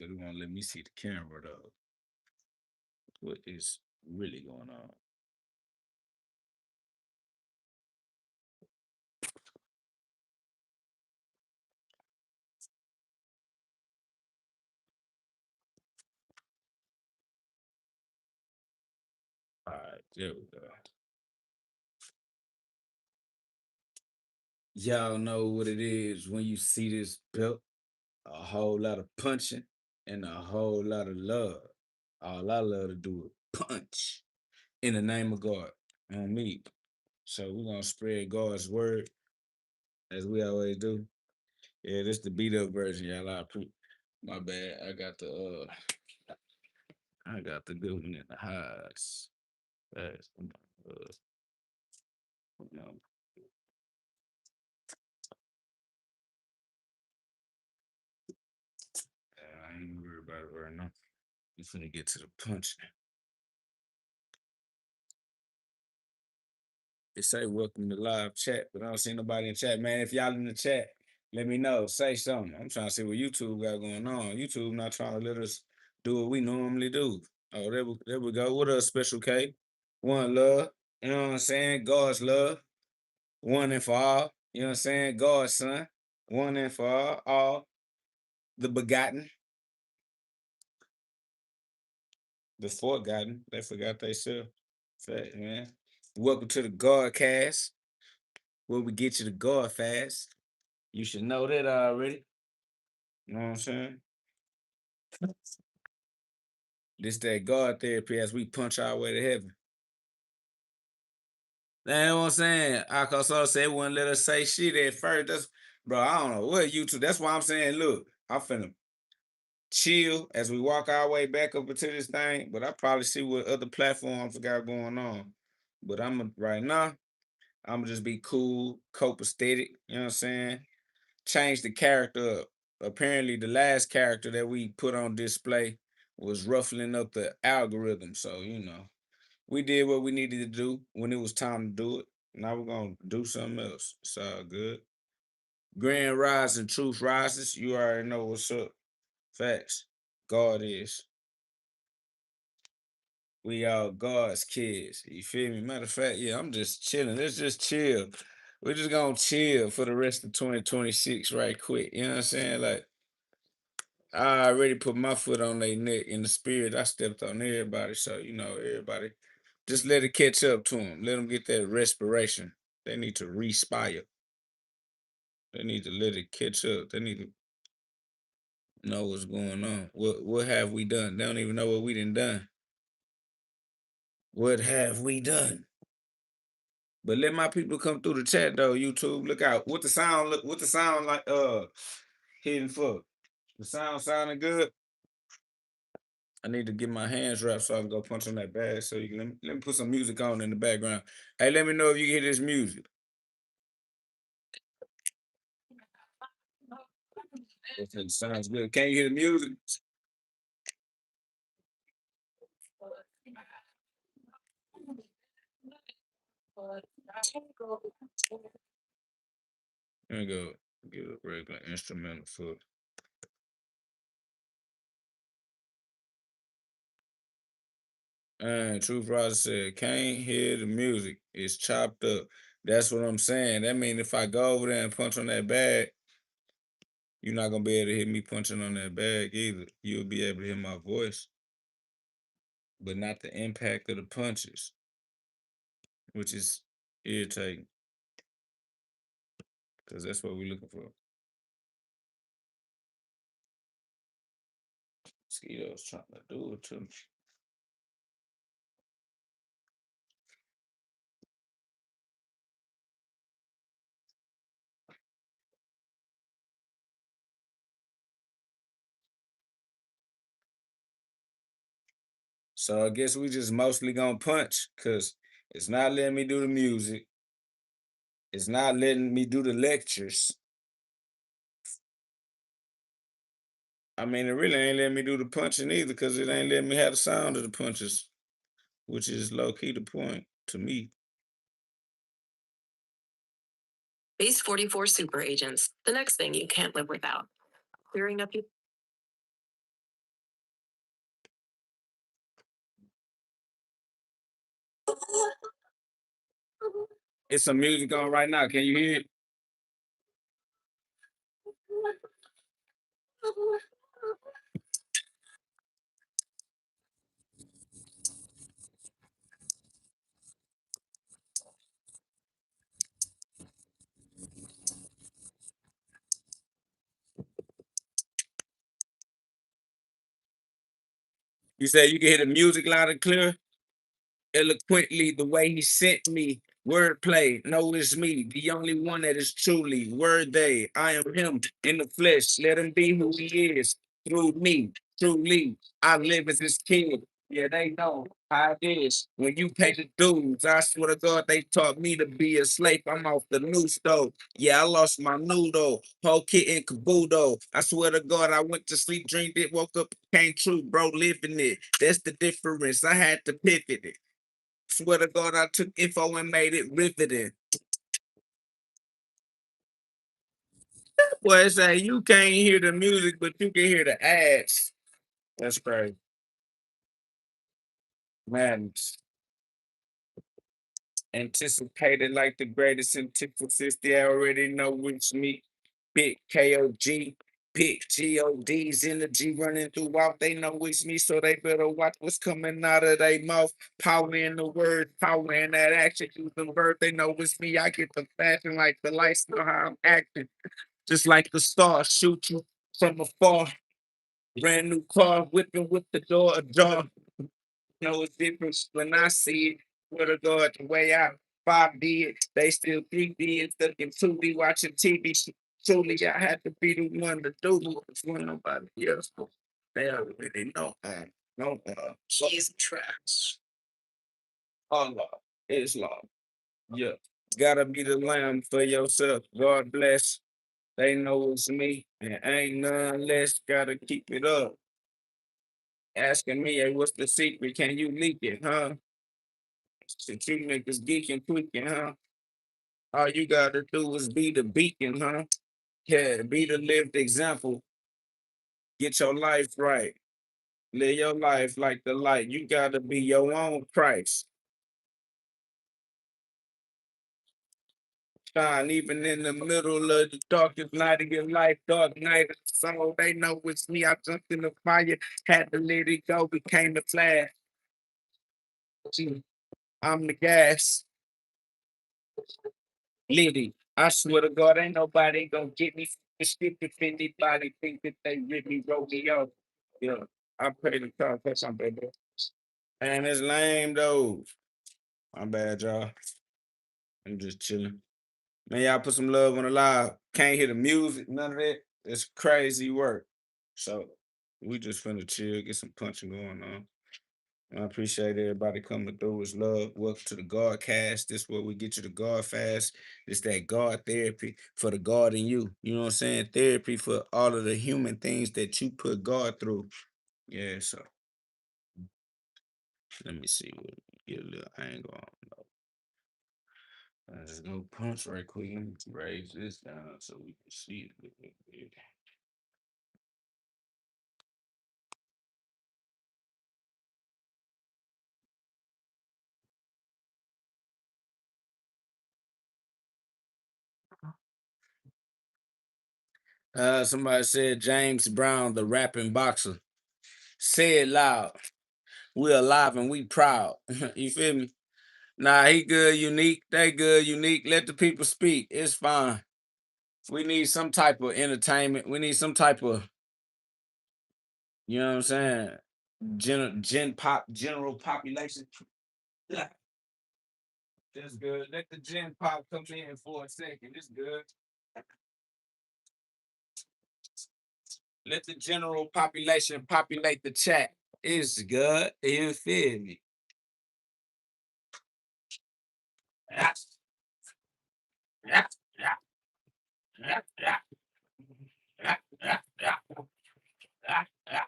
but it won't let me see the camera though. What is really going on? All right, there we go. Y'all know what it is when you see this belt. A whole lot of punching and a whole lot of love. All I love to do is punch in the name of God on me. So we're gonna spread God's word as we always do. Yeah, this the beat up version, y'all. My bad. I got the good one in the highs. Fast. You know, I ain't worried about it right now. We finna get to the punch. It say welcome to live chat, but I don't see nobody in chat. Man, if y'all in the chat, let me know. Say something. I'm trying to see what YouTube got going on. YouTube not trying to let us do what we normally do. Oh, there we go. What up, Special K? One love. You know what I'm saying? God's love. One and for all. You know what I'm saying? God's son. One and for all the begotten, the forgotten. They forgot they self. Fact, man. Welcome to the GhODCast, where we get you to God fast. You should know that already. You know what I'm saying? This that God therapy as we punch our way to heaven. That's what I'm saying. Akaso said wouldn't let us say shit at first. That's bro, I don't know what YouTube. That's why I'm saying, look, I'm finna chill as we walk our way back up into this thing. But I probably see what other platforms got going on. But right now, I'm gonna just be cool, copacetic, you know what I'm saying? Change the character up. Apparently, the last character that we put on display was ruffling up the algorithm. So, we did what we needed to do when it was time to do it. Now we're gonna do something else. It's all good. Grand rise and truth rises. You already know what's up. Facts. God is. We all God's kids. You feel me? Matter of fact, yeah, I'm just chilling. Let's just chill. We're just gonna chill for the rest of 2026 right quick. You know what I'm saying? Like I already put my foot on their neck in the spirit. I stepped on everybody. So, everybody just let it catch up to them. Let them get that respiration. They need to respire. They need to let it catch up. They need to know what's going on. What have we done? They don't even know what we done. What have we done? But let my people come through the chat though, YouTube. Look out. What the sound like hitting for? The sound sounding good. I need to get my hands wrapped so I can go punch on that bag. So you can let me put some music on in the background. Hey, let me know if you can hear this music. Okay, sounds good. Can you hear the music? Let me go get a regular instrumental for. And Truth Riser said, can't hear the music. It's chopped up. That's what I'm saying. That means if I go over there and punch on that bag, you're not gonna be able to hear me punching on that bag either. You'll be able to hear my voice, but not the impact of the punches, which is irritating because that's what we're looking for. Mosquitoes trying to do it to me. So I guess we just mostly gonna punch because it's not letting me do the music. It's not letting me do the lectures. I mean, it really ain't letting me do the punching either because it ain't letting me have the sound of the punches, which is low key the point to me. Base 44 super agents. The next thing you can't live without. Clearing up your It's some music on right now. Can you hear it? You said you can hear the music loud and clear? Eloquently the way he sent me. Wordplay, no, it's me, the only one that is truly worthy. I am him in the flesh. Let him be who he is through me. Truly, I live as his kid. Yeah, they know how it is. When you pay the dues, I swear to God, they taught me to be a slave. I'm off the new stove. Yeah, I lost my noodle. Whole kit and caboodle. I swear to God, I went to sleep, dreamed it, woke up, came true, bro, living it. That's the difference. I had to pivot it. Swear to God, I took info and made it riveting. Well, it's like you can't hear the music, but you can hear the ads. That's crazy. Madness. Anticipated like the greatest antithesis. They already know which me. Big KOG. Big GOD's energy running throughout. They know it's me, so they better watch what's coming out of their mouth. Power in the word, power in that action. Using verb, they know it's me. I get the fashion like the lights know how I'm acting. Just like the stars shoot you from afar. Brand new car, whipping with the door ajar. No difference when I see it. Swear to God, the way I 5D it, they still 3D and stuck in 2D watching TV. Truly, I had to be the one to do what's when nobody else. They already know. No, she's trash. Allah is law. Yeah. Gotta be the lamb for yourself. God bless. They know it's me, and ain't none less. Gotta keep it up. Asking me, hey, what's the secret? Can you leak it, huh? Since you niggas geeking, tweaking, huh? All you gotta do is be the beacon, huh? Yeah, be the lived example. Get your life right. Live your life like the light. You gotta be your own Christ. Shine even in the middle of the darkest night of your life, dark night of the soul. They know it's me. I jumped in the fire, had to let it go, became the flash. I'm the gas. Liddy. I swear to God, ain't nobody gonna get me the stick if anybody think that they really wrote me off. Yeah, I pray the car for something, baby. Man, it's lame though. My bad, y'all. I'm just chilling. Man, y'all put some love on the live. Can't hear the music, none of that. It's crazy work. So we just finna chill, get some punching going on. I appreciate everybody coming through. It's love. Welcome to the GhODCast. This is where we get you the God fast. It's that God therapy for the God in you. You know what I'm saying? Therapy for all of the human things that you put God through. Yeah, so let me see what get a little angle on. I just go punch right quick. Let me raise this down so we can see it a little bit. Somebody said James Brown, the rapping boxer. Say it loud. We alive and we proud. You feel me? Nah, he good, unique. They good, unique. Let the people speak. It's fine. We need some type of entertainment. We need some type of, you know what I'm saying? General population. Yeah, that's good. Let the gen pop come in for a second. It's good. Let the general population populate the chat. It's good. You feel me? Yeah, yeah, yeah, yeah, yeah, yeah, yeah, yeah, yeah, yeah, yeah,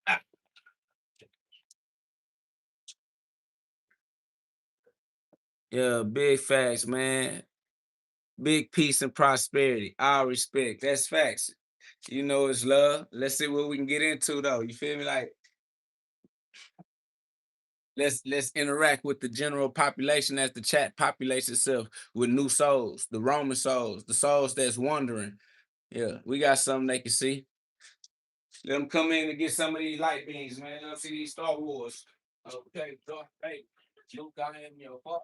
yeah, yeah, big facts, man. Big peace and prosperity. All respect. That's facts. You know it's love. Let's see what we can get into though. You feel me? Like let's interact with the general population as the chat populates itself with new souls, the Roman souls, the souls that's wandering. Yeah, we got something they can see. Let them come in and get some of these light beams, man. Let them see these Star Wars. Okay, Darth Vader. Luke, I am your father.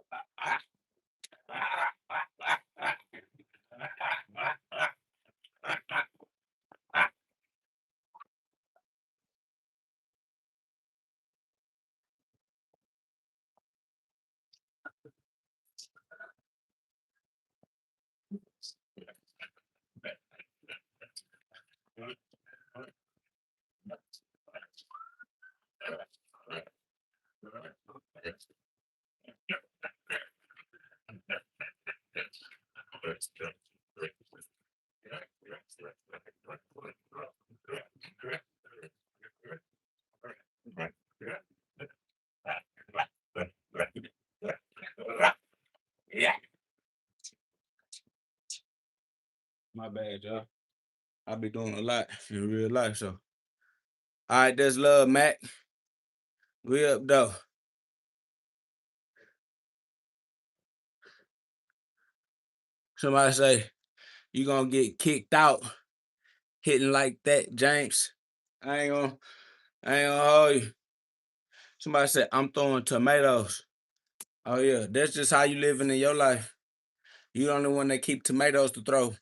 Yeah. My bad, y'all. I be doing a lot in real life, so. All right, that's love, Mac. We up though. Somebody say you gonna get kicked out hitting like that, James. I ain't gonna hold you. Somebody said I'm throwing tomatoes. Oh yeah, that's just how you living in your life. You the only one that keep tomatoes to throw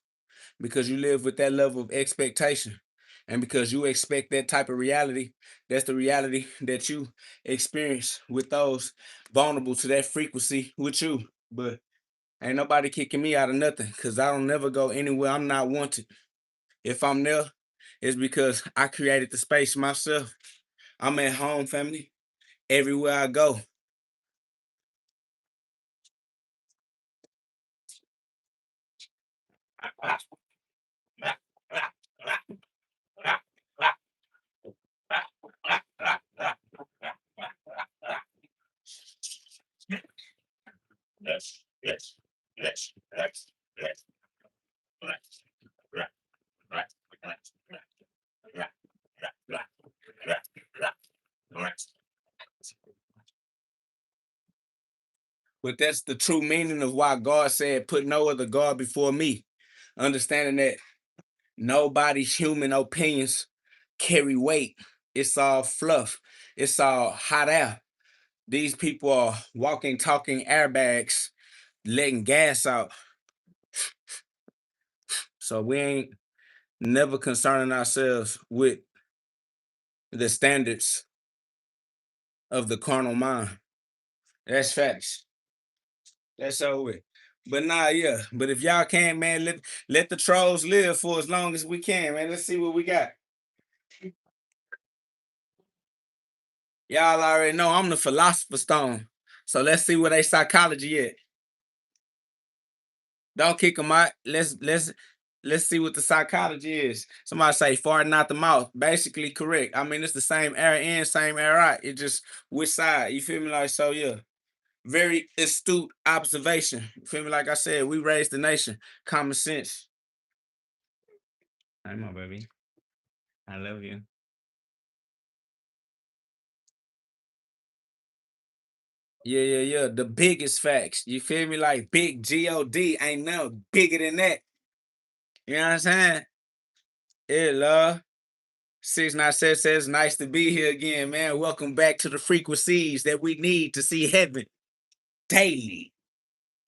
because you live with that level of expectation. And because you expect that type of reality, that's the reality that you experience with those vulnerable to that frequency with you. But ain't nobody kicking me out of nothing because I don't never go anywhere I'm not wanted. If I'm there, it's because I created the space myself. I'm at home, family, everywhere I go. But that's the true meaning of why God said, put no other God before me. Understanding that nobody's human opinions carry weight. It's all fluff. It's all hot air. These people are walking, talking airbags, letting gas out. So we ain't never concerning ourselves with the standards of the carnal mind. That's facts. That's over with. But nah, yeah. But if y'all can, man, let the trolls live for as long as we can, man. Let's see what we got. Y'all already know I'm the philosopher stone. So let's see where they psychology at. Don't kick them out. Let's see what the psychology is. Somebody say farting out the mouth. Basically correct. I mean, it's the same air in, same air out. It just which side. You feel me? Like so, yeah. Very astute observation. You feel me? Like I said, we raised the nation. Common sense. Hey, my baby. I love you. Yeah. The biggest facts. You feel me? Like big GOD ain't nothing bigger than that. You know what I'm saying? Yeah, love. 696 says, nice to be here again, man. Welcome back to the frequencies that we need to see heaven daily.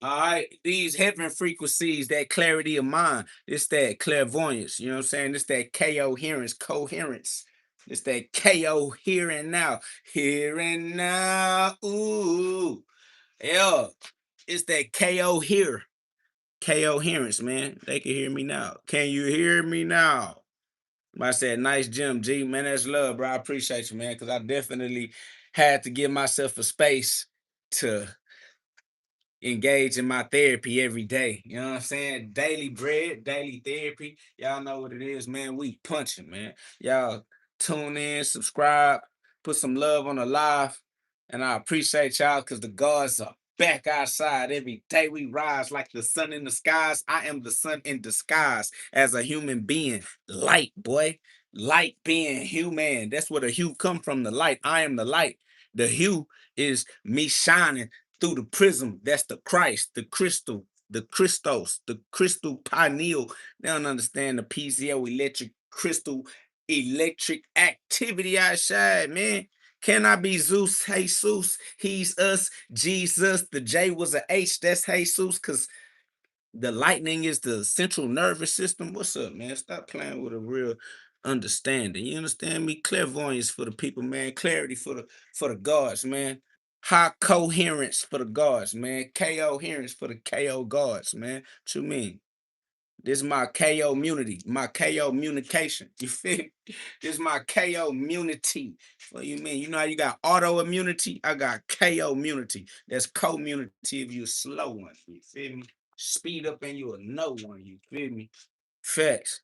All right. These heaven frequencies, that clarity of mind, it's that clairvoyance. You know what I'm saying? It's that coherence. It's that KO here and now. Here and now. Ooh. Yeah. It's that KO here. Coherence, man. They can hear me now. Can you hear me now? I said, nice gym, G. Man, that's love, bro. I appreciate you, man, because I definitely had to give myself a space to engage in my therapy every day. You know what I'm saying? Daily bread, daily therapy. Y'all know what it is, man. We punching, man. Y'all tune in, subscribe, put some love on the live. And I appreciate y'all because the gods are back outside every day. We rise like the sun in the skies. I am the sun in disguise as a human being. Light, boy. Light being human. That's where the hue come from, the light. I am the light. The hue is me shining through the prism. That's the Christ, the crystal, the Christos, the crystal pineal. They don't understand the PCO electric crystal electric activity outside, man. Can I be Zeus, Jesus? He's us, Jesus. The J was a H, that's Jesus, because the lightning is the central nervous system. What's up, man? Stop playing with a real understanding. You understand me? Clairvoyance for the people, man. Clarity for the gods, man. High coherence for the gods, man. Coherence for the KO gods, man. What you mean? This is my KO immunity, my KO communication. You feel me? This is my KO immunity. What you mean? You know how you got auto immunity? I got KO immunity. That's community if you a slow one. You feel me? Speed up and you a no one. You feel me? Facts.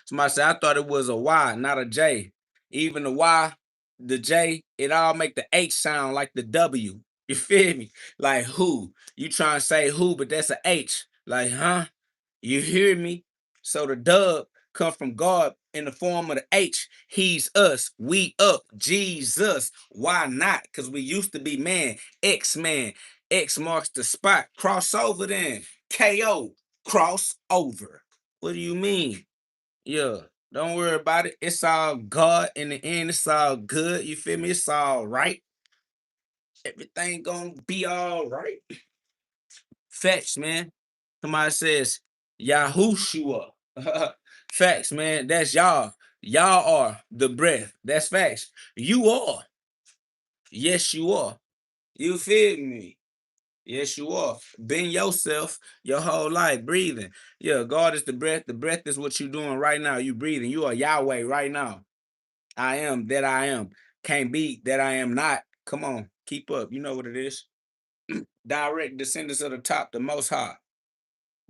Somebody said I thought it was a Y, not a J. Even the Y, the J, it all make the H sound like the W. You feel me? Like who? You trying to say who, but that's a H. Like, huh? You hear me? So the dub come from God in the form of the H. He's us. We up. Jesus. Why not? Because we used to be man. X-Man. X marks the spot. Crossover then. KO. Crossover. What do you mean? Yeah. Don't worry about it. It's all God in the end. It's all good. You feel me? It's all right. Everything gonna be all right. Facts, man. Somebody says Yahushua. Facts, man. That's y'all. Y'all are the breath. That's facts. You are. Yes, you are. You feel me? Yes, you are. Been yourself your whole life, breathing. Yeah, God is the breath. The breath is what you're doing right now. You breathing. You are Yahweh right now. I am that I am. Can't be that I am not. Come on, keep up. You know what it is. Direct descendants of the top, the most high.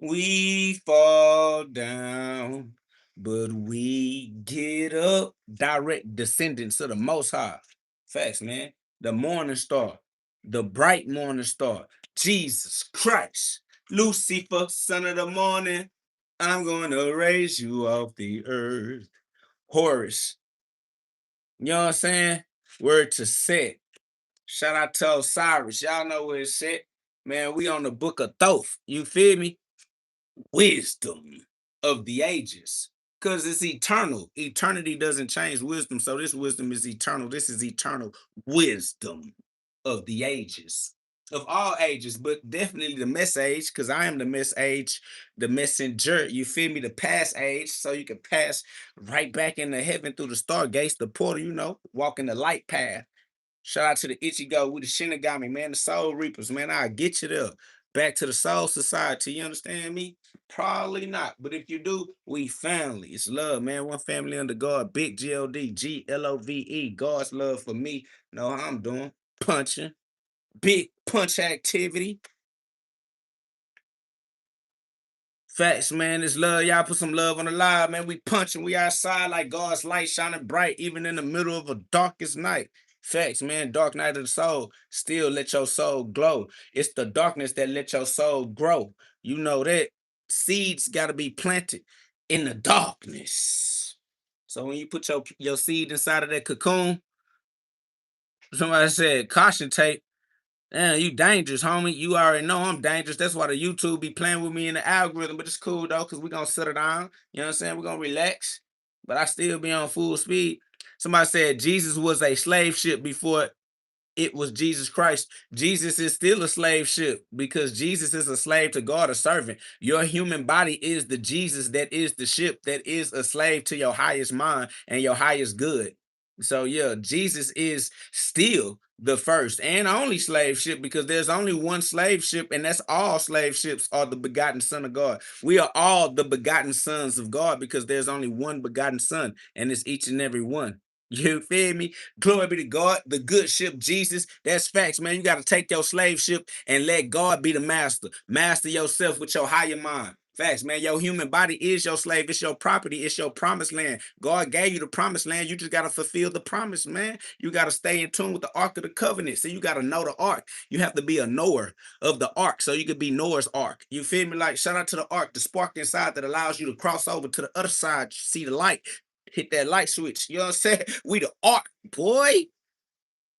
We fall down, but we get up. Direct descendants of the Most High. Facts, man. The morning star, the bright morning star, Jesus Christ, Lucifer, son of the morning. I'm going to raise you off the earth. Horus, you know what I'm saying? Word to set. Shout out to Osiris. Y'all know where it's at. Man, we on the book of Thoth. You feel me? Wisdom of the ages, because it's eternal. Eternity doesn't change wisdom, so this wisdom is eternal. This is eternal wisdom of the ages, of all ages, but definitely the mess age, because I am the mess age, the messenger. You feel me? The past age, so you can pass right back into heaven through the stargates, the portal. Walking the light path. Shout out to the Ichigo with the Shinigami, man, the Soul Reapers, man. I'll get you there. Back to the Soul Society. You understand me? Probably not. But if you do, we family. It's love, man. One family under God. Big GOD, GLOVE. God's love for me. Know how I'm doing. Punching. Big punch activity. Facts, man. It's love. Y'all put some love on the live, man. We punching. We outside like God's light shining bright, even in the middle of a darkest night. Facts, man. Dark night of the soul. Still let your soul glow. It's the darkness that let your soul grow. You know that. Seeds got to be planted in the darkness. So when you put your seed inside of that cocoon, somebody said caution tape. Damn, you dangerous, homie. You already know I'm dangerous. That's why the YouTube be playing with me in the algorithm, but it's cool though, because we're gonna settle down. You know what I'm saying? We're gonna relax. But I still be on full speed. Somebody said Jesus was a slave ship before it was Jesus Christ. Jesus is still a slave ship because Jesus is a slave to God, a servant. Your human body is the Jesus that is the ship that is a slave to your highest mind and your highest good. So yeah, Jesus is still the first and only slave ship because there's only one slave ship, and that's all slave ships are the begotten Son of God. We are all the begotten sons of God because there's only one begotten Son, and it's each and every one. You feel me? Glory be to God, the good ship Jesus. That's facts, man. You got to take your slave ship and let God be the master. Master yourself with your higher mind. Facts, man. Your human body is your slave. It's your property. It's your promised land. God gave you the promised land. You just got to fulfill the promise, man. You got to stay in tune with the Ark of the Covenant. So you got to know the Ark. You have to be a knower of the Ark so you could be Noah's Ark. You feel me? Like, shout out to the Ark, the spark inside that allows you to cross over to the other side, see the light, hit that light switch. You know what I'm saying? We the Ark, boy.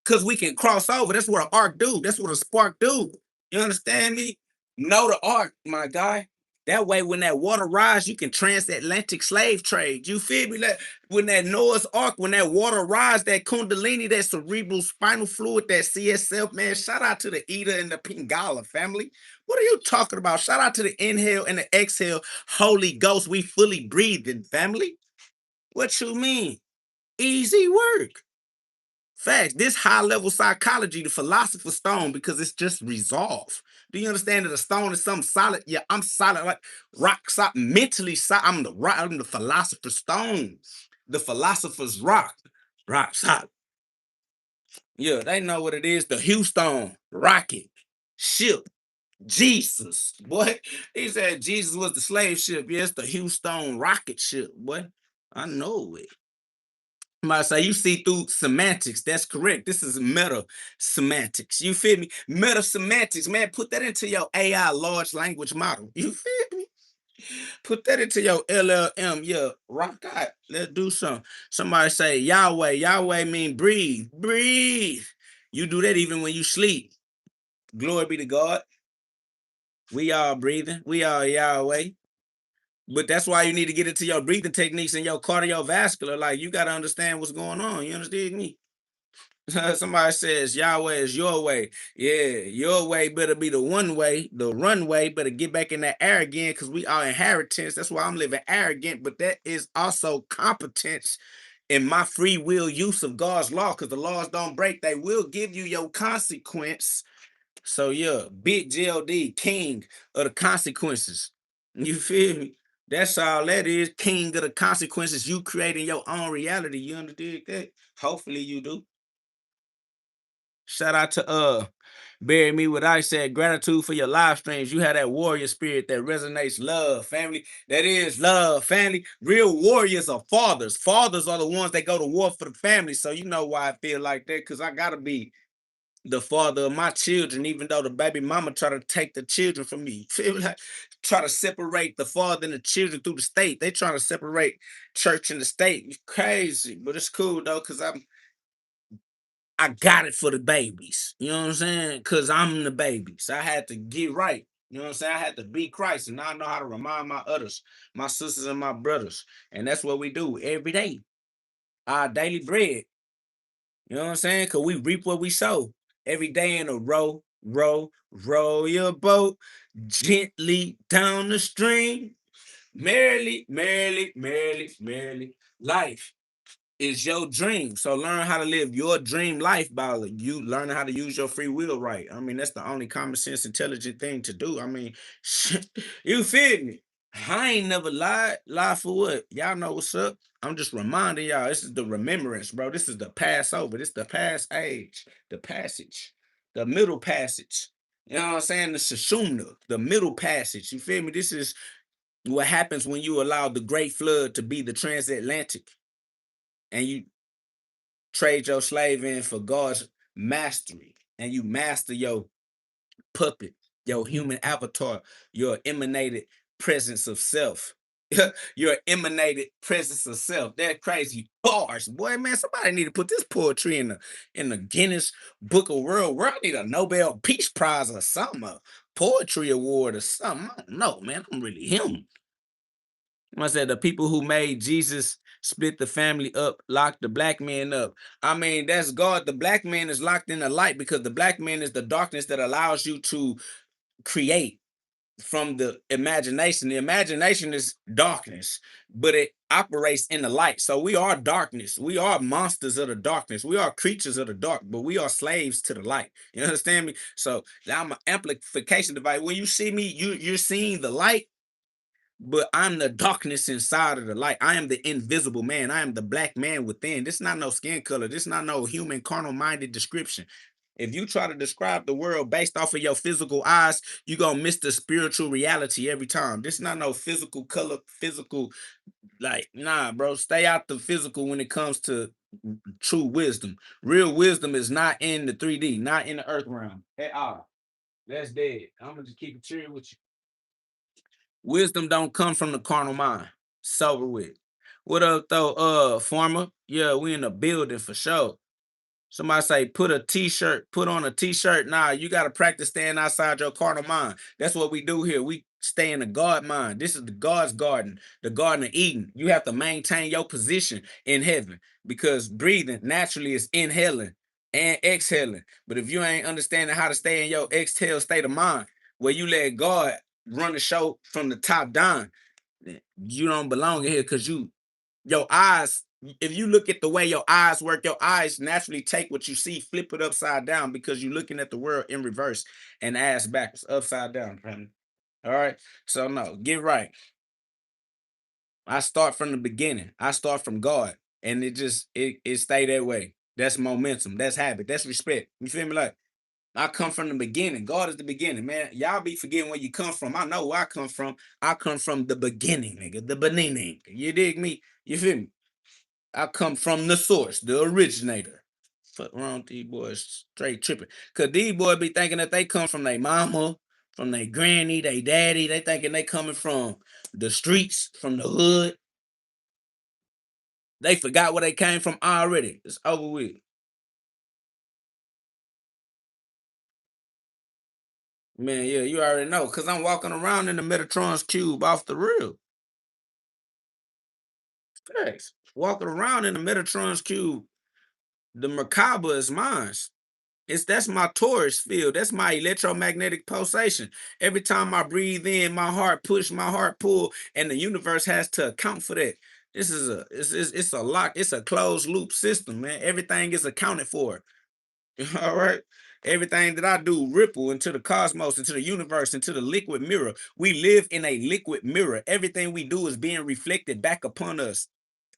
Because we can cross over. That's what an arc do. That's what a spark do. You understand me? Know the arc, my guy. That way, when that water rise, you can transatlantic slave trade. You feel me? Like, when that Noah's Ark, when that water rise, that Kundalini, that cerebral spinal fluid, that CSF, man. Shout out to the Ida and the Pingala family. What are you talking about? Shout out to the inhale and the exhale, Holy Ghost. We fully breathing, family. What you mean? Easy work. Facts. This high level psychology, the philosopher's stone, because it's just resolve. Do you understand that a stone is something solid? Yeah, I'm solid, like rock solid, mentally solid. I'm the rock. I'm the philosopher's stone, the philosopher's rock, rock solid. Yeah, they know what it is. The Houston rocket ship. Jesus, boy. He said Jesus was the slave ship. Yes, the Houston rocket ship, boy. I know it. I say you see through semantics. That's correct. This is meta semantics. You feel me? Meta semantics, man. Put that into your AI large language model. You feel me? Put that into your LLM. Yeah, rock out. Let's do something. Somebody say Yahweh. Yahweh mean breathe. Breathe. You do that even when you sleep. Glory be to God. We all breathing. We all Yahweh. But that's why you need to get into your breathing techniques and your cardiovascular. Like, you got to understand what's going on. You understand me? Somebody says Yahweh is your way. Yeah, your way better be the one way, the runway. Better get back in that air again because we are inheritance. That's why I'm living arrogant, but that is also competence in my free will use of God's law because the laws don't break. They will give you your consequence. So, yeah, big GhOD, king of the consequences. You feel me? That's all that is. King of the consequences. You creating your own reality. You understand that? Hopefully you do. Shout out to Bury Me With Ice said gratitude for your live streams. You have that warrior spirit that resonates. Love, family. That is love, family. Real warriors are fathers. Fathers are the ones that go to war for the family. So you know why I feel like that, because I gotta be the father of my children, even though the baby mama try to take the children from me. Feel like try to separate the father and the children through the state. They trying to separate church and the state. It's crazy, but it's cool though, because I got it for the babies. You know what I'm saying? Because I'm the babies. I had to get right. You know what I'm saying? I had to be Christ. And now I know how to remind my others, my sisters and my brothers. And that's what we do every day. Our daily bread. You know what I'm saying? Because we reap what we sow. Every day in a row your boat gently down the stream. Merrily, merrily, merrily, merrily. Life is your dream. So learn how to live your dream life by you learning how to use your free will right. I mean, that's the only common sense, intelligent thing to do. I mean, you feel me? I ain't never lied. Lie for what? Y'all know what's up. I'm just reminding y'all, this is the remembrance, bro. This is the Passover. This is the past age, the passage, the middle passage. You know what I'm saying? The Shashumna, the middle passage. You feel me? This is what happens when you allow the great flood to be the transatlantic and you trade your slave in for God's mastery, and you master your puppet, your human avatar, your emanated presence of self. Your emanated presence of self. They're crazy bars, boy. Man, somebody need to put this poetry in the Guinness Book of World. I need a Nobel Peace Prize or something, a poetry award or something. I don't know, man. I'm really him. I said the people who made Jesus split the family up, locked the black man up. I mean, that's God. The black man is locked in the light because the black man is the darkness that allows you to create from the imagination. The imagination is darkness, but it operates in the light. So we are darkness. We are monsters of the darkness. We are creatures of the dark, but we are slaves to the light. You understand me? So I'm an amplification device. When you see me, you're seeing the light, but I'm the darkness inside of the light. I am the invisible man. I am the black man within. This is not no skin color. This is not no human carnal minded description. If you try to describe the world based off of your physical eyes, you're gonna miss the spiritual reality every time. This not no physical color, physical, like, nah, bro. Stay out the physical when it comes to true wisdom. Real wisdom is not in the 3D, not in the earth realm at all. That's dead. I'm gonna just keep it chill with you. Wisdom don't come from the carnal mind. Sober with. What up though? Former? Yeah, we in the building for sure. Somebody say put on a t-shirt. Nah, you gotta practice staying outside your carnal mind. That's what we do here. We stay in the God mind. This is the God's garden, the Garden of Eden. You have to maintain your position in heaven because breathing naturally is inhaling and exhaling. But if you ain't understanding how to stay in your exhale state of mind, where you let God run the show from the top down, you don't belong in here because your eyes, if you look at the way your eyes work, your eyes naturally take what you see, flip it upside down because you're looking at the world in reverse and ass backwards, upside down, family. All right. So no, get right. I start from the beginning. I start from God. And it stay that way. That's momentum. That's habit. That's respect. You feel me? Like I come from the beginning. God is the beginning, man. Y'all be forgetting where you come from. I know where I come from. I come from the beginning, nigga. The beginning. You dig me? You feel me? I come from the source, the originator. Fuck wrong with these boys straight tripping. Cause these boys be thinking that they come from their mama, from their granny, their daddy. They thinking they coming from the streets, from the hood. They forgot where they came from already. It's over with. Man, yeah, you already know. Cause I'm walking around in the Metatron's cube off the real. Facts. Walking around in the Metatron's cube. The macabre is mine. That's my torus field. That's my electromagnetic pulsation. Every time I breathe in, my heart push, my heart pull, and the universe has to account for that. This is it's a lock. It's a closed loop system, man. Everything is accounted for. All right. Everything that I do ripple into the cosmos, into the universe, into the liquid mirror. We live in a liquid mirror. Everything we do is being reflected back upon us.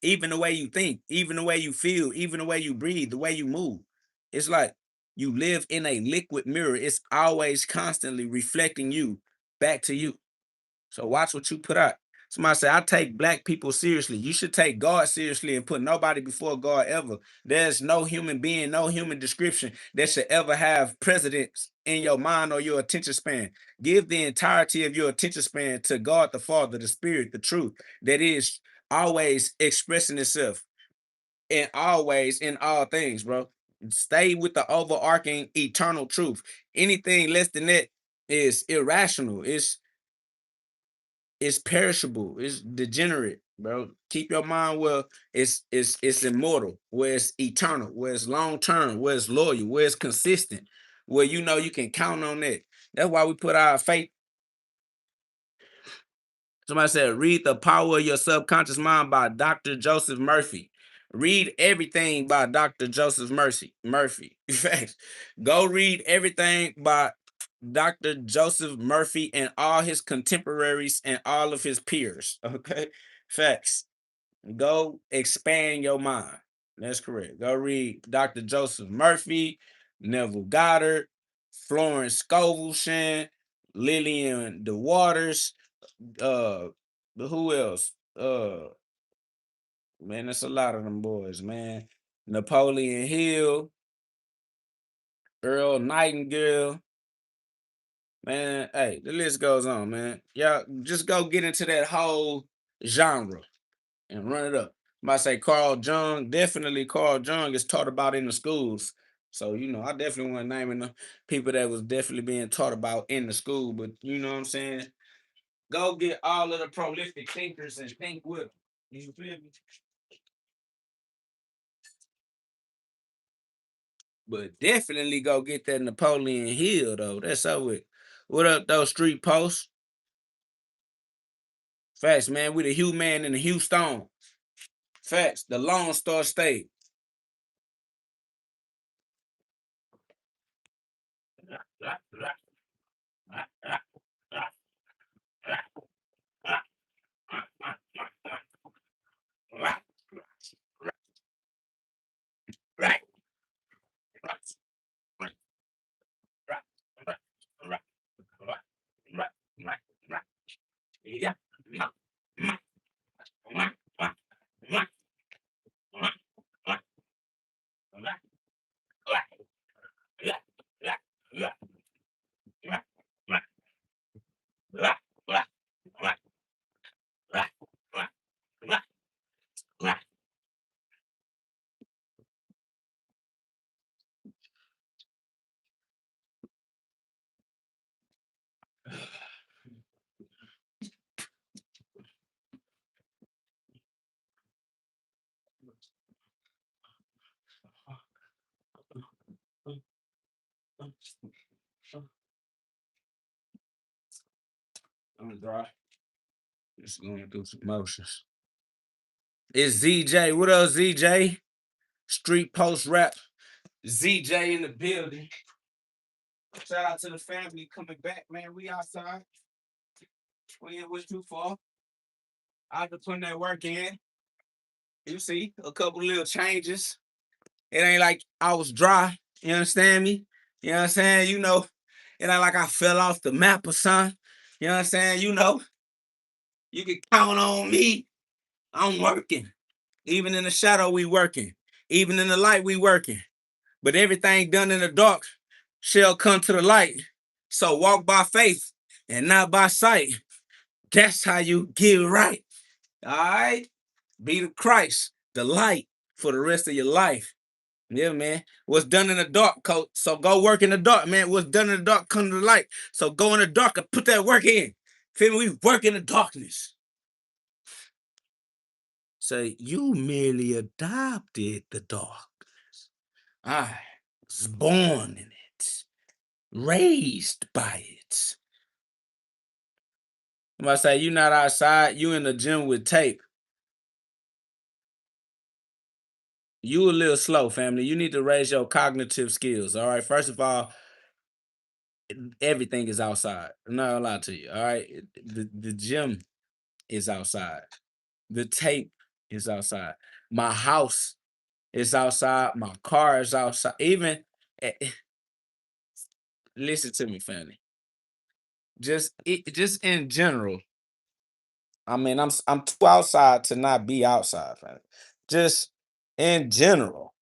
Even the way you think, even the way you feel, even the way you breathe, the way you move. It's like you live in a liquid mirror. It's always constantly reflecting you back to you. So watch what you put out. Somebody say, I take black people seriously. You should take God seriously and put nobody before God ever. There's no human being, no human description that should ever have precedence in your mind or your attention span. Give the entirety of your attention span to God the Father, the Spirit, the truth that is always expressing itself and always in all things, bro. Stay with the overarching eternal truth. Anything less than that is irrational. It's perishable. It's degenerate, bro. Keep your mind where it's immortal, where it's eternal, where it's long term, where it's loyal, where it's consistent, where you know you can count on that. That's why we put our faith. Somebody said, read The Power of Your Subconscious Mind by Dr. Joseph Murphy. Read everything by Dr. Joseph Murphy. Facts. Go read everything by Dr. Joseph Murphy and all his contemporaries and all of his peers. Okay. Facts. Go expand your mind. That's correct. Go read Dr. Joseph Murphy, Neville Goddard, Florence Scovel, Lillian DeWaters, uh but who else? Man, that's a lot of them boys, man. Napoleon Hill, Earl Nightingale, man. Hey, the list goes on, man. Y'all just go get into that whole genre and run it up. I say Carl Jung, definitely Carl Jung is taught about in the schools. So, I definitely want to name the people that was definitely being taught about in the school. But you know what I'm saying? Go get all of the prolific thinkers and think with them. You feel me? But definitely go get that Napoleon Hill though. That's up with. What up though, Street Post? Facts, man. We the Hugh Man and the Hugh Stone. Facts. The Lone Star State. I'm dry. Just going through some motions. It's ZJ. What up, ZJ? Street Post Rap. ZJ in the building. Shout out to the family coming back, man. We outside. We ain't went too far. I've been putting that work in. You see, a couple little changes. It ain't like I was dry. You understand me? You know what I'm saying? You know, it ain't like I fell off the map or something. You know what I'm saying? You know, you can count on me. I'm working. Even in the shadow, we working. Even in the light, we working. But everything done in the dark shall come to the light. So walk by faith and not by sight. That's how you get right. All right? Be the Christ, the light for the rest of your life. Yeah, man. What's done in the dark, coach? So go work in the dark, man. What's done in the dark come to the light. So go in the dark and put that work in. Feel me? We work in the darkness. So you merely adopted the darkness. I was born in it, raised by it. I'm about to say, you not outside, you in the gym with tape. You a little slow, family. You need to raise your cognitive skills. All right. First of all, everything is outside. I'm not gonna lie to you. All right. The gym is outside. The tape is outside. My house is outside. My car is outside. Even listen to me, family. Just in general. I mean, I'm too outside to not be outside, family. Just in general.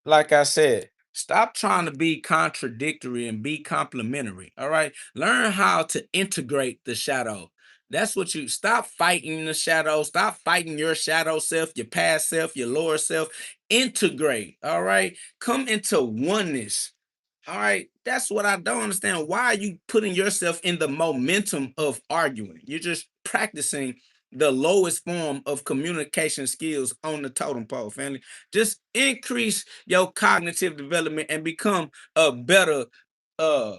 Like I said, stop trying to be contradictory and be complimentary. All right. Learn how to integrate the shadow. That's what you stop fighting the shadow. Stop fighting your shadow self, your past self, your lower self. Integrate. All right. Come into oneness. All right. That's what I don't understand. Why are you putting yourself in the momentum of arguing? You're just practicing the lowest form of communication skills on the totem pole, family. Just increase your cognitive development and become a better uh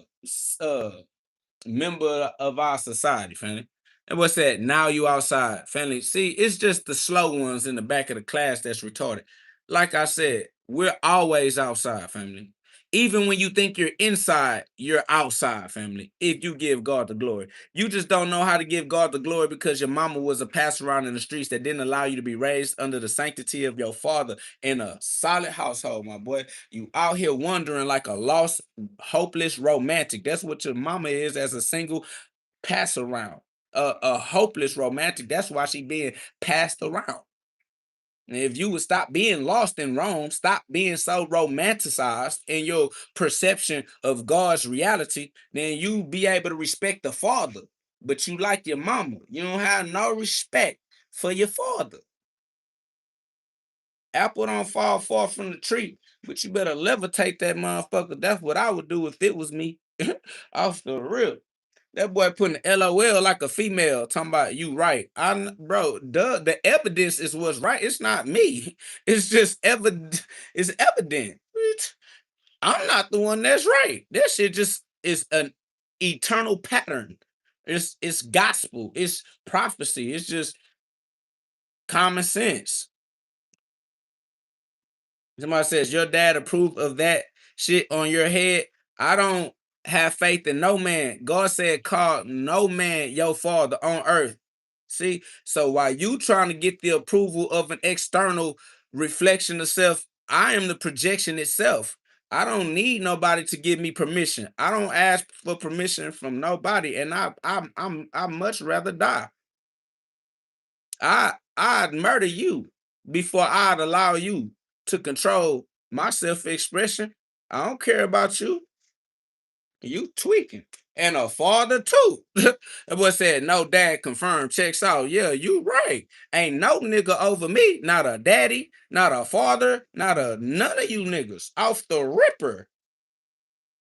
uh member of our society, family. And what's that? Now you outside, family. See, it's just the slow ones in the back of the class that's retarded. Like I said, we're always outside, family. Even when you think you're inside, you're outside, family. If you give God the glory, you just don't know how to give God the glory because your mama was a passer around in the streets that didn't allow you to be raised under the sanctity of your father in a solid household, my boy. You out here wandering like a lost, hopeless romantic. That's what your mama is as a single pass around. A hopeless romantic. That's why she being passed around. And if you would stop being lost in Rome, stop being so romanticized in your perception of God's reality, then you be able to respect the Father. But you like your mama. You don't have no respect for your father. Apple don't fall far from the tree, but you better levitate that motherfucker. That's what I would do if it was me. Off the real. That boy putting LOL like a female, talking about you right. Bro, the evidence is what's right. It's not me. It's just evident. It's evident. I'm not the one that's right. That shit just is an eternal pattern. It's gospel. It's prophecy. It's just common sense. Somebody says your dad approved of that shit on your head. I don't have faith in no man. God said, call no man your father on earth. See, so while you trying to get the approval of an external reflection of self, I am the projection itself. I don't need nobody to give me permission. I don't ask for permission from nobody, and I much rather die. I'd murder you before I'd allow you to control my self-expression. I don't care about you. You tweaking. And a father too. That boy said, no dad confirmed, checks out. Yeah, you right. Ain't no nigga over me. Not a daddy, not a father, not a none of you niggas. Off the ripper.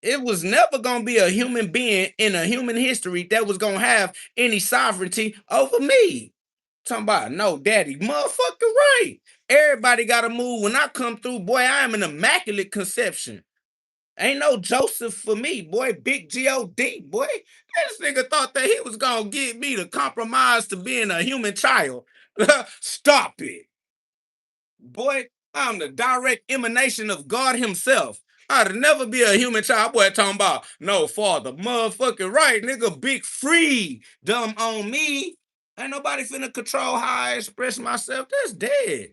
it was never gonna be a human being in a human history that was gonna have any sovereignty over me. Talking about no daddy, motherfucker, right? Everybody gotta move. When I come through, boy, I am an immaculate conception. Ain't no Joseph for me, boy. Big GhOD, boy. This nigga thought that he was gonna get me to compromise to being a human child. Stop it. Boy, I'm the direct emanation of God Himself. I'd never be a human child. Boy, talking about no father. Motherfucking right, nigga. Big free. Dumb on me. Ain't nobody finna control how I express myself. That's dead.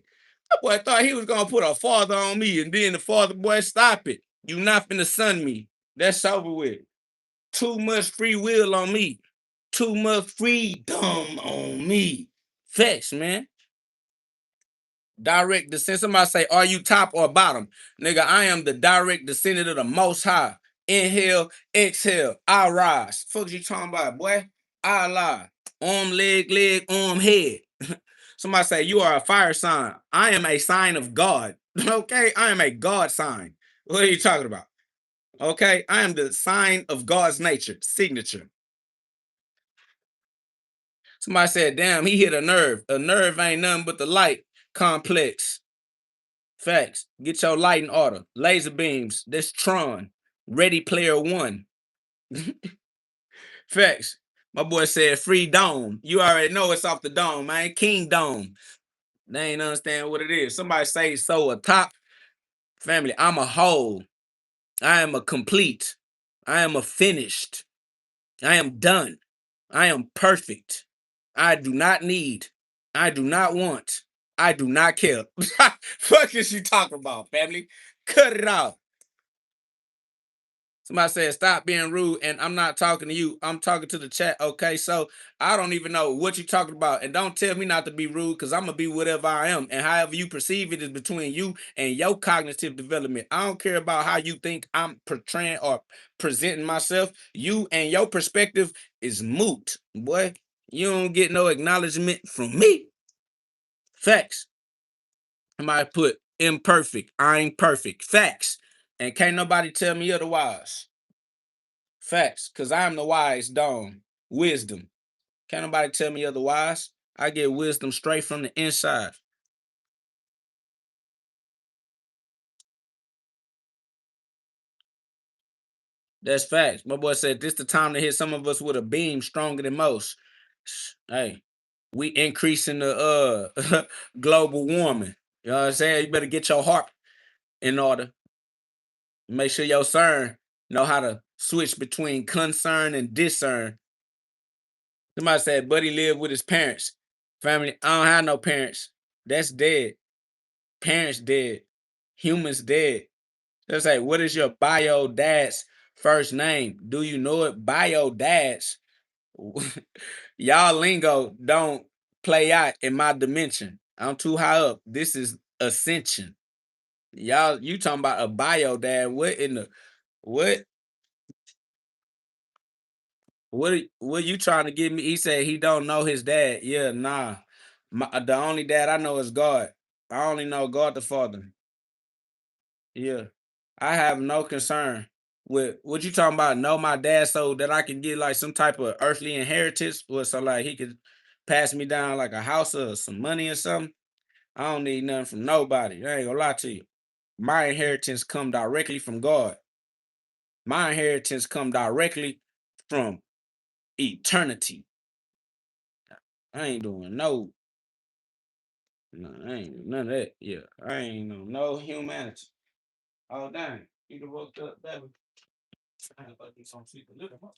That boy thought he was gonna put a father on me, and then the father, boy, stop it. You not finna son me. That's over with. Too much free will on me. Too much freedom on me. Facts, man. Direct descent. Somebody say, are you top or bottom? Nigga, I am the direct descendant of the most high. Inhale, exhale, I rise. Fuck you talking about, boy? I lie. Arm, leg, arm, head. Somebody say, you are a fire sign. I am a sign of God. Okay? I am a God sign. What are you talking about? Okay? I am the sign of God's nature, signature. Somebody said, damn, he hit a nerve. A nerve ain't nothing but the light complex. Facts. Get your light in order. Laser beams. That's Tron. Ready Player One. Facts. My boy said free dome. You already know it's off the dome, man. King Dome. They ain't understand what it is. Somebody say so a top. Family, I'm a whole. I am a complete. I am a finished. I am done. I am perfect. I do not need. I do not want. I do not care. Fuck is you talking about, family? Cut it off. Somebody said, stop being rude, and I'm not talking to you. I'm talking to the chat. Okay, so I don't even know what you're talking about. And don't tell me not to be rude, because I'm going to be whatever I am. And however you perceive it is between you and your cognitive development. I don't care about how you think I'm portraying or presenting myself. You and your perspective is moot, boy. You don't get no acknowledgement from me. Facts. Somebody put imperfect. I ain't perfect. Facts. And can't nobody tell me otherwise. Facts, because I am the wise dome. Wisdom. Can't nobody tell me otherwise. I get wisdom straight from the inside. That's facts. My boy said this the time to hit some of us with a beam stronger than most. Hey, we increasing the global warming. You know what I'm saying? You better get your heart in order. Make sure your CERN know how to switch between concern and discern. Somebody said, Buddy lived with his parents. Family, I don't have no parents. That's dead. Parents dead. Humans dead. Let's say, what is your bio dad's first name? Do you know it? Bio dads. Y'all lingo don't play out in my dimension. I'm too high up. This is ascension. Y'all, you talking about a bio dad? What in the what? What you trying to get me? He said he don't know his dad. Yeah, nah. The only dad I know is God. I only know God the Father. Yeah. I have no concern with what you talking about. Know my dad so that I can get like some type of earthly inheritance, or so like he could pass me down like a house or some money or something. I don't need nothing from nobody. I ain't gonna lie to you. My inheritance come directly from God. My inheritance come directly from eternity. I ain't doing no, I ain't doing none of that. Yeah, I ain't no humanity. Oh dang, you done woke up, baby. I ain't about to do some sleep a little more.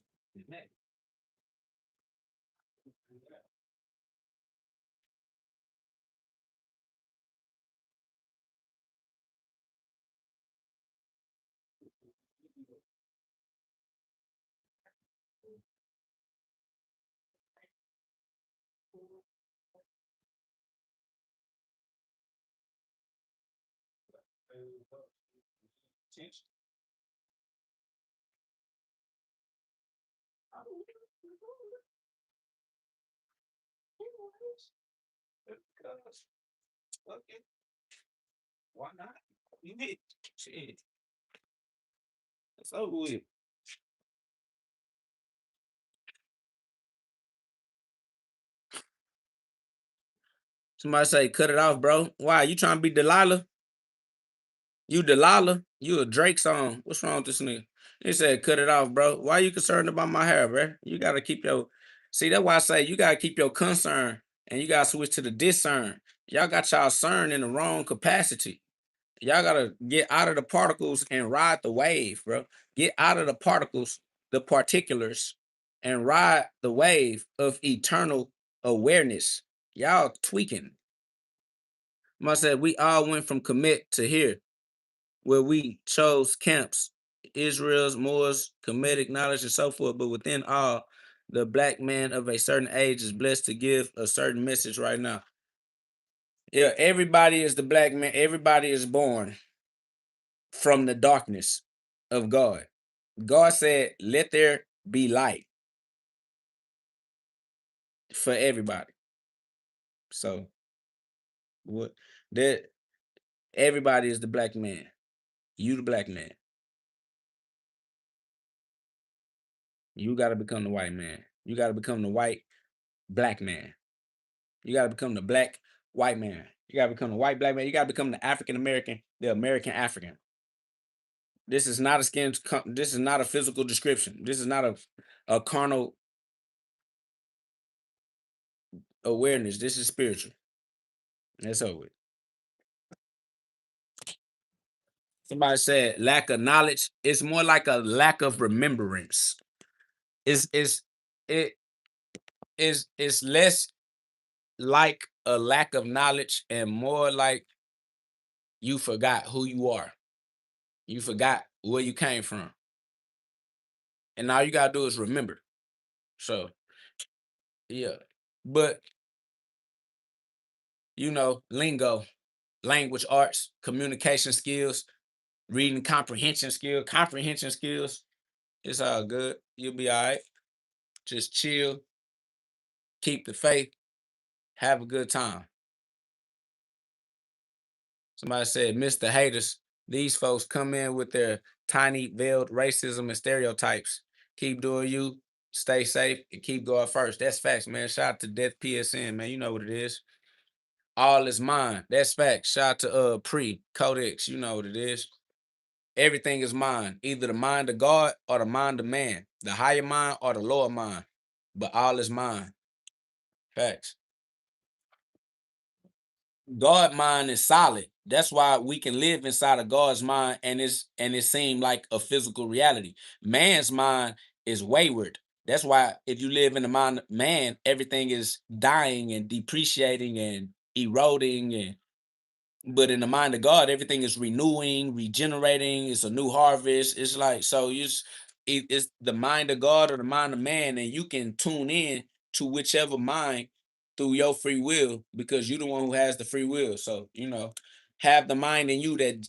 Okay, why not? You did. Shit. It's over with. Somebody say, cut it off, bro. Why? You trying to be Delilah? You Delilah? You a Drake song. What's wrong with this nigga? He said, cut it off, bro. Why you concerned about my hair, bro? You gotta keep your see, that's why I say you gotta keep your concern and you gotta switch to the discern. Y'all got y'all cern in the wrong capacity. Y'all gotta get out of the particles and ride the wave, bro. Get out of the particles, the particulars, and ride the wave of eternal awareness. Y'all tweaking. I said we all went from commit to here, where we chose camps, Israel's, Moors, Kemetic knowledge, and so forth. But within all, the black man of a certain age is blessed to give a certain message right now. Yeah, everybody is the black man. Everybody is born from the darkness of God. God said, let there be light for everybody. So what that everybody is the black man. You the black man. You gotta become the white man. You gotta become the white black man. You gotta become the black white man. You gotta become the white black man. You gotta become the African American, the American African. This is not a this is not a physical description. This is not a carnal awareness. This is spiritual. That's over with. Somebody said lack of knowledge. It's more like a lack of remembrance. It's it is less like a lack of knowledge and more like you forgot who you are. You forgot where you came from. And all you gotta do is remember. So yeah. But lingo, language arts, communication skills, reading comprehension skills. It's all good. You'll be all right. Just chill, keep the faith, have a good time. Somebody said, Mr. Haters, these folks come in with their tiny veiled racism and stereotypes. Keep doing you, stay safe, and keep going first. That's facts, man. Shout out to Death PSN, man. You know what it is. All is mine. That's facts. Shout out to Pre, Codex. You know what it is. Everything is mine. Either the mind of God or the mind of man. The higher mind or the lower mind. But all is mine. Facts. God mind is solid. That's why we can live inside of God's mind and it seemed like a physical reality. Man's mind is wayward. That's why if you live in the mind of man, everything is dying and depreciating and eroding but in the mind of God, everything is renewing, regenerating. It's a new harvest. It's like so. It's the mind of God or the mind of man, and you can tune in to whichever mind through your free will because you're the one who has the free will. So have the mind in you that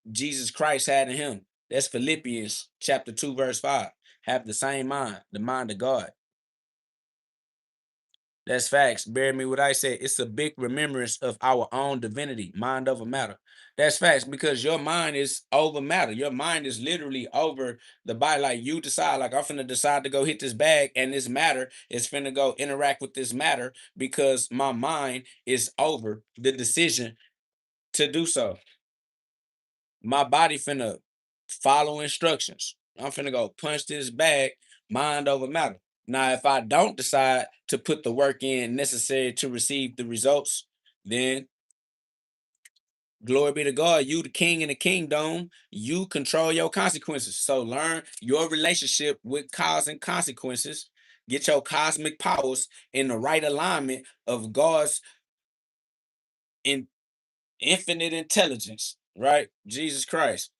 Jesus Christ had in Him. That's Philippians chapter 2 verse 5. Have the same mind, the mind of God. That's facts. Bear me what I say. It's a big remembrance of our own divinity, mind over matter. That's facts because your mind is over matter. Your mind is literally over the body. Like you decide, like I'm finna decide to go hit this bag, and this matter is finna go interact with this matter because my mind is over the decision to do so. My body finna follow instructions. I'm finna go punch this bag, mind over matter. Now, if I don't decide to put the work in necessary to receive the results, then glory be to God, you the king in the kingdom, you control your consequences. So learn your relationship with cause and consequences. Get your cosmic powers in the right alignment of God's in infinite intelligence, right? Jesus Christ.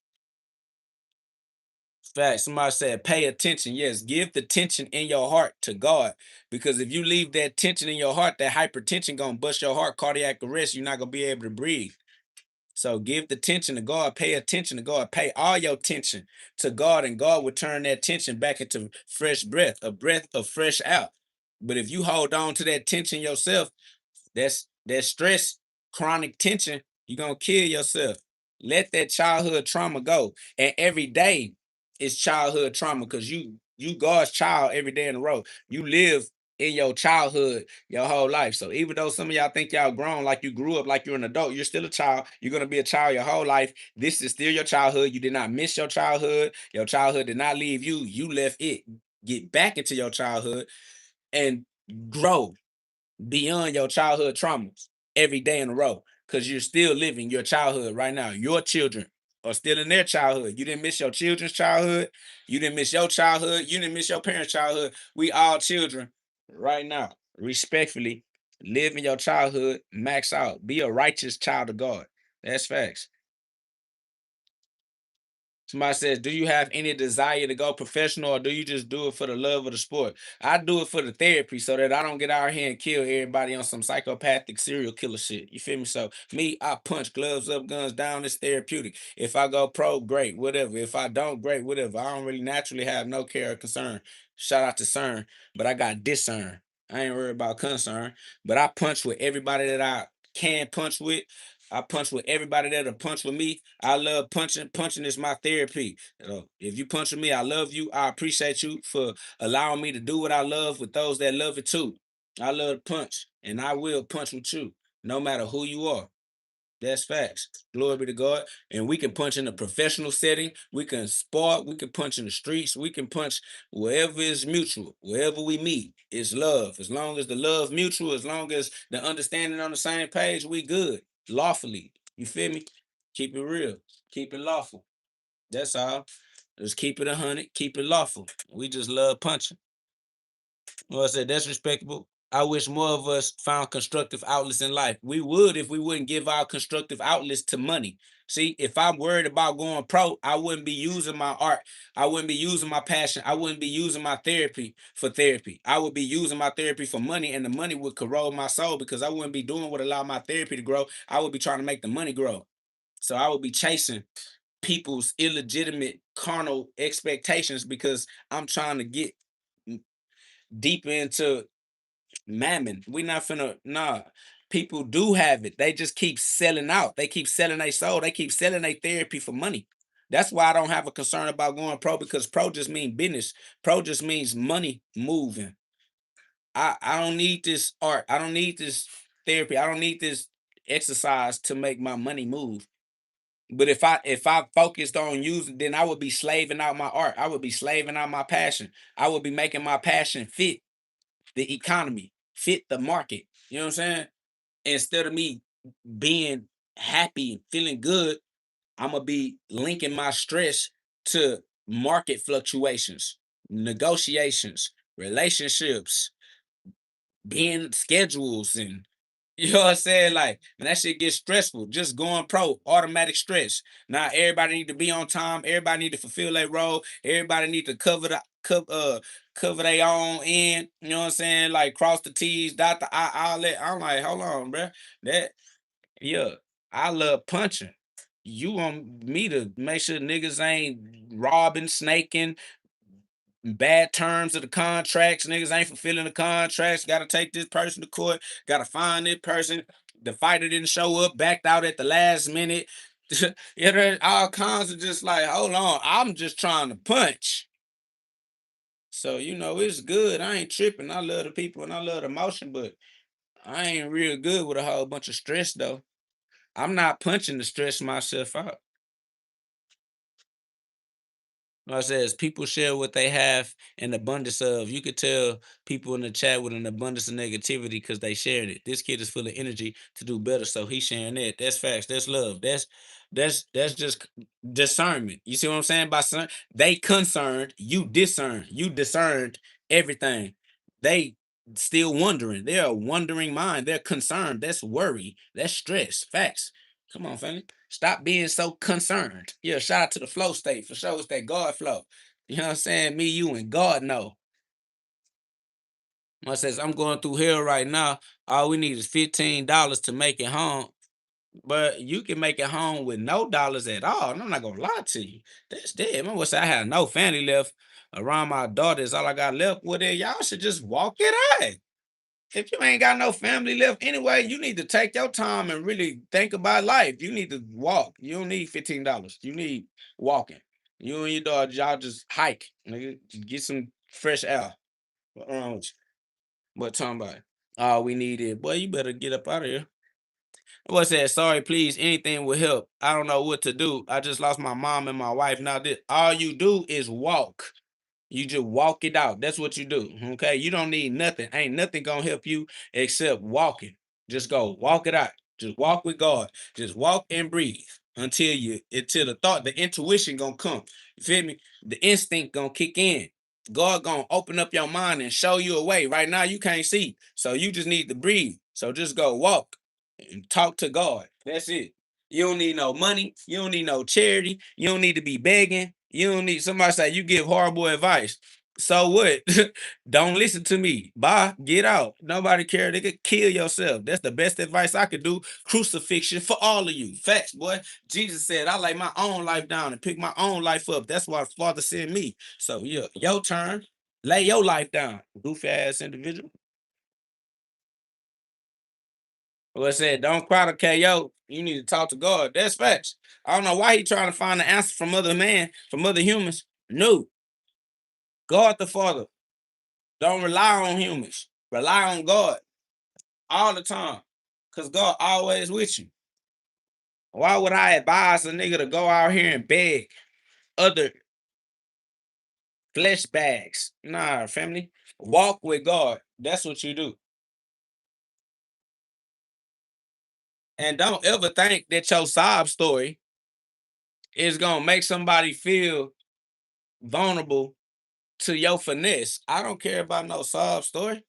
Fact. Somebody said, pay attention. Yes, give the tension in your heart to God. Because if you leave that tension in your heart, that hypertension gonna bust your heart, cardiac arrest. You're not gonna be able to breathe. So give the tension to God. Pay attention to God. Pay all your tension to God, and God will turn that tension back into fresh breath, a breath of fresh air. But if you hold on to that tension yourself, that's that stress, chronic tension. You're gonna kill yourself. Let that childhood trauma go, and every day It's childhood trauma because you God's child every day in a row. You live in your childhood your whole life. So even though some of y'all think y'all grown, like you grew up, like you're an adult, you're still a child. You're gonna be a child your whole life. This is still your childhood. You did not miss your childhood. Your childhood did not leave you. You left it. Get back into your childhood and grow beyond your childhood traumas every day in a row because you're still living your childhood right now. Your children are still in their childhood. You didn't miss your children's childhood. You didn't miss your childhood. You didn't miss your parents' childhood. We all children right now. Respectfully, live in your childhood, max out. Be a righteous child of God. That's facts. Somebody says, "Do you have any desire to go professional, or do you just do it for the love of the sport?" I do it for the therapy, so that I don't get out here and kill everybody on some psychopathic serial killer shit. You feel me? So me, I punch gloves up, guns down. It's therapeutic. If I go pro, great, whatever. If I don't, great, whatever. I don't really naturally have no care or concern. Shout out to CERN, but I got discern. I ain't worried about concern. But I punch with everybody that I can punch with. I punch with everybody that'll punch with me. I love punching. Punching is my therapy. If you punch with me, I love you. I appreciate you for allowing me to do what I love with those that love it too. I love to punch, and I will punch with you, no matter who you are. That's facts. Glory be to God. And we can punch in a professional setting. We can spar. We can punch in the streets. We can punch wherever is mutual. Wherever we meet, it's love. As long as the love mutual, as long as the understanding on the same page, we good. Lawfully. You feel me? Keep it real. Keep it lawful. That's all. Just keep it 100. Keep it lawful. We just love punching. Well, I said that's respectable. I wish more of us found constructive outlets in life. We would if we wouldn't give our constructive outlets to money. See, if I'm worried about going pro, I wouldn't be using my art. I wouldn't be using my passion. I wouldn't be using my therapy for therapy. I would be using my therapy for money, and the money would corrode my soul because I wouldn't be doing what allowed my therapy to grow. I would be trying to make the money grow. So I would be chasing people's illegitimate carnal expectations because I'm trying to get deep into mammon. We not finna nah. People do have it. They just keep selling out. They keep selling their soul. They keep selling their therapy for money. That's why I don't have a concern about going pro because pro just means business. Pro just means money moving. I don't need this art. I don't need this therapy. I don't need this exercise to make my money move. But if I focused on using, then I would be slaving out my art. I would be slaving out my passion. I would be making my passion fit the economy, fit the market. You know what I'm saying? Instead of me being happy and feeling good, I'm gonna be linking my stress to market fluctuations, negotiations, relationships, being schedules, and you know what I'm saying? Like, when that shit gets stressful, just going pro, automatic stress. Now everybody need to be on time. Everybody need to fulfill their role. Everybody need to cover their own end. You know what I'm saying? Like cross the T's, dot the I, all that. I'm like, hold on, bruh. That yeah, I love punching. You want me to make sure niggas ain't robbing, snaking, bad terms of the contracts. Niggas ain't fulfilling the contracts. Got to take this person to court. Got to find this person. The fighter didn't show up. Backed out at the last minute. Yeah, there's all kinds of just like, hold on. I'm just trying to punch. So it's good. I ain't tripping. I love the people and I love the motion, but I ain't real good with a whole bunch of stress though. I'm not punching to stress myself out. Like I says people share what they have an abundance of. You could tell people in the chat with an abundance of negativity because they shared it. This kid is full of energy to do better, so he's sharing that. That's facts. That's love. That's just discernment. You see what I'm saying? By son, they concerned, you discern. You discerned everything. They still wondering. They're a wondering mind. They're concerned. That's worry. That's stress. Facts. Come on, family. Stop being so concerned. Yeah, shout out to the flow state for sure. It's that God flow. You know what I'm saying? Me, you, and God know. I says I'm going through hell right now. All we need is $15 to make it home. But you can make it home with no dollars at all. And I'm not gonna lie to you. That's dead. Man, say I had no family left around my daughters. All I got left with it. Y'all should just walk it out. If you ain't got no family left anyway, you need to take your time and really think about life. You need to walk. You don't need $15. You need walking. You and your dog, y'all just hike, nigga. Just get some fresh air. What wrong with you? What talking about? All we need is, boy, you better get up out of here. What said, sorry, please, anything will help. I don't know what to do. I just lost my mom and my wife. Now this all you do is walk. You just walk it out. That's what you do. Okay. You don't need nothing. Ain't nothing gonna help you except walking. Just go walk it out. Just walk with God. Just walk and breathe until the thought, the intuition gonna come. You feel me? The instinct gonna kick in. God gonna open up your mind and show you a way. Right now you can't see. So you just need to breathe. So just go walk and talk to God. That's it. You don't need no money. You don't need no charity. You don't need to be begging. You don't need somebody say you give horrible advice. So what? Don't listen to me. Bye. Get out. Nobody care. They could kill yourself. That's the best advice I could do. Crucifixion for all of you. Facts, boy. Jesus said, I lay my own life down and pick my own life up. That's why Father sent me. So yeah, your turn. Lay your life down. Goofy ass individual. Well, I said, don't cry to KO. You need to talk to God. That's facts. I don't know why he trying to find the answer from other man, from other humans. No, God the Father. Don't rely on humans. Rely on God all the time. Because God always with you. Why would I advise a nigga to go out here and beg other flesh bags? Nah, family. Walk with God. That's what you do. And don't ever think that your sob story is gonna make somebody feel vulnerable to your finesse. I don't care about no sob story.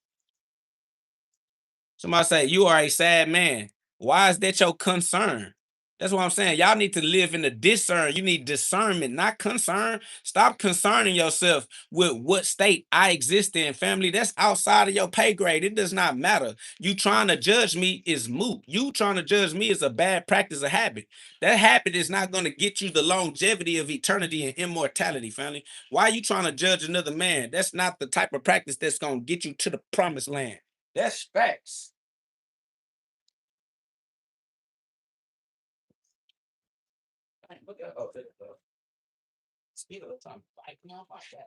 Somebody say you are a sad man. Why is that your concern? That's what I'm saying. Y'all need to live in the discern. You need discernment, not concern. Stop concerning yourself with what state I exist in, family. That's outside of your pay grade. It does not matter. You trying to judge me is moot. You trying to judge me is a bad practice, a habit. That habit is not going to get you the longevity of eternity and immortality, family. Why are you trying to judge another man? That's not the type of practice that's going to get you to the promised land. That's facts. Dang, look at speed of the time. Biking off my shit.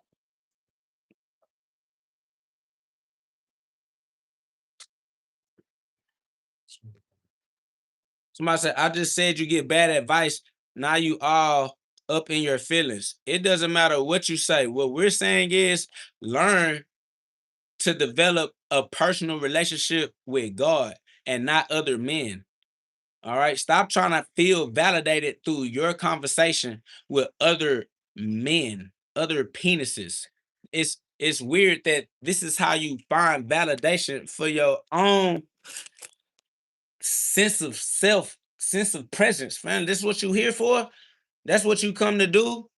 Somebody said, I just said you get bad advice. Now you all up in your feelings. It doesn't matter what you say. What we're saying is learn to develop a personal relationship with God and not other men. All right. Stop trying to feel validated through your conversation with other men, other penises. It's weird that this is how you find validation for your own sense of self, sense of presence, man. This is what you here for. That's what you come to do.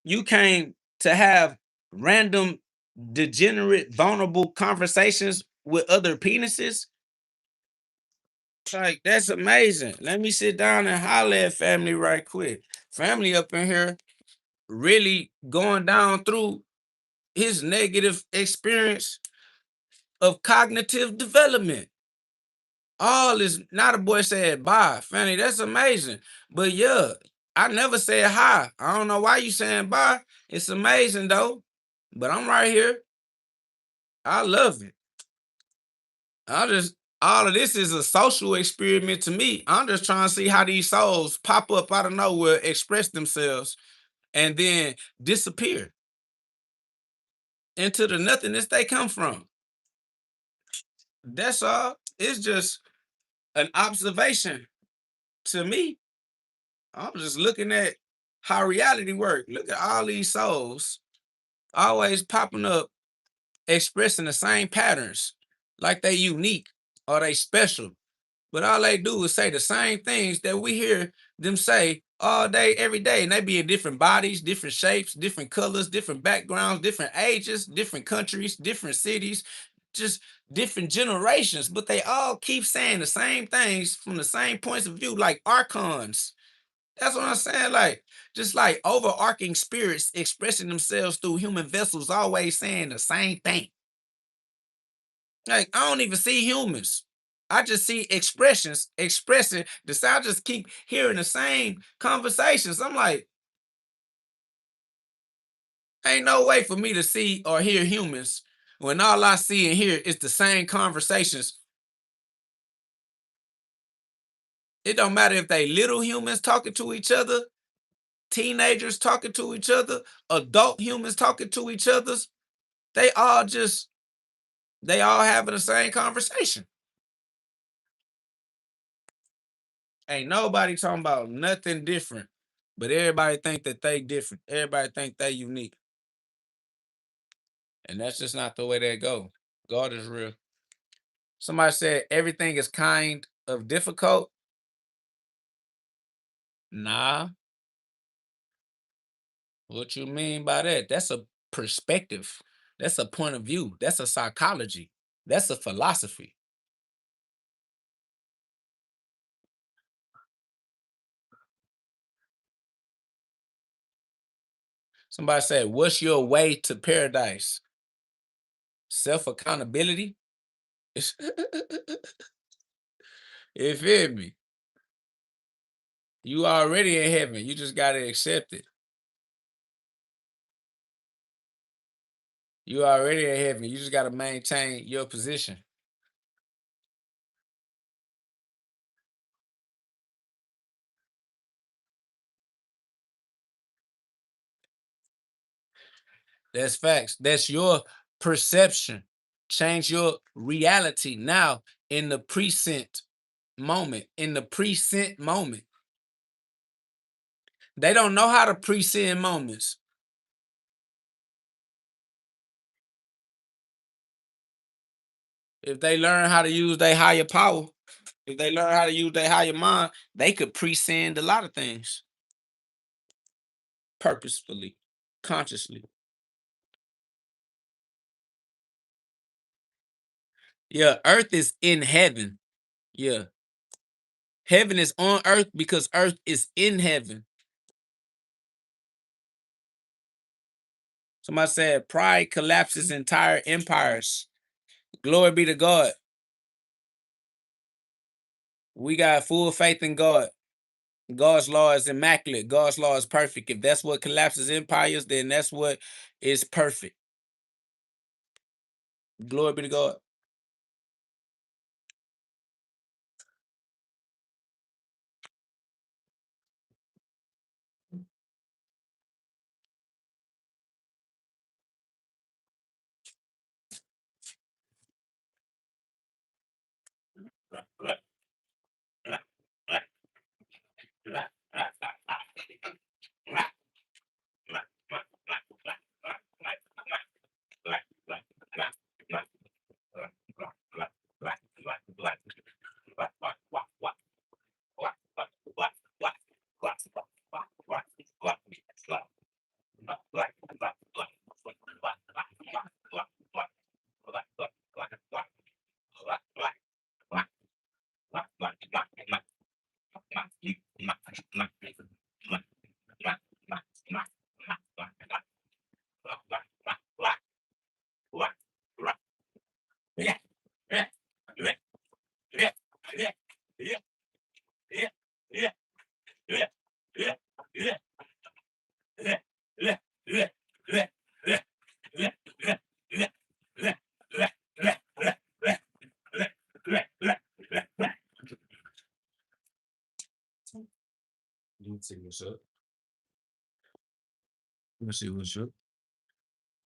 You came to have random, degenerate, vulnerable conversations with other penises. Like, that's amazing. Let me sit down and holler at family right quick. Family up in here really going down through his negative experience of cognitive development. All is not a boy said bye, family. That's amazing. But yeah, I never said hi. I don't know why you saying bye. It's amazing though. But I'm right here. I love it. I just all of this is a social experiment to me. I'm just trying to see how these souls pop up out of nowhere, express themselves, and then disappear into the nothingness they come from. That's all. It's just an observation to me. I'm just looking at how reality works. Look at all these souls always popping up, expressing the same patterns, like they unique or they special. But all they do is say the same things that we hear them say all day, every day. And they be in different bodies, different shapes, different colors, different backgrounds, different ages, different countries, different cities, just different generations. But they all keep saying the same things from the same points of view, like archons. That's what I'm saying. Like, just like overarching spirits expressing themselves through human vessels, always saying the same thing. Like, I don't even see humans. I just see expressions expressing the sound. Just keep hearing the same conversations. I'm like, Ain't no way for me to see or hear humans when all I see and hear is the same conversations. It don't matter if they little humans talking to each other, teenagers talking to each other, adult humans talking to each other. They all just they all having the same conversation. Ain't nobody talking about nothing different, but everybody think that they different. Everybody think they unique, and that's just not the way that go. God is real. Somebody said everything is kind of difficult. Nah, what you mean by that? That's a perspective. That's a point of view. That's a psychology. That's a philosophy. Somebody said, "What's your way to paradise?" Self accountability. You feel me? You already in heaven. You just gotta accept it. You already in heaven. You just gotta maintain your position. That's facts. That's your perception. Change your reality now in the present moment. In the present moment. They don't know how to present moments. If they learn how to use their higher power, if they learn how to use their higher mind, they could presend a lot of things purposefully, consciously. Yeah, earth is in heaven. Yeah. Heaven is on earth because earth is in heaven. Somebody said pride collapses entire empires. Glory be to God. We got full faith in God. God's law is immaculate. God's law is perfect. If that's what collapses empires, then that's what is perfect. Glory be to God. Let me see what's up. Let me see what's up.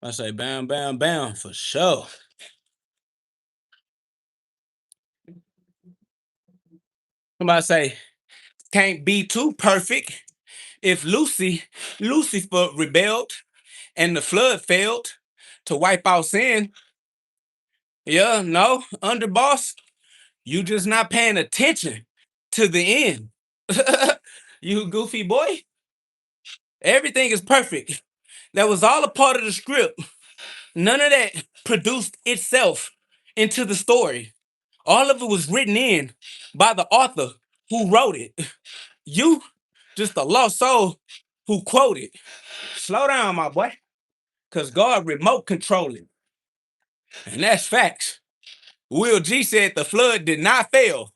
I say bam, bam, bam for sure. Somebody say can't be too perfect. If Lucifer rebelled and the flood failed to wipe out sin, yeah, no, underboss, you just not paying attention to the end. You goofy boy. Everything is perfect. That was all a part of the script. None of that produced itself into the story. All of it was written in by the author who wrote it. You, just a lost soul who quoted. Slow down, my boy, because God remote controlling. And that's facts. Will G said the flood did not fail.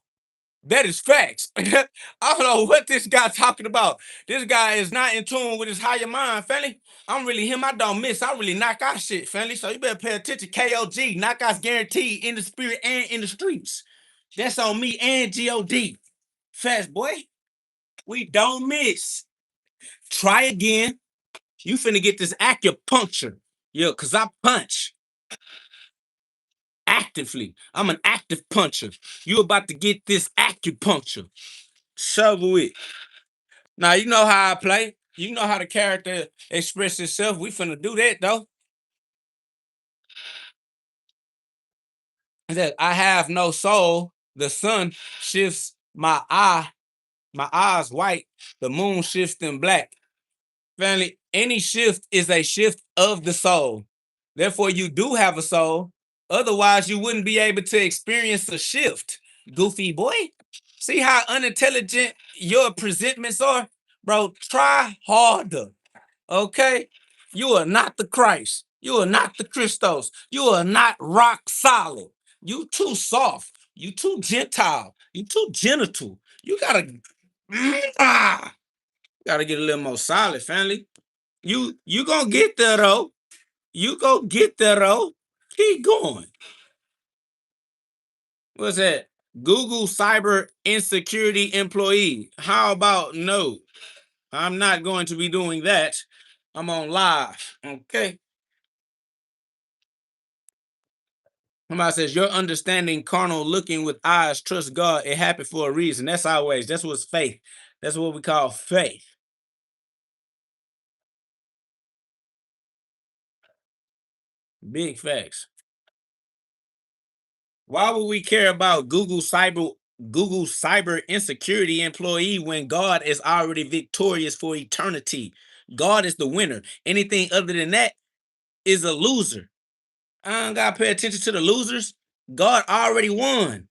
That is facts. I don't know what this guy talking about. This guy is not in tune with his higher mind, family. I'm really him. I don't miss. I really knock out shit, family. So you better pay attention. KOG, knockouts guaranteed in the spirit and in the streets. That's on me and GOD. Fast boy. We don't miss. Try again. You finna get this acupuncture. Yeah, cause I punch actively. I'm an active puncher. You about to get this acupuncture. Shovel it. Now you know how I play. You know how the character express itself. We finna do that though. That I have no soul. The sun shifts my eye. My eyes white. The moon shifts them black. Family, any shift is a shift of the soul. Therefore, you do have a soul. Otherwise, you wouldn't be able to experience a shift. Goofy boy. See how unintelligent your presentments are? Bro, try harder. Okay? You are not the Christ. You are not the Christos. You are not rock solid. You too soft. You too gentile. You too genital. You gotta gotta get a little more solid, family. You gonna get there though. You go get there though. Keep going. What's that? Google cyber insecurity employee. How about no? I'm not going to be doing that. I'm on live. Okay. Somebody says your understanding carnal looking with eyes, trust God. It happened for a reason. That's always, that's what's faith. That's what we call faith. Big facts. Why would we care about Google cyber insecurity employee when God is already victorious for eternity? God is the winner. Anything other than that is a loser. I don't gotta pay attention to the losers. God already won.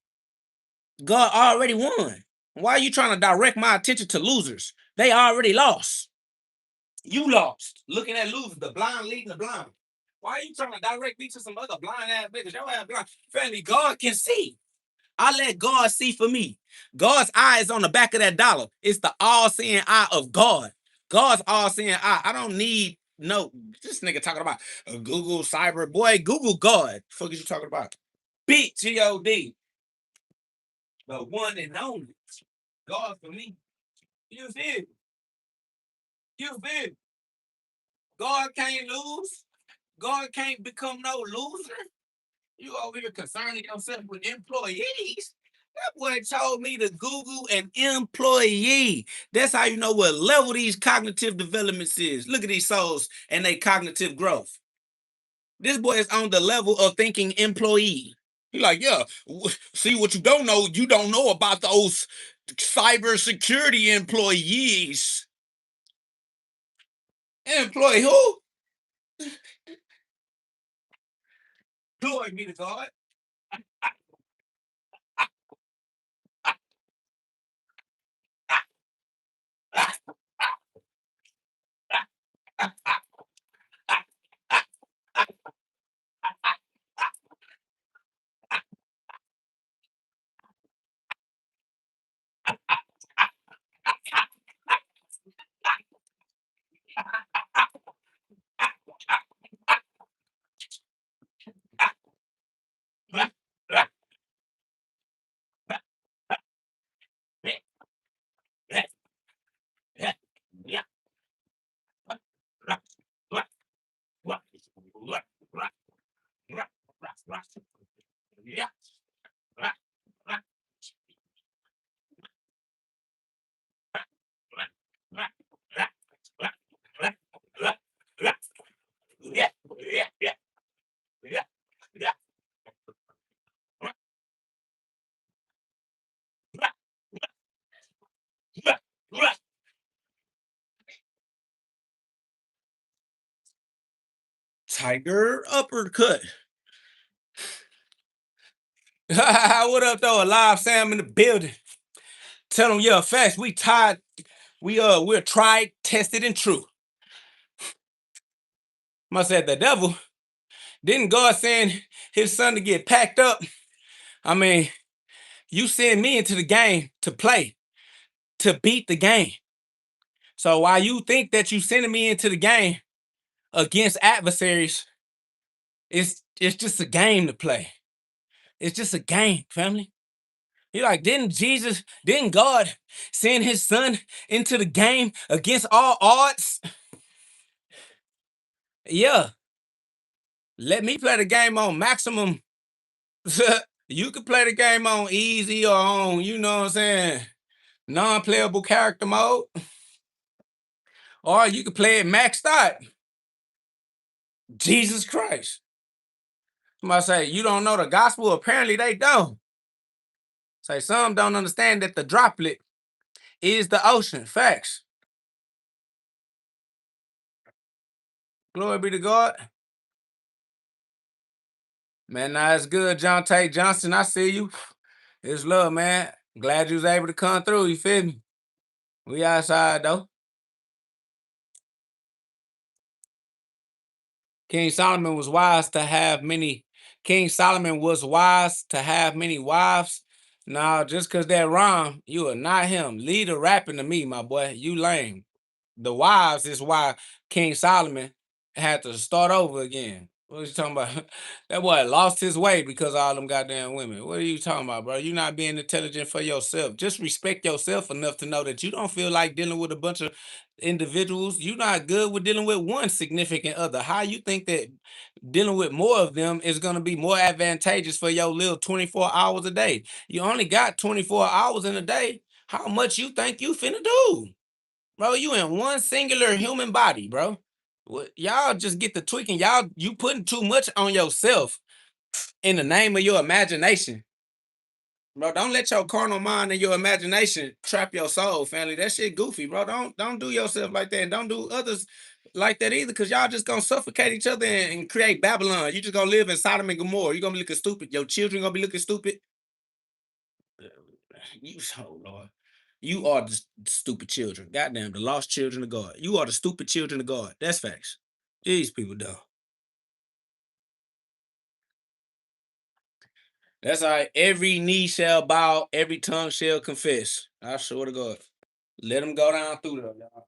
God already won. Why are you trying to direct my attention to losers? They already lost. You lost. Looking at losers, the blind leading the blind. Why are you trying to direct me to some other blind ass niggas? Your ass blind. Family, God can see. I let God see for me. God's eye is on the back of that dollar. It's the all-seeing eye of God. God's all-seeing eye. I don't need no. This nigga talking about Google cyber boy. Google God. The fuck is you talking about? Big GOD. The one and only. God for me. You feel? You feel? God can't lose. God can't become no loser. You over here concerning yourself with employees. That boy told me to Google an employee. That's how you know what level these cognitive developments is. Look at these souls and they cognitive growth. This boy is on the level of thinking employee. He like, yeah, see what you don't know about those cybersecurity employees. Employee who? Glory be to God. Tiger uppercut. What up though? Alive Sam in the building. Tell them, yeah, facts. We tied. We're tried, tested, and true. Must said the devil. Didn't God send his son to get packed up? I mean, You send me into the game to play, to beat the game. So while you think that you sending me into the game against adversaries, it's just a game to play. It's just a game, family. You're like, didn't God send his son into the game against all odds? Yeah. Let me play the game on maximum. You can play the game on easy or on, you know what I'm saying, non-playable character mode. Or you can play it maxed out. Jesus Christ. Somebody say, you don't know the gospel? Apparently they don't. Say, some don't understand that the droplet is the ocean. Facts. Glory be to God. Man, now it's good, John Tate Johnson. I see you. It's love, man. Glad you was able to come through. You feel me? We outside, though. King Solomon was wise to have many. King Solomon was wise to have many wives. Now, just because that rhyme, you are not him. Lead the rapping to me, my boy. You lame. The wives is why King Solomon had to start over again. What are you talking about? That boy lost his way because of all them goddamn women. What are you talking about, bro? You not being intelligent for yourself. Just respect yourself enough to know that you don't feel like dealing with a bunch of individuals. You're not good with dealing with one significant other. How you think that dealing with more of them is going to be more advantageous for your little 24 hours a day? You only got 24 hours in a day. How much you think you finna do? Bro, you in one singular human body, bro. Y'all just get the tweaking. You putting too much on yourself in the name of your imagination. Bro, don't let your carnal mind and your imagination trap your soul, family. That shit goofy, bro. Don't do yourself like that. And don't do others like that either, because y'all just gonna suffocate each other and create Babylon. You just gonna live in Sodom and Gomorrah. You're gonna be looking stupid. Your children gonna be looking stupid. You, oh Lord. You are the stupid children. Goddamn, the lost children of God. You are the stupid children of God. That's facts. These people dumb. That's all right. Every knee shall bow, every tongue shall confess. I swear to God. Let them go down through there, y'all.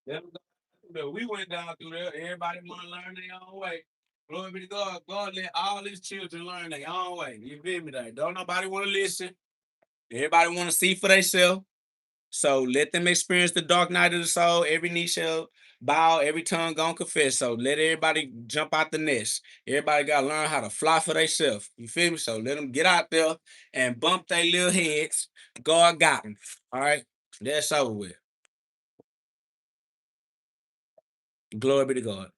Let them go through there. We went down through there. Everybody want to learn their own way. Glory be to God. God let all his children learn their own way. You feel me? Like, don't nobody want to listen. Everybody want to see for themselves. So let them experience the dark night of the soul. Every knee shall bow, every tongue gonna confess. So let everybody jump out the nest. Everybody gotta learn how to fly for themselves. You feel me? So let them get out there and bump their little heads. God got them. All right. That's over with. Glory be to God.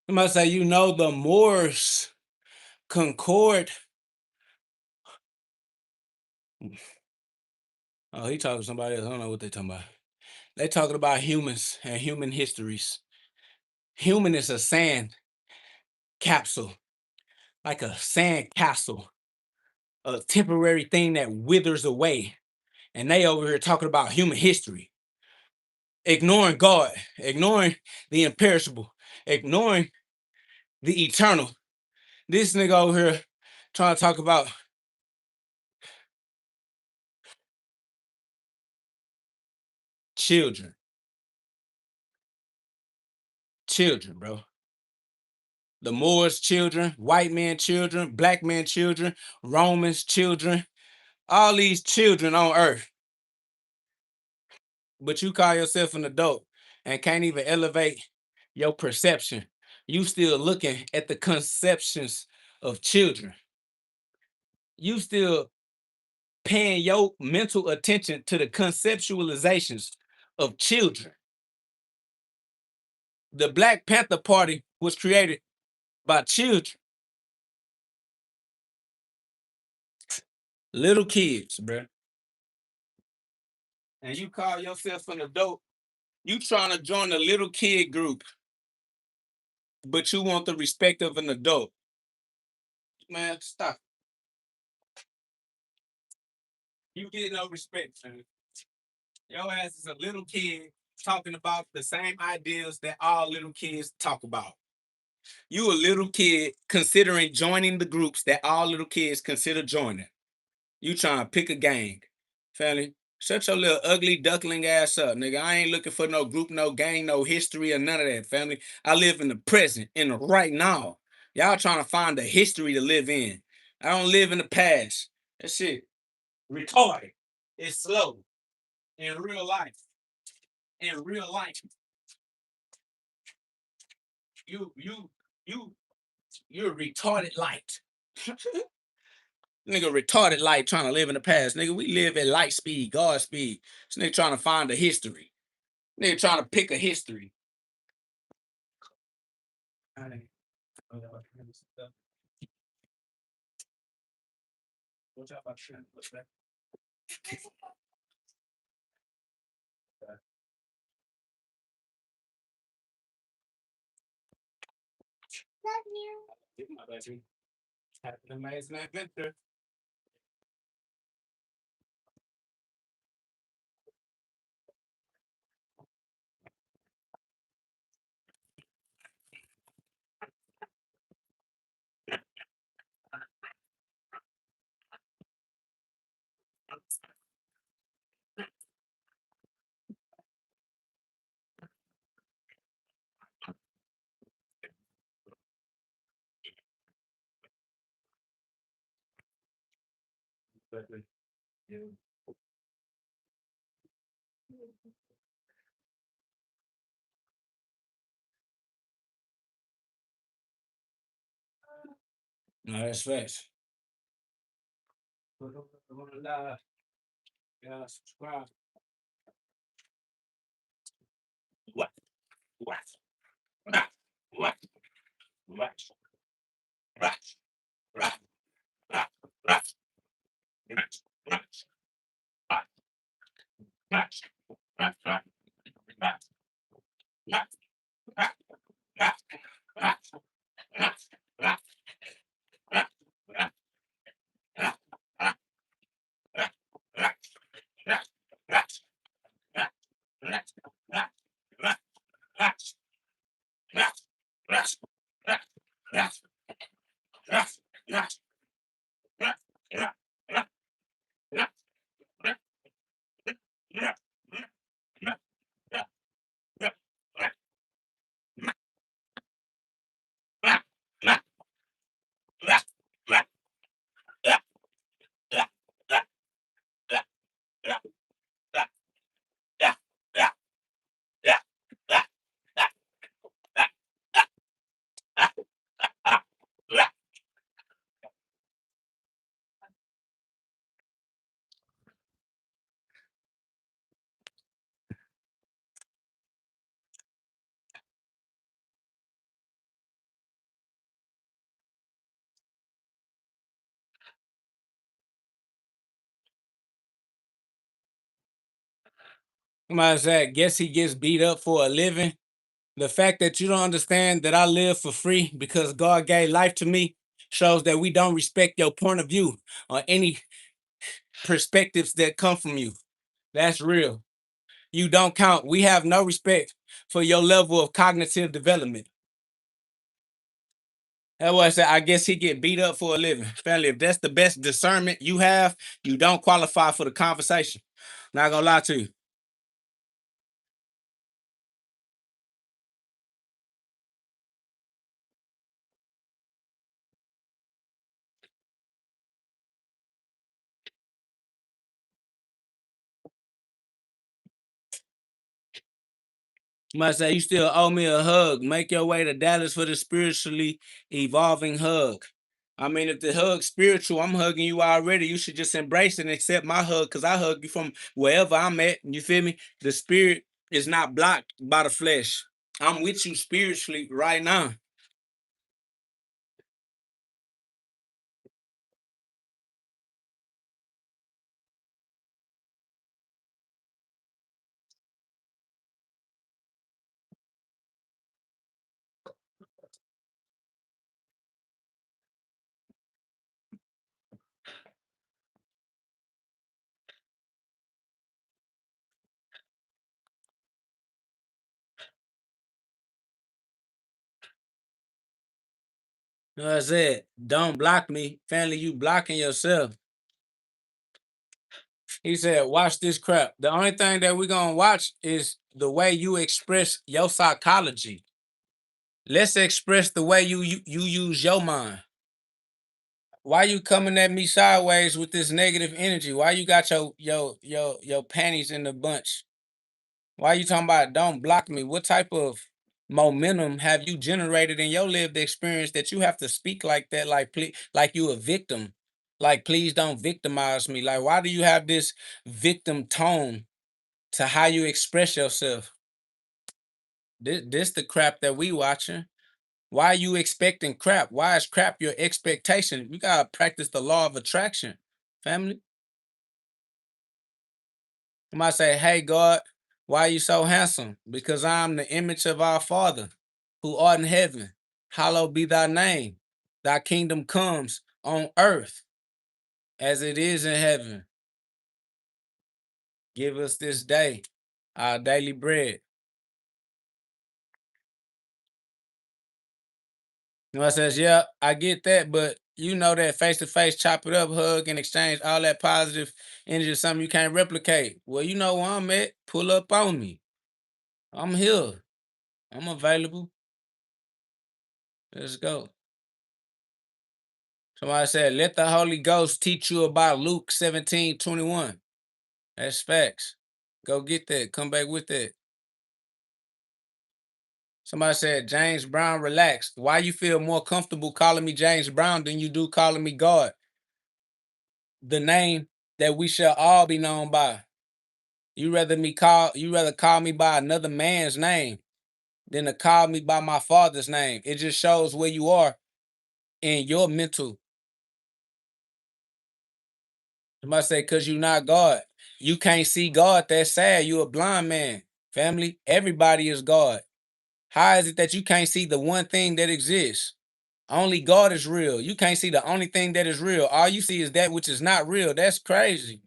Somebody say, you know, the Moors concord. Oh, he talking to somebody else. I don't know what they talking about. They talking about humans and human histories. Human is a sand capsule, like a sand castle, a temporary thing that withers away. And they over here talking about human history, ignoring God, ignoring the imperishable, ignoring the eternal. This nigga over here trying to talk about children. Children, bro. The Moors children, white man children, black man children, Romans children, all these children on earth. But you call yourself an adult and can't even elevate your perception. You still looking at the conceptions of children. You still paying your mental attention to the conceptualizations of children. The Black Panther Party was created by children, little kids, bro. And you call yourself an adult. You trying to join the little kid group, but you want the respect of an adult. Man, stop. You get no respect, man. Your ass is a little kid talking about the same ideas that all little kids talk about. You a little kid considering joining the groups that all little kids consider joining. You trying to pick a gang. Family, shut your little ugly duckling ass up, nigga. I ain't looking for no group, no gang, no history, or none of that, family. I live in the present, in the right now. Y'all trying to find a history to live in. I don't live in the past. That shit retarded. It's slow. In real life. In real life. You you're retarded light. Nigga retarded light trying to live in the past. Nigga, we live at light speed, God speed. This nigga trying to find a history. Nigga trying to pick a history. Amazing adventure. No, that's facts. Yeah, subscribe. What? What? What? What? What? What? What? What? Somebody said, guess he gets beat up for a living. The fact that you don't understand that I live for free because God gave life to me shows that we don't respect your point of view or any perspectives that come from you. That's real. You don't count. We have no respect for your level of cognitive development. That's what I said. I guess he get beat up for a living. Family, if that's the best discernment you have, you don't qualify for the conversation. Not gonna lie to you. Must say you still owe me a hug. Make your way to Dallas for the spiritually evolving hug. I mean, if the hug's spiritual, I'm hugging you already. You should just embrace it and accept my hug because I hug you from wherever I'm at. You feel me? The spirit is not blocked by the flesh. I'm with you spiritually right now. You know what I said? Don't block me. Family, you blocking yourself. He said, watch this crap. The only thing that we're gonna watch is the way you express your psychology. Let's express the way you use your mind. Why you coming at me sideways with this negative energy? Why you got your panties in the bunch? Why you talking about don't block me? What type of momentum have you generated in your lived experience that you have to speak like that, like please, like you a victim? Like, please don't victimize me. Like, why do you have this victim tone to how you express yourself? This the crap that we watching. Why are you expecting crap? Why is crap your expectation? You gotta practice the law of attraction, family. You might say, hey God, why are you so handsome? Because I'm the image of our Father who art in heaven. Hallowed be thy name. Thy kingdom comes on earth as it is in heaven. Give us this day our daily bread. You know, I says, yeah, I get that, but you know that face to face, chop it up, hug, and exchange all that positive energy is something you can't replicate. Well, you know where I'm at. Pull up on me. I'm here. I'm available. Let's go. Somebody said, let the Holy Ghost teach you about Luke 17:21. That's facts. Go get that. Come back with that. Somebody said, James Brown, relax. Why you feel more comfortable calling me James Brown than you do calling me God? The name that we shall all be known by. You rather call me by another man's name than to call me by my father's name. It just shows where you are in your mental. Somebody say, cause you not God. You can't see God. That's sad. You a blind man. Family, everybody is God. How is it that you can't see the one thing that exists? Only God is real. You can't see the only thing that is real. All you see is that which is not real. That's crazy.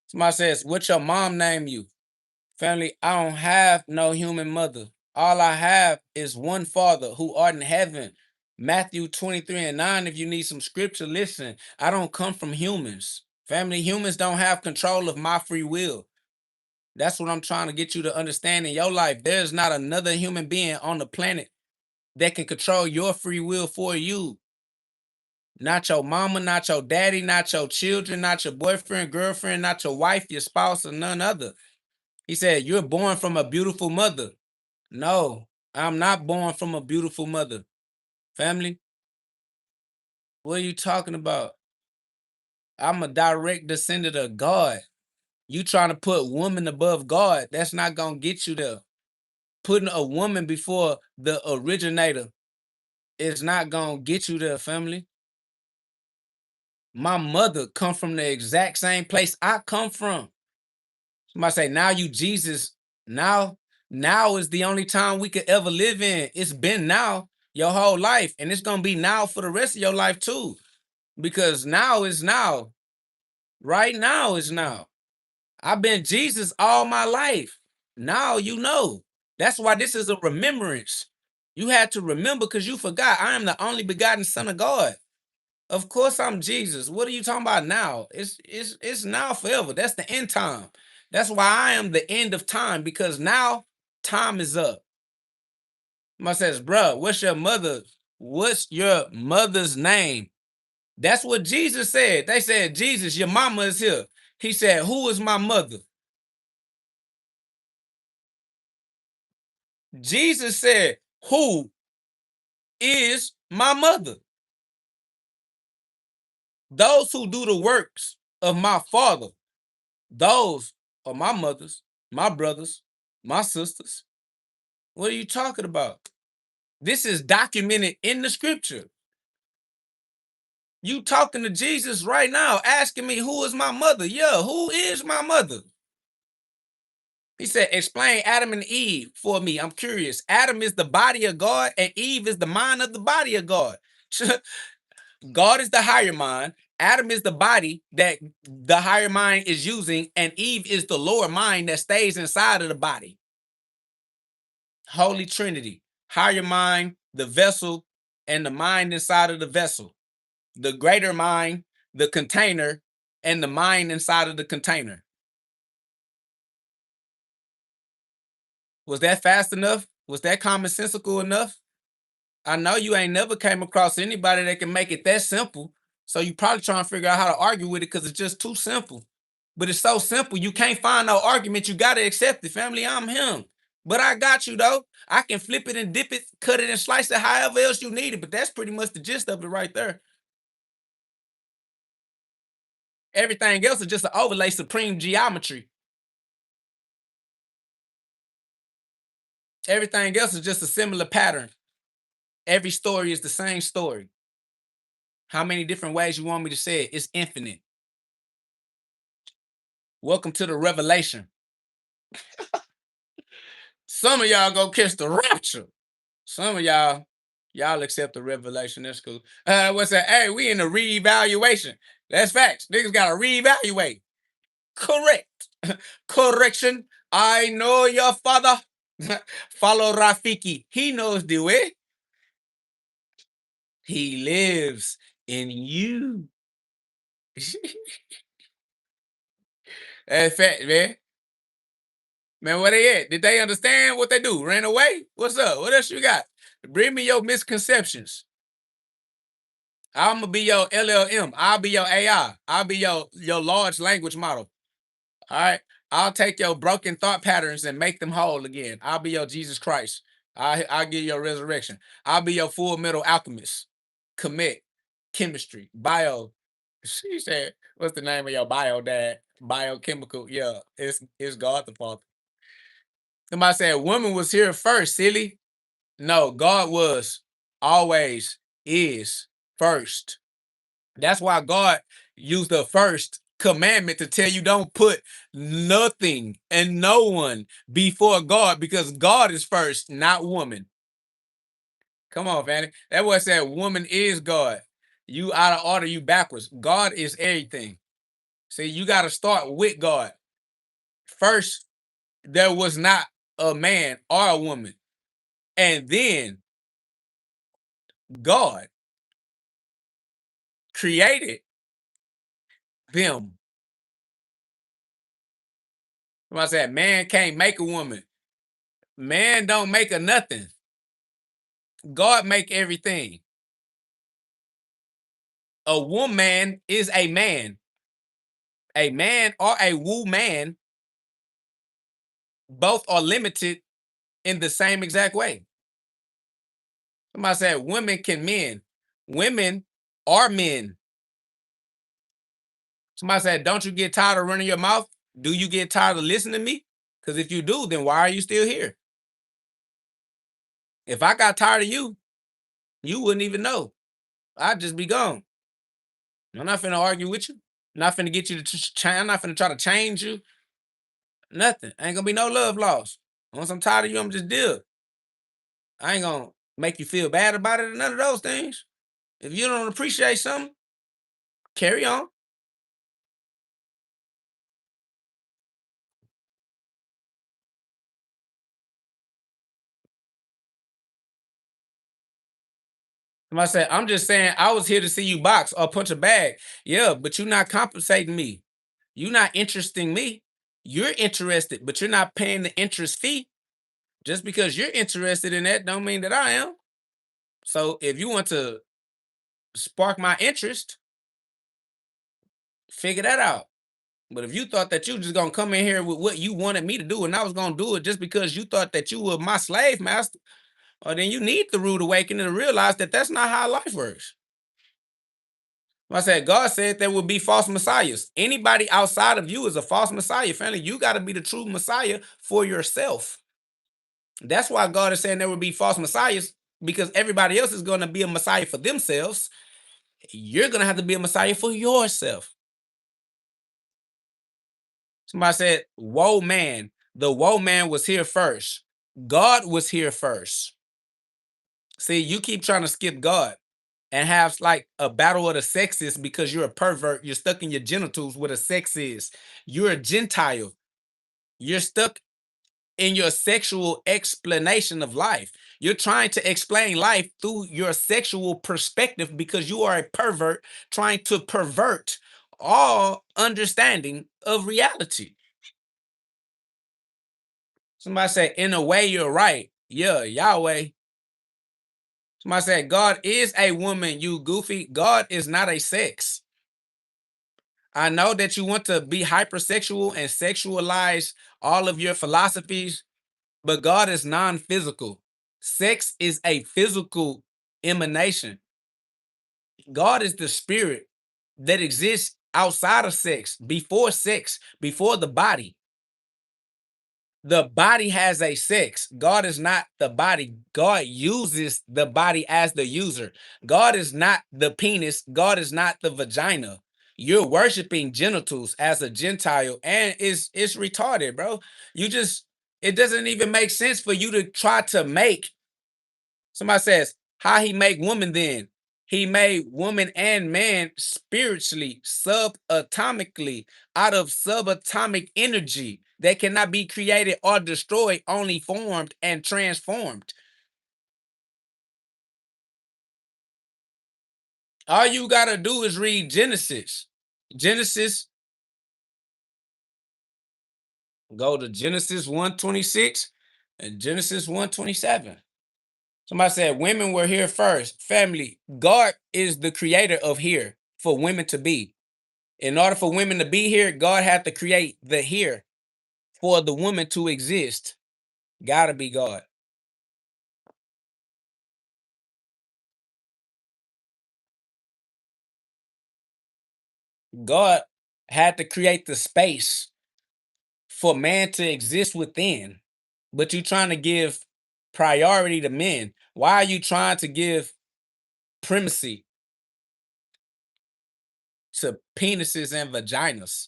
Somebody says, what your mom name you? Family, I don't have no human mother. All I have is one Father who art in heaven. Matthew 23:9. If you need some scripture, listen. I don't come from humans. Family, humans don't have control of my free will. That's what I'm trying to get you to understand in your life. There's not another human being on the planet that can control your free will for you. Not your mama, not your daddy, not your children, not your boyfriend, girlfriend, not your wife, your spouse, or none other. He said, you're born from a beautiful mother. No, I'm not born from a beautiful mother. Family, what are you talking about? I'm a direct descendant of God. You trying to put woman above God. That's not going to get you there. Putting a woman before the originator is not going to get you there, family. My mother come from the exact same place I come from. Somebody say, now you Jesus. Now is the only time we could ever live in. It's been now your whole life. And it's gonna be now for the rest of your life too. Because now is now. Right now is now. I've been Jesus all my life. Now you know. That's why this is a remembrance. You had to remember because you forgot. I am the only begotten Son of God. Of course I'm Jesus. What are you talking about now? It's now forever. That's the end time. That's why I am the end of time because now time is up. Somebody says, bruh, what's your mother's name? That's what Jesus said. They said, Jesus, your mama is here. He said, who is my mother? Jesus said, who is my mother? Those who do the works of my Father, those are my mothers, my brothers, my sisters. What are you talking about? This is documented in the scripture. You talking to Jesus right now, asking me who is my mother? Yeah, who is my mother? He said, explain Adam and Eve for me. I'm curious. Adam is the body of God, and Eve is the mind of the body of God. God is the higher mind. Adam is the body that the higher mind is using, and Eve is the lower mind that stays inside of the body. Holy Trinity, higher mind, the vessel, and the mind inside of the vessel. The greater mind, the container, and the mind inside of the container. Was that fast enough? Was that commonsensical enough? I know you ain't never came across anybody that can make it that simple. So you probably trying to figure out how to argue with it because it's just too simple. But it's so simple, you can't find no argument. You got to accept it, family. I'm him. But I got you, though. I can flip it and dip it, cut it and slice it however else you need it. But that's pretty much the gist of it right there. Everything else is just an overlay, supreme geometry. Everything else is just a similar pattern. Every story is the same story. How many different ways you want me to say it? It's infinite. Welcome to the revelation. Some of y'all go catch the rapture. Some of y'all accept the revelation. That's cool. What's that? Hey, we in the reevaluation. That's facts. Niggas gotta reevaluate. Correct. Correction. I know your father. Follow Rafiki. He knows the way. He lives in you. That's fact, man. Man, where they at? Did they understand what they do? Ran away? What's up? What else you got? Bring me your misconceptions. I'm gonna be your LLM. I'll be your AI. I'll be your large language model. All right. I'll take your broken thought patterns and make them whole again. I'll be your Jesus Christ. I'll give you your resurrection. I'll be your full metal alchemist. Commit, chemistry, bio. She said, "What's the name of your bio dad? Biochemical. Yeah, it's God the Father." Somebody said, "Woman was here first, silly." No, God was always is first. That's why God used the first commandment to tell you don't put nothing and no one before God because God is first, not woman. Come on, Fanny. That boy said woman is God. You out of order, you backwards. God is everything. See, you got to start with God. First, there was not a man or a woman. And then God created them. Somebody said, man can't make a woman. Man don't make a nothing. God make everything. A woman is a man. A man or a woman, both are limited in the same exact way. Somebody said women can men. Women are men. Somebody said, don't you get tired of running your mouth? Do you get tired of listening to me? Because if you do, then why are you still here? If I got tired of you, you wouldn't even know. I'd just be gone. I'm not finna argue with you. I'm not finna get you to change. I'm not finna try to change you. Nothing. Ain't gonna be no love lost. Once I'm tired of you, I'm just deal. I ain't gonna make you feel bad about it or none of those things. If you don't appreciate something, carry on. Somebody said, I'm just saying I was here to see you box or punch a bag. Yeah, but you're not compensating me. You're not interesting me. You're interested, but you're not paying the interest fee. Just because you're interested in that don't mean that I am. So if you want to spark my interest, figure that out. But if you thought that you just gonna come in here with what you wanted me to do and I was gonna do it just because you thought that you were my slave master, or then you need the rude awakening to realize that that's not how life works. I said, God said there will be false messiahs. Anybody outside of you is a false messiah, family. You got to be the true messiah for yourself. That's why God is saying there will be false messiahs, because everybody else is going to be a messiah for themselves. You're going to have to be a messiah for yourself. Somebody said, woe man. The woe man was here first. God was here first. See, you keep trying to skip God and have like a battle of the sexes because you're a pervert. You're stuck in your genitals with a sex is. You're a Gentile. You're stuck in your sexual explanation of life. You're trying to explain life through your sexual perspective because you are a pervert trying to pervert all understanding of reality. Somebody said, in a way, you're right. Yeah, Yahweh. Somebody said, God is a woman, you goofy. God is not a sex. I know that you want to be hypersexual and sexualize all of your philosophies, but God is non-physical. Sex is a physical emanation. God is the spirit that exists outside of sex, before the body. The body has a sex. God is not the body. God uses the body as the user. God is not the penis. God is not the vagina. You're worshiping genitals as a Gentile, and it's retarded, bro. It doesn't even make sense for you to try to make. Somebody says, how he make woman then? He made woman and man spiritually, subatomically, out of subatomic energy that cannot be created or destroyed, only formed and transformed. All you got to do is read Genesis. Genesis, go to Genesis 1:26 and Genesis 1:27. Somebody said women were here first. Family, God is the creator of here for women to be. In order for women to be here, God had to create the here for the woman to exist. Gotta be God. God had to create the space for man to exist within. But you trying to give priority to men. Why are you trying to give primacy to penises and vaginas?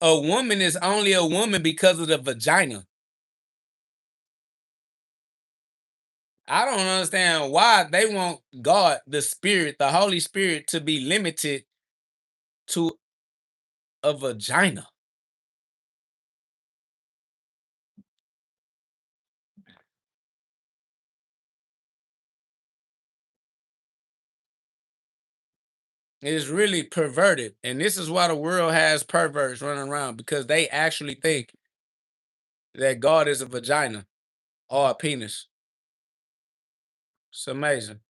A woman is only a woman because of the vagina. I don't understand why they want God, the Spirit, the Holy Spirit, to be limited to a vagina. It is really perverted. And this is why the world has perverts running around, because they actually think that God is a vagina or a penis. It's amazing.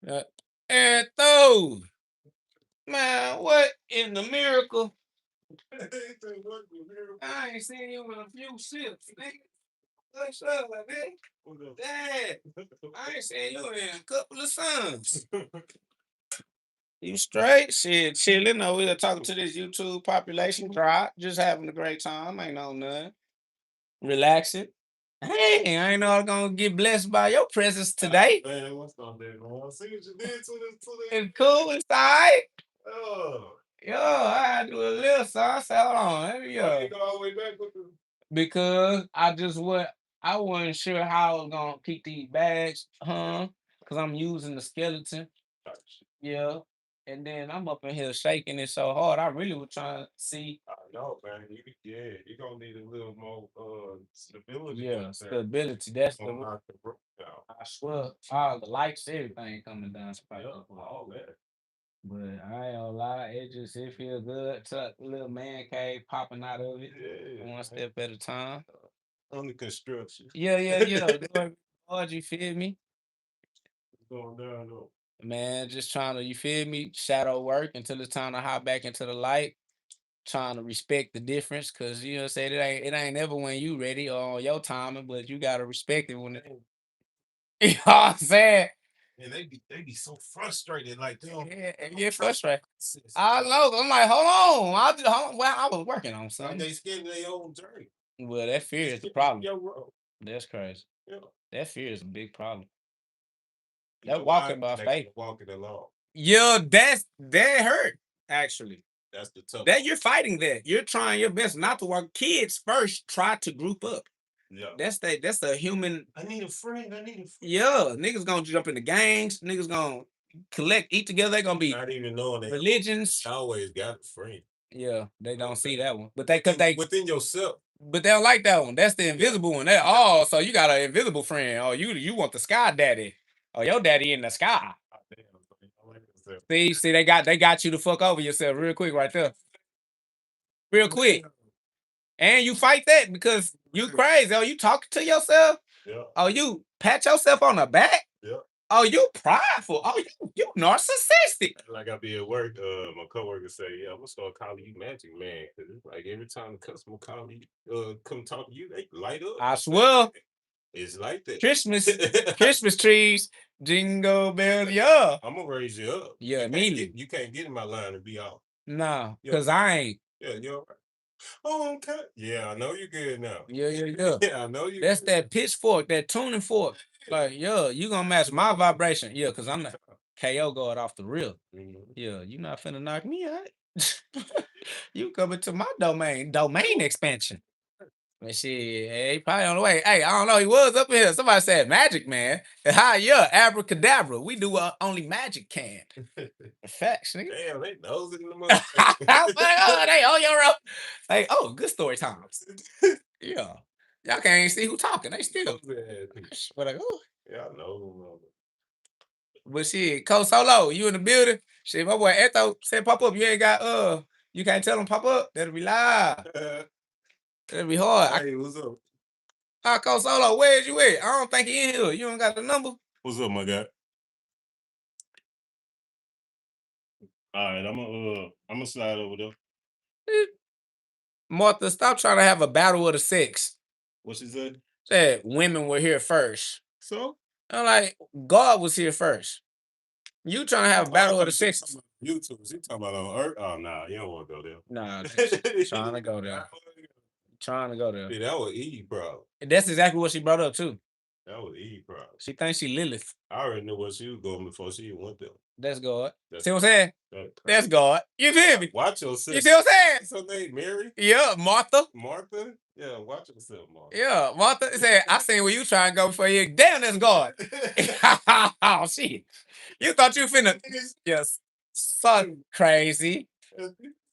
Uh, and though, man, what in the miracle? I ain't seen you in a few sips, nigga. What's up, man? Dad, I ain't seen you in a couple of suns. You straight? Shit, chilling. No, we are talking to this YouTube population drop. Just having a great time. Ain't no nothing. Relaxing. Hey, I ain't know I was gonna get blessed by your presence today. Man, what's up there, man? I see what you did to this. It's cool. It's all right. Oh. Yo, I had to do a little something. I said, hold on, let me Why you go all the way back with the because I wasn't sure how I was gonna keep these bags, because I'm using the skeleton. type shit? Yeah. And then I'm up in here shaking it so hard. I really was trying to see. I know, man. You gonna need a little more stability Yeah, up there. stability. That's Gonna the knock the rope down. I swear all the lights, everything coming down. Yeah, all that. But I ain't gonna lie, it feel good. Tuck little man cave popping out of it. Yeah, One man. step at a time. Under construction. Yeah. Lord, you feel me? Going down though. Man, just trying to, you feel me? Shadow work until it's time to hop back into the light. Trying to respect the difference, cause you know what I'm saying, it ain't never when you ready or on your timing, but you gotta respect it when it you know what I'm saying? And they be so frustrated, like they don't Yeah, and get frustrated. process. I know. I'm like, hold on. Well, I was working on Like something. they scared of their own journey. Well, that fear is the Skip problem. your road. That's crazy. Yeah. That fear is a big problem. You That know why? walking by They faith. walking along. Yeah, that hurt, actually. That's the tough. That you're fighting that. You're trying your best not to walk. Kids first try to group up. Yeah. That's a human. I need a friend. I need a friend. Yeah, niggas gonna jump into gangs. Niggas gonna eat together. They gonna be Not even knowing they religions. always got a friend. Yeah, they don't see Okay. that one. But they Within yourself. but they don't like that one. That's the invisible one. So you got an invisible friend. Oh, you want the sky daddy. Oh, your daddy in the sky. Oh, damn, I like yourself. See, they got you to fuck over yourself real quick right there. Real quick. And you fight that because you crazy. Oh, you talking to yourself? Yeah. Oh, you pat yourself on the back? Yeah. Oh, you prideful. Oh, you narcissistic. Like I be at work, my coworker say, "Yeah, I'm gonna start calling you Magic Man," because it's like every time the customer call me, come talk to you, they light up. I swear. It's like that. Christmas trees, jingle bells, yeah. I'm gonna raise you up. Yeah, immediately. You can't get in my line and be off. No, because I ain't. Yeah, you're right. Oh, okay. Yeah, I know you're good now. Yeah. Yeah, I know you. That's that pitchfork, that tuning fork. Like, yeah, you gonna match my vibration. Yeah, because I'm not KO going off the real. Yeah, you not finna knock me out. You coming to my domain expansion. And shit, hey, he probably on the way. Hey, I don't know. He was up in here. Somebody said magic, man. Hi, yeah, abracadabra. We do only magic can. Facts, nigga. Damn, they knows it in the I motherfucker. was like, oh, they on your road. Like, oh, good story times. Yeah. Y'all can't even see who talking. They still. But like, oh. Yeah, I know. But shit, Coach Solo, you in the building? Shit, my boy Eto said pop up. You ain't got you can't tell him pop up. That'll be live. That'll be hard. Hey, what's up? Coach Solo, where's you at? I don't think he in here. You don't got the number. What's up, my guy? All right, I'm gonna slide over there. Martha, stop trying to have a battle of the sex. What she said? Said women were here first. So I'm like, God was here first. You trying to have a battle of the sexes? YouTube. She talking about on Earth. Oh nah, you don't want to go there. Nah, trying to go there. Trying to go there. Yeah, that was Eve problem. That's exactly what she brought up too. That was Eve problem. She thinks she Lilith. I already knew what she was going before she went there. That's God. See what I'm saying? That's God. You Yeah, feel me? watch yourself. You see what I'm saying? What's her name? Mary? Yeah, Martha. Martha? Yeah, watch yourself, Martha. Yeah, Martha said, I seen where you trying to go before you. Damn, that's God. Oh, shit. You thought you finna. Yes. Son crazy.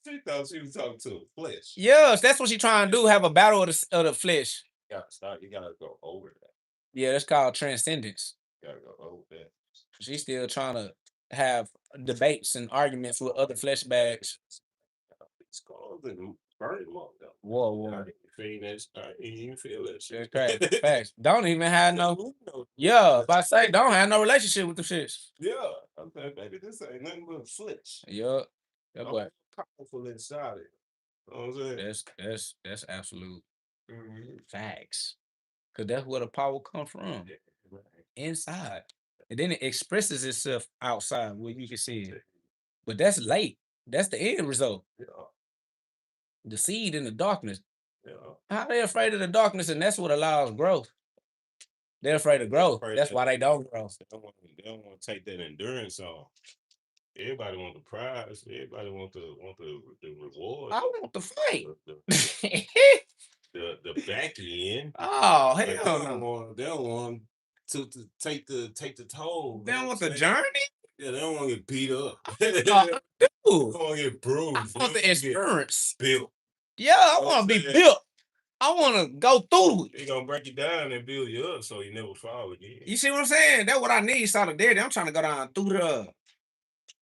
She thought she was talking to the flesh. Yes, that's what she trying to do. Have a battle of the flesh. You gotta go over that. Yeah, that's called transcendence. You gotta go over that. She's still trying to have debates and arguments with other flesh bags. These calls and burn them up though. Whoa. I didn't feel that. I didn't even feel that shit. That's crazy. Facts. Don't even have no. Yeah, if I say don't have no relationship with the shits. Yeah, I'm like, baby, this ain't nothing but flesh. Yeah, that boy. Powerful inside it. You know what I'm saying? That's absolute facts. Cause that's where the power come from. Inside. And then it expresses itself outside where you can see it. But that's late. That's the end result. Yeah. The seed in the darkness. Yeah. How they afraid of the darkness, and that's what allows growth. They're afraid of growth. That's why they don't grow. They don't want to take that endurance on. Everybody want the prize. Everybody want the reward. I want the fight. The back end. Oh, Like, hell no. they don't want to take the toll. They don't want the journey? Yeah, they don't want to get beat up. Dude, They don't want to get bruised. I want the experience. Built. Yeah, I want to be built. I want to go through it. They're going to break you down and build you up so you never fall again. You see what I'm saying? That's what I need, solidarity. I'm trying to go down through the...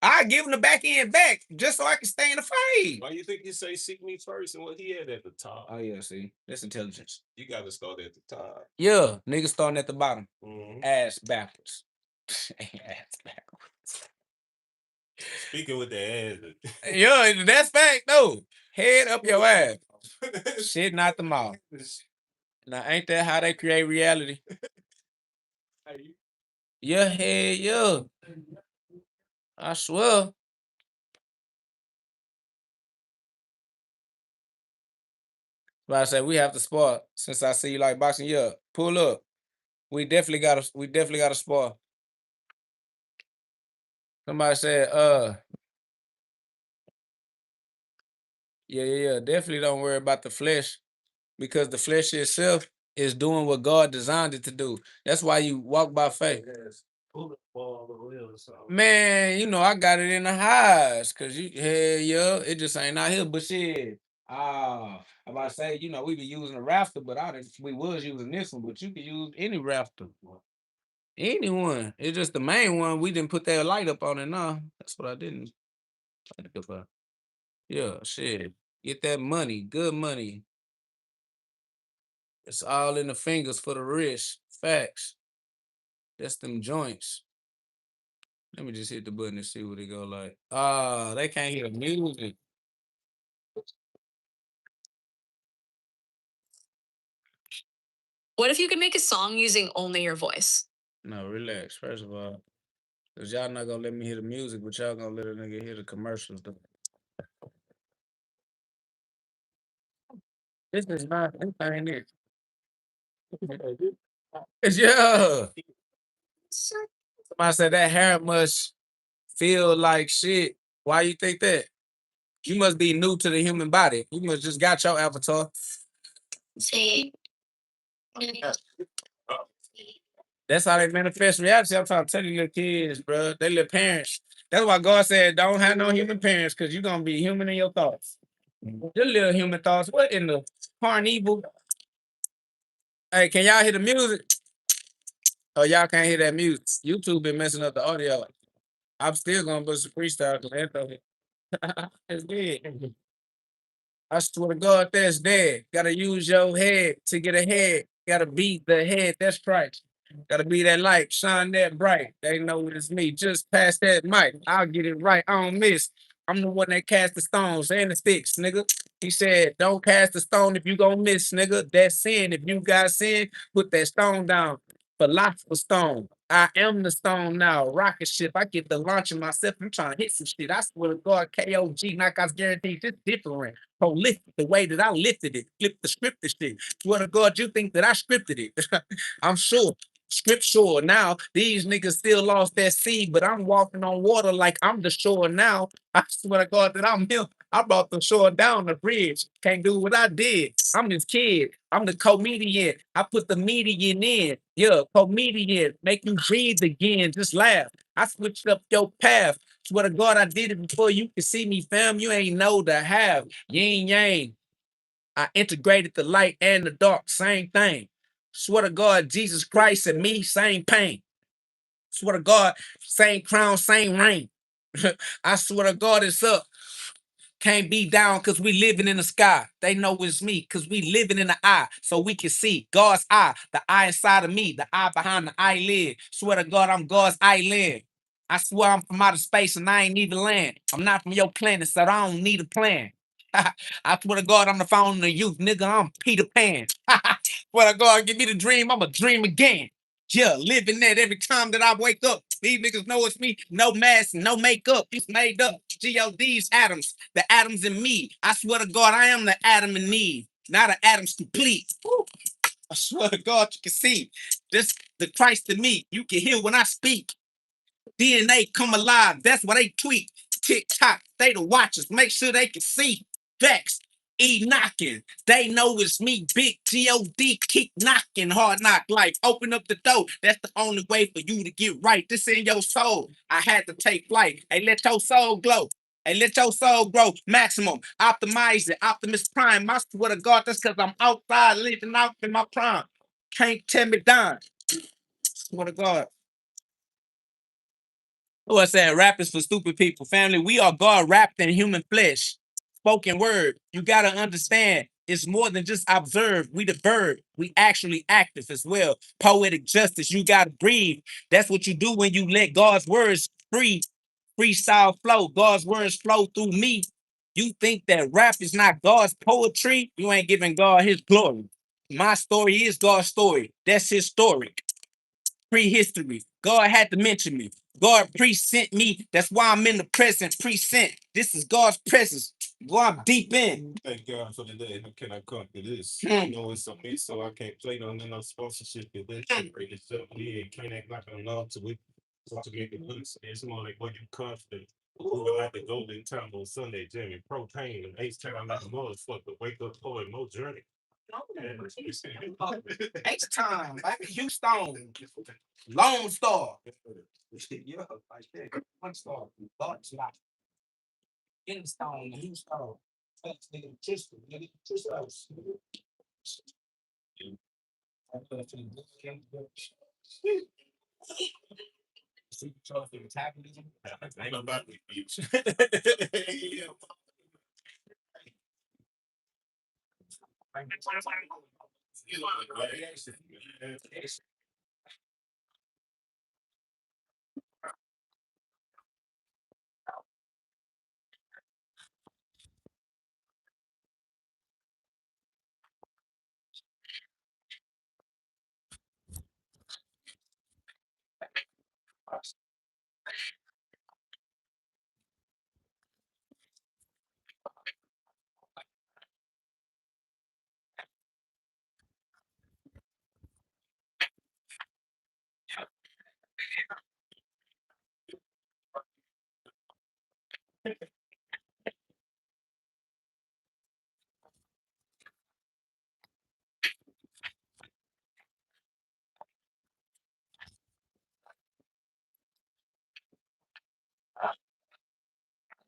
I give him the back end back just so I can stay in the fight. Why you think you say seek me first and what he had at the top? Oh, yeah, see? That's intelligence. You got to start at the top. Yeah, niggas starting at the bottom. Mm-hmm. Ass backwards. Ass backwards. Speaking with the ass. Yeah, that's fact, though. Head up your ass. Shit, not the mouth. Now, ain't that how they create reality? Yeah, hey, yeah. I swear. But I say we have to spar. Since I see you like boxing, yeah, pull up. We definitely gotta spar. Somebody said, yeah. Definitely don't worry about the flesh, because the flesh itself is doing what God designed it to do. That's why you walk by faith. Man, you know, I got it in the highs, cause it just ain't out here. But shit, I'm about to say, you know, we be using a rafter, but we was using this one, but you can use any rafter. Anyone. It's just the main one. We didn't put that light up on it now. That's what I didn't. Yeah, shit. Get that money, good money. It's all in the fingers for the wrist. Facts. That's them joints. Let me just hit the button and see what it go like. They can't hear the music. What if you could make a song using only your voice? No, relax. First of all, because y'all not gonna let me hear the music, but y'all gonna let a nigga hear the commercials though. This is not anything here. Yeah. Somebody said that hair must feel like shit. Why you think that? You must be new to the human body. You must just got your avatar. See. That's how they manifest reality. I'm trying to tell you, little kids, bro. They little parents. That's why God said, don't have no human parents, because you're gonna be human in your thoughts. Your little human thoughts. What in the carnival? Hey, can y'all hear the music? Oh, y'all can't hear that music. YouTube been messing up the audio. I'm still gonna put some freestyle because it's dead. I swear to God, that's dead. Gotta use your head to get ahead. Gotta beat the head. That's Christ. Gotta be that light, shine that bright. They know it's me. Just pass that mic. I'll get it right. I don't miss. I'm the one that cast the stones and the sticks, nigga. He said, don't cast the stone if you gonna miss, nigga. That's sin. If you got sin, put that stone down. Philosopher stone. I am the stone now. Rocket ship. I get the launching myself. I'm trying to hit some shit. I swear to God, KOG, knockouts guaranteed. It's different. Prolific the way that I lifted it. Flip the script this shit. Swear to God, you think that I scripted it. I'm sure. Scripture. Now, these niggas still lost that seed, but I'm walking on water like I'm the shore now. I swear to God that I'm him. I brought the shore down the bridge. Can't do what I did. I'm this kid. I'm the comedian. I put the median in. Yeah, comedian. Make you breathe again. Just laugh. I switched up your path. Swear to God, I did it before you could see me, fam. You ain't know the have. Yin yang. I integrated the light and the dark. Same thing. Swear to God, Jesus Christ and me, same pain. Swear to God, same crown, same reign. I swear to God, it's up. Can't be down because we living in the sky. They know it's me because we living in the eye so we can see God's eye, the eye inside of me, the eye behind the eyelid. Swear to God, I'm God's eyelid. I swear I'm from outer space and I ain't even land. I'm not from your planet, so I don't need a plan. I swear to God, I'm the fountain of youth, nigga. I'm Peter Pan. Swear to God, give me the dream. I'm a dream again. Yeah, living that every time that I wake up. These niggas know it's me. No mask, no makeup. It's made up. GhOD's atoms. The atoms in me. I swear to God, I am the atom in need. Not an atom's complete. Woo. I swear to God, you can see this the Christ in me. You can hear when I speak. DNA come alive. That's why they tweet. TikTok, they the watchers. Make sure they can see. Vex, knocking. They know it's me. Big GhOD, keep knocking. Hard knock life. Open up the door. That's the only way for you to get right. This in your soul. I had to take flight. Hey, let your soul glow. Hey, let your soul grow. Maximum. Optimize it. Optimus Prime. I swear to God, that's because I'm outside living out in my prime. Can't tell me down. Swear to God. Who I said rap is for stupid people. Family, we are God wrapped in human flesh. Spoken word. You gotta understand. It's more than just observe. We the bird. We actually active as well. Poetic justice. You gotta breathe. That's what you do when you let God's words free. Freestyle flow. God's words flow through me. You think that rap is not God's poetry? You ain't giving God his glory. My story is God's story. That's historic. Prehistory. God had to mention me. God present me. That's why I'm in the present. Present. This is God's presence. Go, I'm deep in. Thank God for the day. How can I come to this? Hmm. You know it's on me, so I can't play no sponsorship with this. Break this up. Yeah, can't act like I'm not to it. So to get the hooks, it's more like what you confident. Moving like the golden time on Sunday, Jimmy. Propane and H time like a motherfucker. Wake up, poet, more journey. H time, baby. Houston. Lone Star. Yeah, like that. One star. Thoughts like Houston. Houston. That's nigga. Just nigga. Just us. Ain't about to be.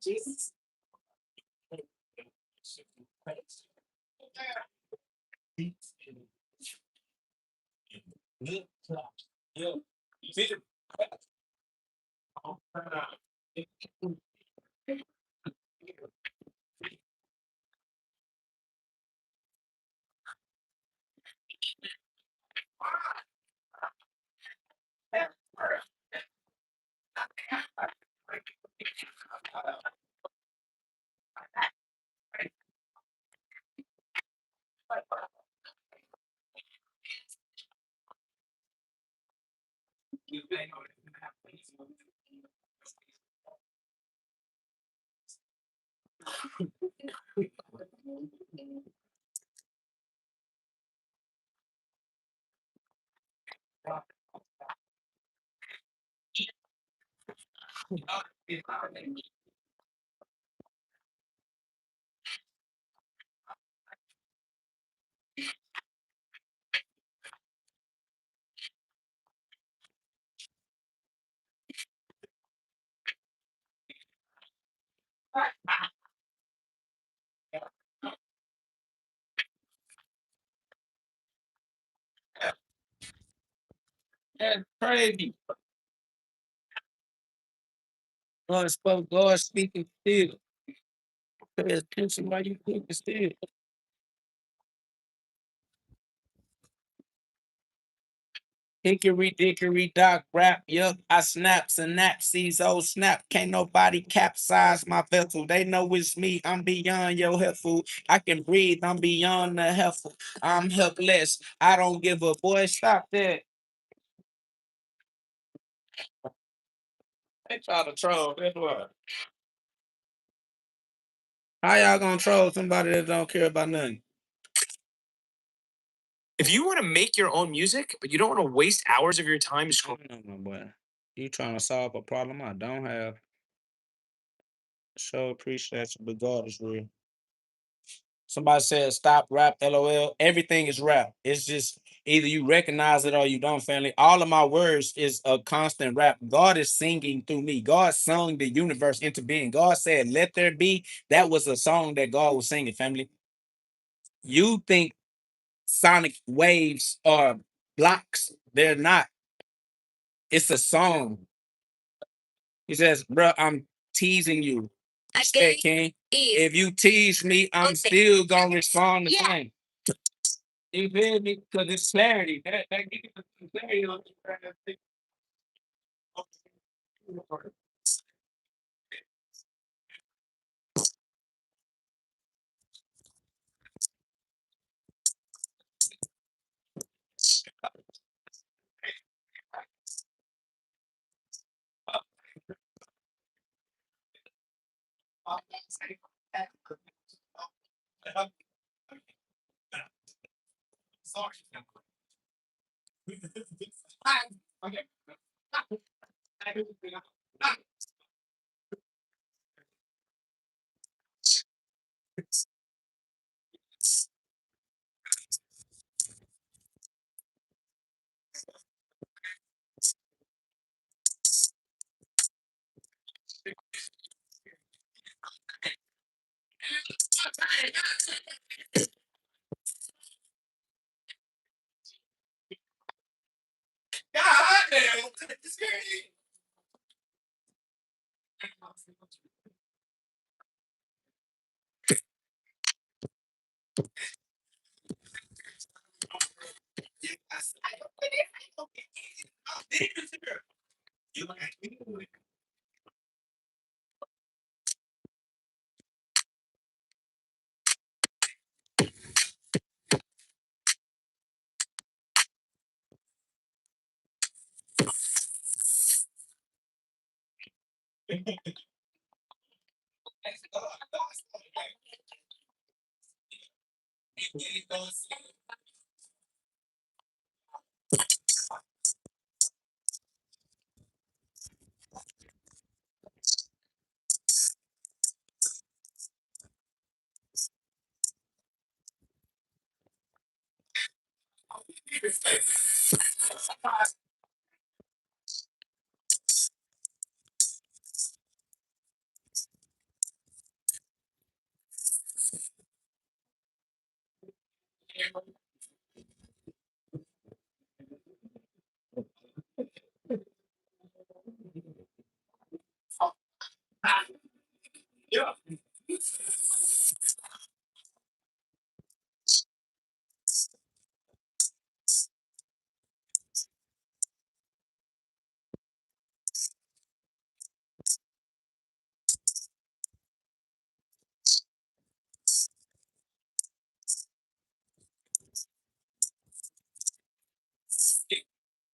Jesus. That's crazy. God spoke, God speaking still. Pay attention while you cooking still. Hickory dickory dock rap, yup. I snap synapses, oh snap. Can't nobody capsize my vessel. They know it's me. I'm beyond your helpful. I can breathe. I'm beyond the helpful. I'm helpless. I don't give a boy. Stop that. They try to troll. That's what. How y'all gonna troll somebody that don't care about nothing? If you want to make your own music, but you don't want to waste hours of your time scrolling. No, my boy. You trying to solve a problem I don't have. Show appreciation, but God is real. Somebody said stop rap, LOL. Everything is rap. It's just either you recognize it or you don't, family. All of my words is a constant rap. God is singing through me. God sung the universe into being. God said, let there be. That was a song that God was singing, family. You think sonic waves are blocks. They're not. It's a song. He says, bro, I'm teasing you. Hey, King, if you tease me, I'm still gonna respond the same. You feel me? Because it's clarity. That gives you some clarity on the thing. Sorry. Okay. God damn. It's scary. Yeah.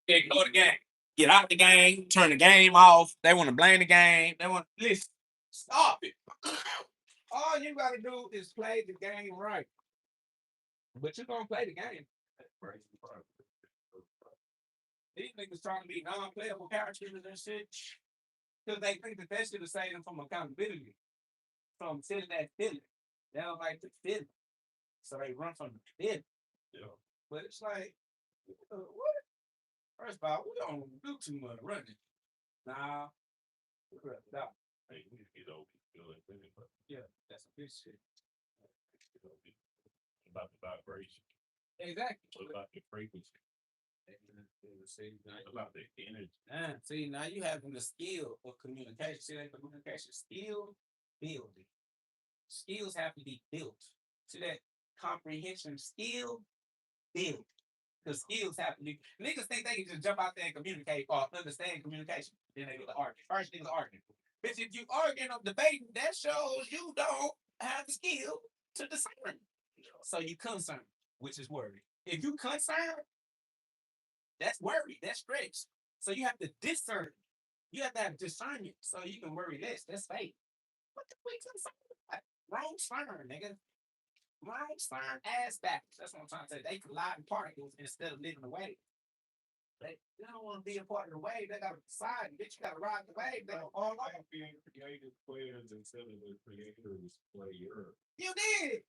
Ignore the game. Get out the game. Turn the game off. They want to blame the game. They want listen. Stop it. All you gotta do is play the game right. But you're gonna play the game. These niggas trying to be non-playable characters and shit. Because they think that shit is saving them from accountability. From sitting that feeling. They don't like the feeling. So they run from the feeling. Yeah. But it's like, what? First of all, we don't do too much running. Nah. Nah. Hey, we need to get over it. Yeah, that's a good shit. About the vibration. Exactly. What about the frequency? About the energy. See, now you having the skill of communication. See that communication skill building. Skills have to be built. See that comprehension skill build. Because skills have to be. Niggas think they can just jump out there and communicate or understand communication. Then they go to argue. First niggas arguing. Bitch, if you arguing or debating, that shows you don't have the skill to discern. So you concerned, which is worry. If you concerned, that's worry. That's stretch. So you have to discern. You have to have discernment so you can worry less. That's faith. What the fuck concern? Wrong turn, nigga. Wrong turn ass backwards. That's what I'm trying to say. They collide in particles instead of living away. They don't want to be a part of the wave. They got to decide. Bitch, you got to ride the wave. They don't all like being creative players instead of the creators player. you did.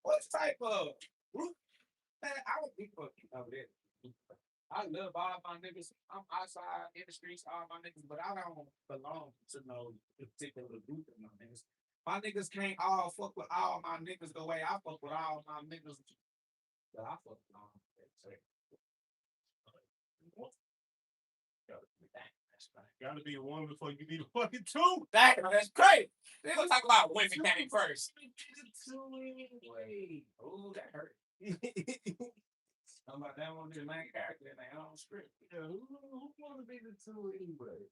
What type of group? Man, I would be fucking over there. I love all my niggas. I'm outside in the streets, all my niggas, but I don't belong to no particular group of my niggas. My niggas can't all fuck with all my niggas the way I fuck with all my niggas. But I fuck with all my niggas. Gotta be one before you be the fucking two. That's crazy. They gonna talk about women came first. Wait, oh, that hurt. I'm about that one be the main character in their own script. Yeah, who want to be the two anyway?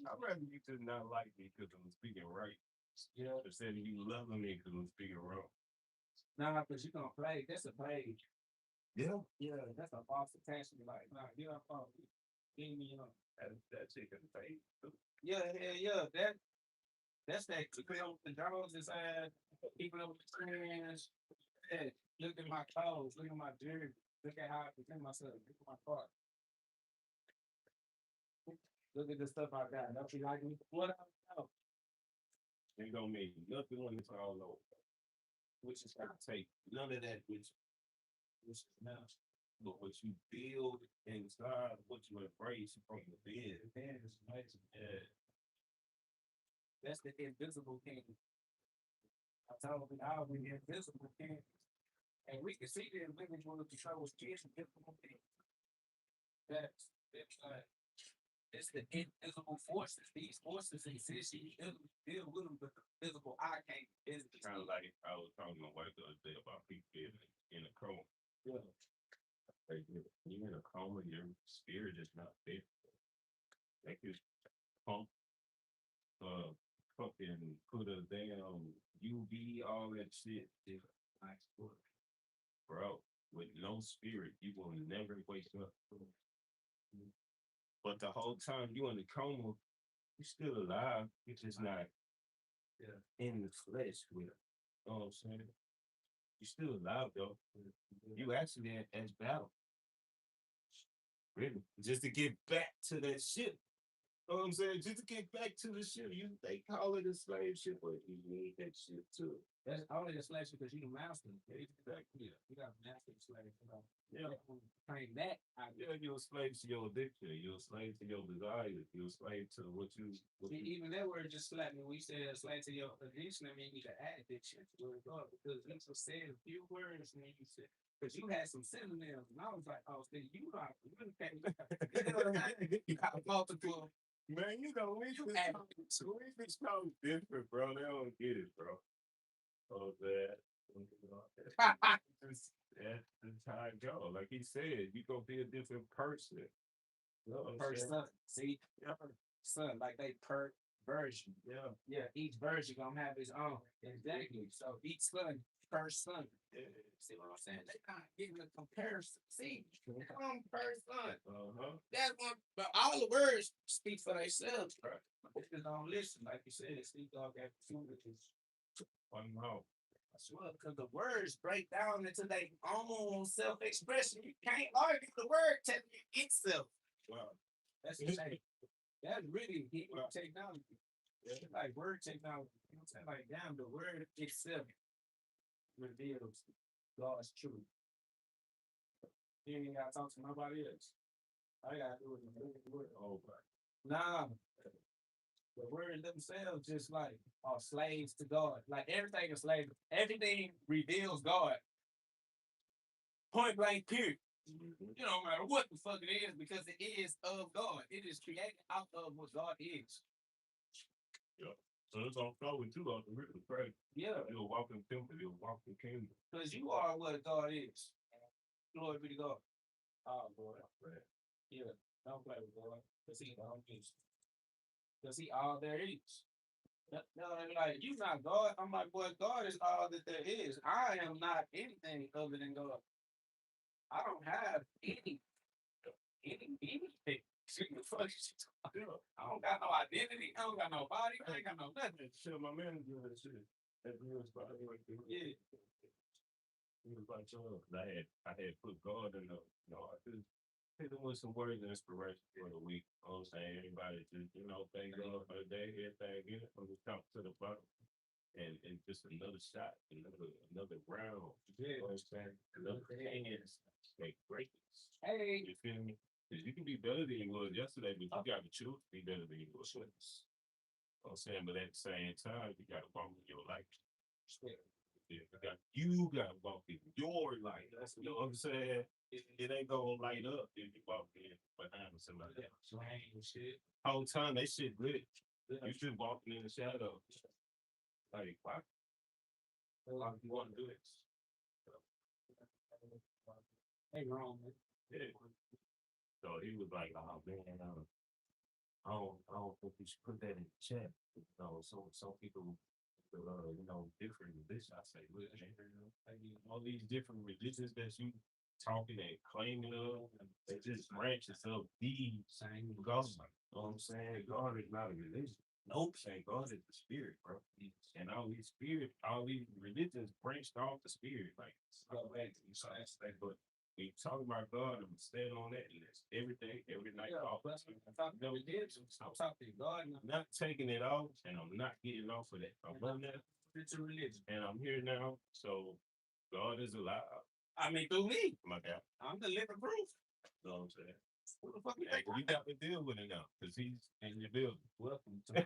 I'd rather you just not like me because I'm speaking right. Yeah. Instead of you loving me because I'm speaking wrong. Nah, because you gonna play. That's a play. Yeah. Yeah, that's a false attachment. Like, nah, you don't follow me. Give me on. That chicken face. Yeah. That's that keeping up with the dogs inside, keeping up with the friends. Yeah, look at my clothes, look at my jewelry, look at how I present myself, look at my car. Look at the stuff I got. Don't you like me? What I know? Ain't gonna make nothing when it's all over. Which is gonna take none of that which is now. But what you build inside, what you embrace from the bed. Man, it's amazing. Yeah. That's the invisible king. I told you, I was the invisible king. And we can see the invisible control was kids and invisible things. It's the invisible forces. These forces exist. You deal with them, but the physical eye can't physically. Kind of like I was talking to my wife the other day about people being in a coma. Yeah. Like, you're in a coma, your spirit is not there. They could pump, fucking put a damn UV, all that shit. Nice work. Bro, with no spirit, you will never wake up. But the whole time you in the coma, you're still alive. You're just not in the flesh with it. You know what I'm saying? You're still alive though. You actually at battle. Really? Just to get back to that ship. You know what I'm saying? Just to get back to the ship. They call it a slave ship, but you need that ship too. That's only a slave because you can master it. Exactly. You got to master the slave. Yeah. Train that. Yeah, you're a slave to your addiction. You're a slave to your desires. You're a slave to what you. Even that word just slapped me. We said slave to your addiction. I mean, you can add addiction to it because you just said a few words and you said, because you had some synonyms. And I was like, oh, so you can't. You got multiple. Man, you know, we just so different, bro. They don't get it, bro. Oh, that. That's how it go. Like he said, you gonna be a different person. Per son. See? Son, like they per version. Yeah, each version gonna have his own. Exactly. So each son per son. See what I'm saying? They kind of getting a comparison. See, come per son. That's one, but all the words speak for themselves, bro. If you don't listen, like you said, Steve Dog got two One more. I swear, because the words break down into their own self-expression. You can't argue the word telling you itself. Wow. That's the thing. That's really deep technology. Yeah. Like word technology. You know what I'm saying? Like, damn, the word itself reveals God's truth. You ain't gotta talk to nobody else. All you gotta do is the word. Oh, right. Nah. The words themselves just like are slaves to God. Like everything is slave. Everything reveals God. Point blank, period. You know, no matter what the fuck it is, because it is of God. It is created out of what God is. Yeah. So it's on flow with you on the river, right? Yeah. You're a walking temple, you're a walking kingdom. Because you are what God is. Glory be to God. Oh, boy. Yeah. Don't play with God. Because he don't use. Because he all there is. No, like, you not God. I'm like, boy, God is all that there is. I am not anything other than God. I don't have anything. I don't got no identity. I don't got no body. I ain't got no nothing. Shit, my man doing that shit. That real spot right there. Yeah. He was like, I had put God in the, I just hit him with some words of inspiration for the week. You know what I'm saying? Everybody just, thank God for the day, everything in it from the top to the bottom. And just another shot, another round. You know what I'm saying? Another chance. Make greatness. Hey. You feel me? Because you can be better than you was yesterday, but you got to choose to be better than you was. You know what I'm saying? But at the same time, you got to walk in your life. Yeah, you got to walk in your life. That's, you know what I'm saying? It ain't gonna light up if you walk in behind somebody else. Shit. Whole time, they shit lit. You just walking in the shadow. Like, why? Why you want to do this? Hey, wrong, man. Yeah. So he was like, oh, man, I don't think you should put that in the chat. Some people, different religions. I say, look, all these different religions that you talking and claiming of, they just branches of the same God. You know what I'm saying? God is not a religion. Nope, saying God is the spirit, bro. And all these religions branched off the spirit. Like, go back to these science things, but when you talk about God, I'm staying on that, and it's everything, every night. Yeah, I'm talking God, and I'm not taking it off, and I'm not getting off of that. I'm on that. It's a religion, and I'm here now. So God is alive. I mean, through me, my God. I'm the living proof. You know what I'm saying? What the fuck you got to deal with it now, because he's in your building. Welcome to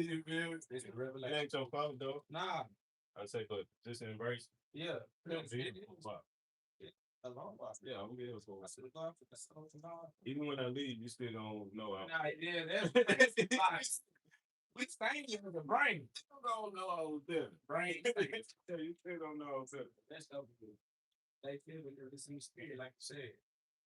you feel me? It's a revelation. It ain't your fault, though. Nah. I say, but just embrace it. Yeah. A long while. Yeah, I'm gonna for even when I leave, you still don't know. Nah, yeah, that's we staying in the brain. You don't know I was there. Brain. Yeah, you still don't know I was there. That's over good. They feel it, it's in the spirit, like you said.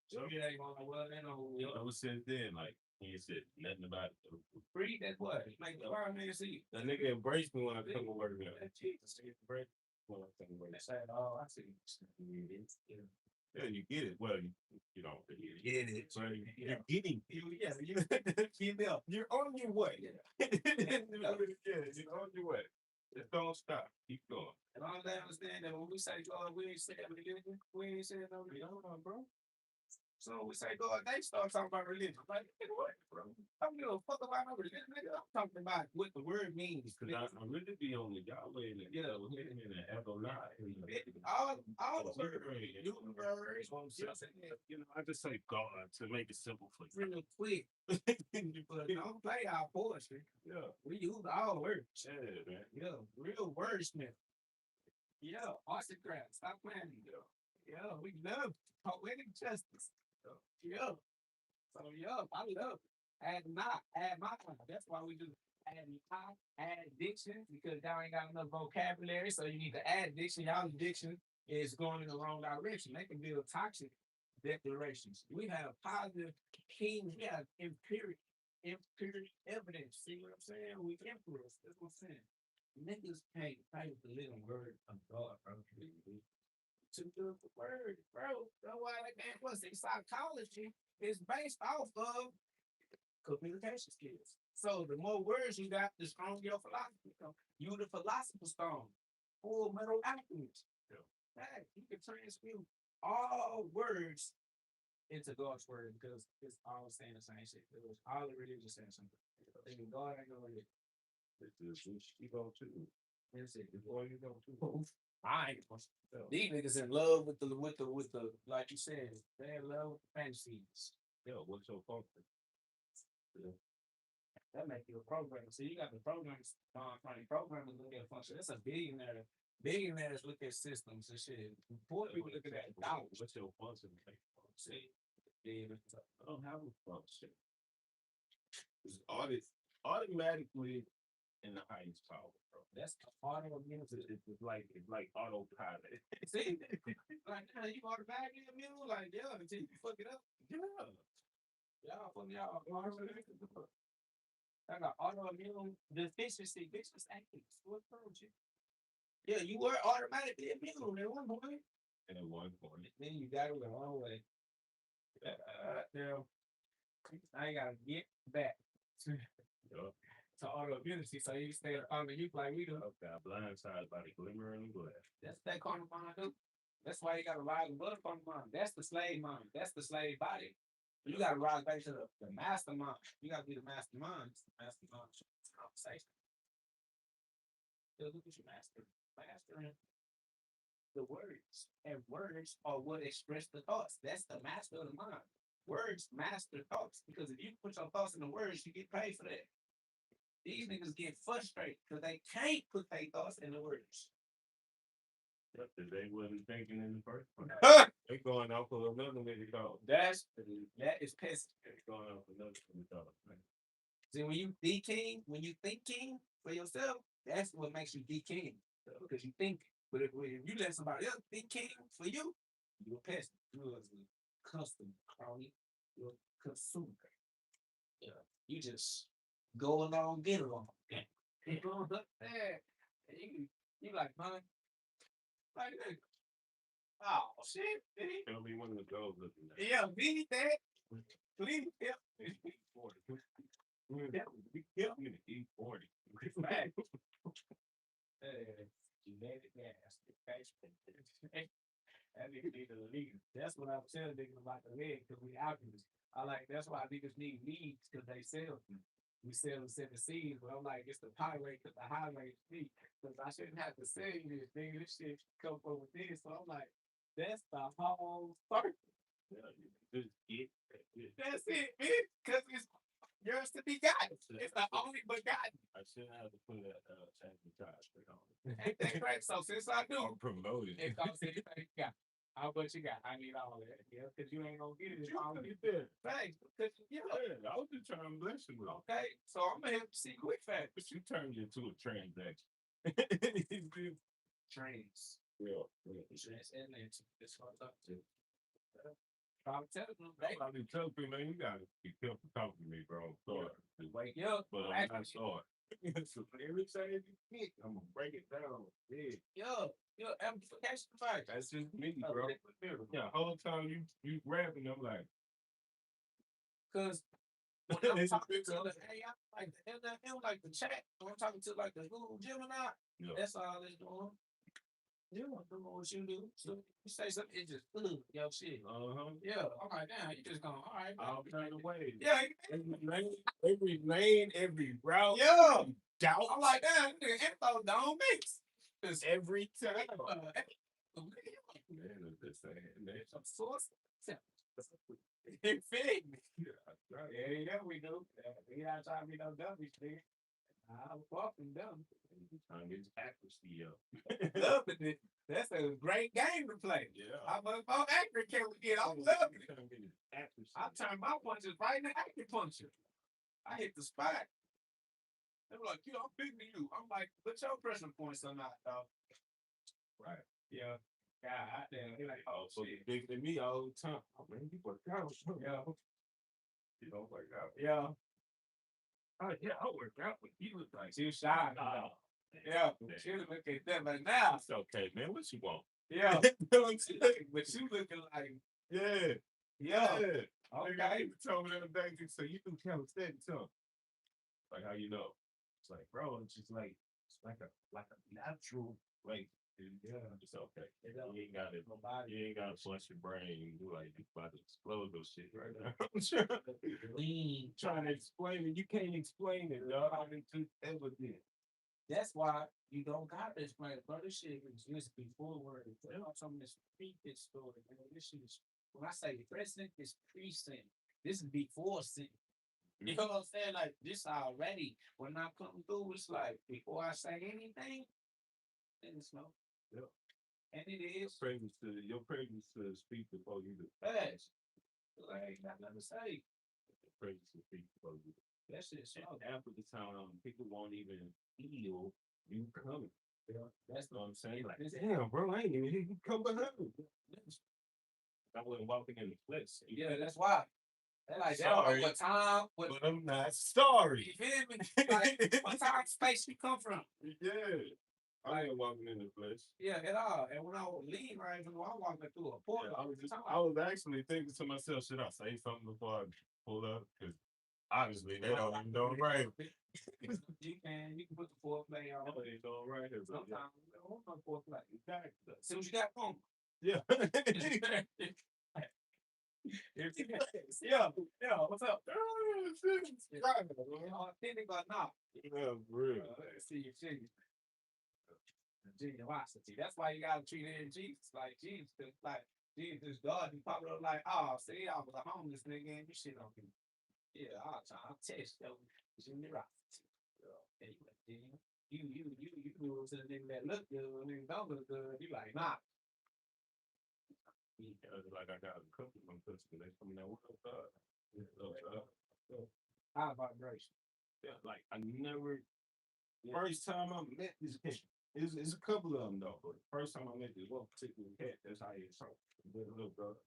So you ain't gonna know what they know. Ever since then, like he said nothing about it. Free, that's what? Like the fire man see. The nigga embraced me when I come to work now. Jesus, he embraced me when I come to work. They said, oh, I see. Yeah, you get it. Well, you don't really get it. So you're getting it. Yeah, you're on your way. Yeah, you're on your way. Just don't stop. Keep going. And all they understand that when we say God, we ain't saying religion. We ain't saying no religion, bro. So when we say God, they start talking about religion. Like, what, bro? I don't give a fuck about no religion, nigga. I'm talking about what the word means. Because I really be on the Yahweh and the Adonai. All the words, universe. I just say God to make it simple for you. Real quick. But don't play our poetry. Yeah. We use all words. Yeah, man. Yeah. Real wordsmith. Yeah. Autograph. Stop playing. Yeah. We love poetic justice. Yeah. So yeah, I love it. Add my time. That's why we do add addiction, because y'all ain't got enough vocabulary. So you need to add addiction. Y'all addiction is going in the wrong direction. They can build toxic declarations. We have positive kings, we have empiric evidence. See what I'm saying? We emperors. That's what I'm saying. Niggas can't fight the living word of God, bro. To the word, bro. That's why they can't what's it? Psychology is based off of communication skills. So the more words you got, the stronger your philosophy. You the philosopher's stone, full metal alchemist. Yeah. Hey, you can transmute all words into God's word because it's all saying the same shit. Because all the religions saying something. Thinking God ain't gonna religion. You go to. That's it. Before you go to. I ain't. These niggas in love with the like you said, they in love with the fantasies. Yo, what's your function? Yeah. That make you a programmer. So you got the programmers, programmers look at function. That's a billionaire. Billionaires look at systems and shit. Poor people look at that dollars. What's your function? See, I don't have a function. It's automatically in the highest power, bro. That's autoimmune. It's like autopilot. See, like you automatically immune, like yeah, until you fuck it up. Yeah, y'all fucking y'all. I got autoimmune deficiency. Bitch, what's active? What's wrong with you? Yeah, you were automatically immune at one point. At one point. Then you got it the wrong way. Now, I gotta get back to autoimmunity, so you stay under you like we do. Okay, blindsided by the glimmer in the glass. That's that carnivore do. That's why you got to rise above the mind. That's the slave mind. That's the slave body. You got to rise back to the mastermind. You got to be the mastermind. Mastermind conversation. Look at your master. Mastering the words. And words are what express the thoughts. That's the master of the mind. Words master thoughts. Because if you put your thoughts in the words, you get paid for that. These niggas get frustrated because they can't put their thoughts in the words. They wasn't thinking in the first place. They going off of another nigga thought. That is pissed. They going off another nigga thought. See, when you be king, when you think king for yourself, that's what makes you be king. Because you think. But if you let somebody else be king for you, you're a peasant. You're a customer, crony. You're a consumer. Yeah. You just go along, get along. You going up there. You like, man, like, oh, shit. Tell me when the goal looking at. Yeah, be that. Please, yeah. Help me to eat 40. Fact. Genetic gas. That nigga need a lead. That's what I'm telling niggas about the leg, because we alchemists. That's why niggas need leads, because they sell. We sell the 7 C's, but I'm like, it's the highway, because the highway is me. Because I shouldn't have to sell you this, nigga. This shit come from within. So I'm like, that's the whole circle. Just get That's it, man. Because it's yours to be gotten. It's the only begotten. I should have to put that advertisement on. Ain't that great? So since I do, Or promote it. it comes anything you got. How much you got? I need all of that. Yeah, because you ain't gonna get it. You gonna get there. Thanks. Because I was just trying to bless you, bro. okay, so I'm gonna have to see quick fact. But you turned it into a transaction. Trains. Yeah. Trains and it's what I'm up to. I'm telling them, right? I be telling people, man, you gotta be careful talking to me, bro. Sorry. Wake up. But I'm not sorry. So every time you get, I'm gonna break it down. Yeah. Yo, amplification device. That's just me, bro. Yeah, whole time you rapping, I'm like, Because when I'm talking to the AI, like the LLM, like the chat, when I'm talking to like the Google Gemini, yeah. that's all it's doing. Yeah, doing what you do. So you say something, it just yo shit. Yeah, I'm like, damn, you just going, all right. I'll turn away. Yeah, Every lane, every route. yeah. Doubt. I'm like, damn, the info don't mix. Cause every time. Man, it's some source. It fit me. Yeah, we do. We not trying to be no dummies, nigga. I'm fucking dumb. Trying to get accuracy up. Loving it. That's a great game to play. Yeah. How much more accurate can we get? I'm loving it. Accuracy. I turn my punches right into acupuncture. I hit the spot. They're like, yo, I'm bigger than you. I'm like, put your pressure points on that, dog. Right. Yeah. God damn. He like, oh, So shit. you bigger than me all the time. Oh, man, you work out. Yeah. You don't work out. Yeah. Oh, yeah, I work out, but you look like You shy. Yeah. She look at that like now. it's okay, man. What you want? Yeah. Know what I'm saying? But you looking like, Yeah. yeah. Okay. I even told me the other day, so you do calisthenics, huh? Like how you know? It's like, bro, it's just like it's like a natural like yeah, it's okay. You ain't got it. You ain't got to flush your brain. You like you about to explode those shit right now. Lean. Trying to explain it, you can't explain it, dog. I mean, ever did. That's why you don't got to explain it, bro. This shit is just before words. There's some of this previous story, man. This shit is, when I say present, it's pre-sin. This is before sin. You know what I'm saying? Like, this already, when I come through, it's like, before I say anything, then it's no. Yeah. And it is Your presence to speak before you do. fast. I ain't got nothing to say. Your presence to speak before you do. That shit's so. After the time, people won't even feel you coming. Yeah. That's You know what I'm saying? Like, this- damn, bro, I ain't even hear you come behind me. I wasn't walking in the flesh. Yeah, that's why. They're like, Sorry. what time, what, But I'm not sorry. you feel me? Like, what time space you come from? Yeah. I ain't walking in the flesh. Yeah, at all. And when I was leaving, right, I'm walking through a portal. I was actually thinking to myself, should I say something before I pull up? Because obviously they don't even know right. You can put the foreplay on. They don't right here, bro. Sometimes we don't want no foreplay. Exactly. See what you got, boom. Yeah. Yeah, what's up? Authentic or not? Yeah, real. See your shit. Generosity. That's why you gotta treat it in Jesus. Like Jesus, like Jesus, God, you pop it up like, oh, see, I was a homeless nigga and you shit on me. Yeah, I'll test your generosity. And you do it to the nigga that look good, nigga don't look good. You like, nah. Like I got a couple of them customers, they come in there, what up, High vibration. yeah, like I never. First time I met this cat, it's a couple of them though. But the first time I met this one particular cat, that's how he talk. Little brother,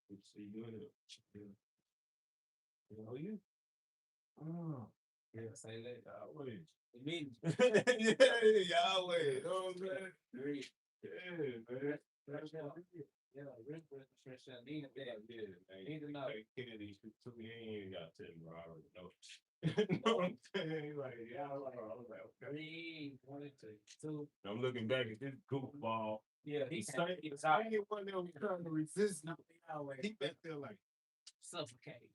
you see you in it. You know you. Oh, Yeah, say that. always. It means Yeah, always. You know what I'm saying? real. Yeah, man. Yeah, real fresh. Need it. Yeah, Yeah, need to know. Like Kennedy, too, he ain't got to tell me, I already know. You know what I'm saying? Like, yeah, I was like, okay. 3, 1, 2. I'm looking back at this goofball. Yeah, He's he's saying it's one that was trying to resist. no, He back there like, suffocating.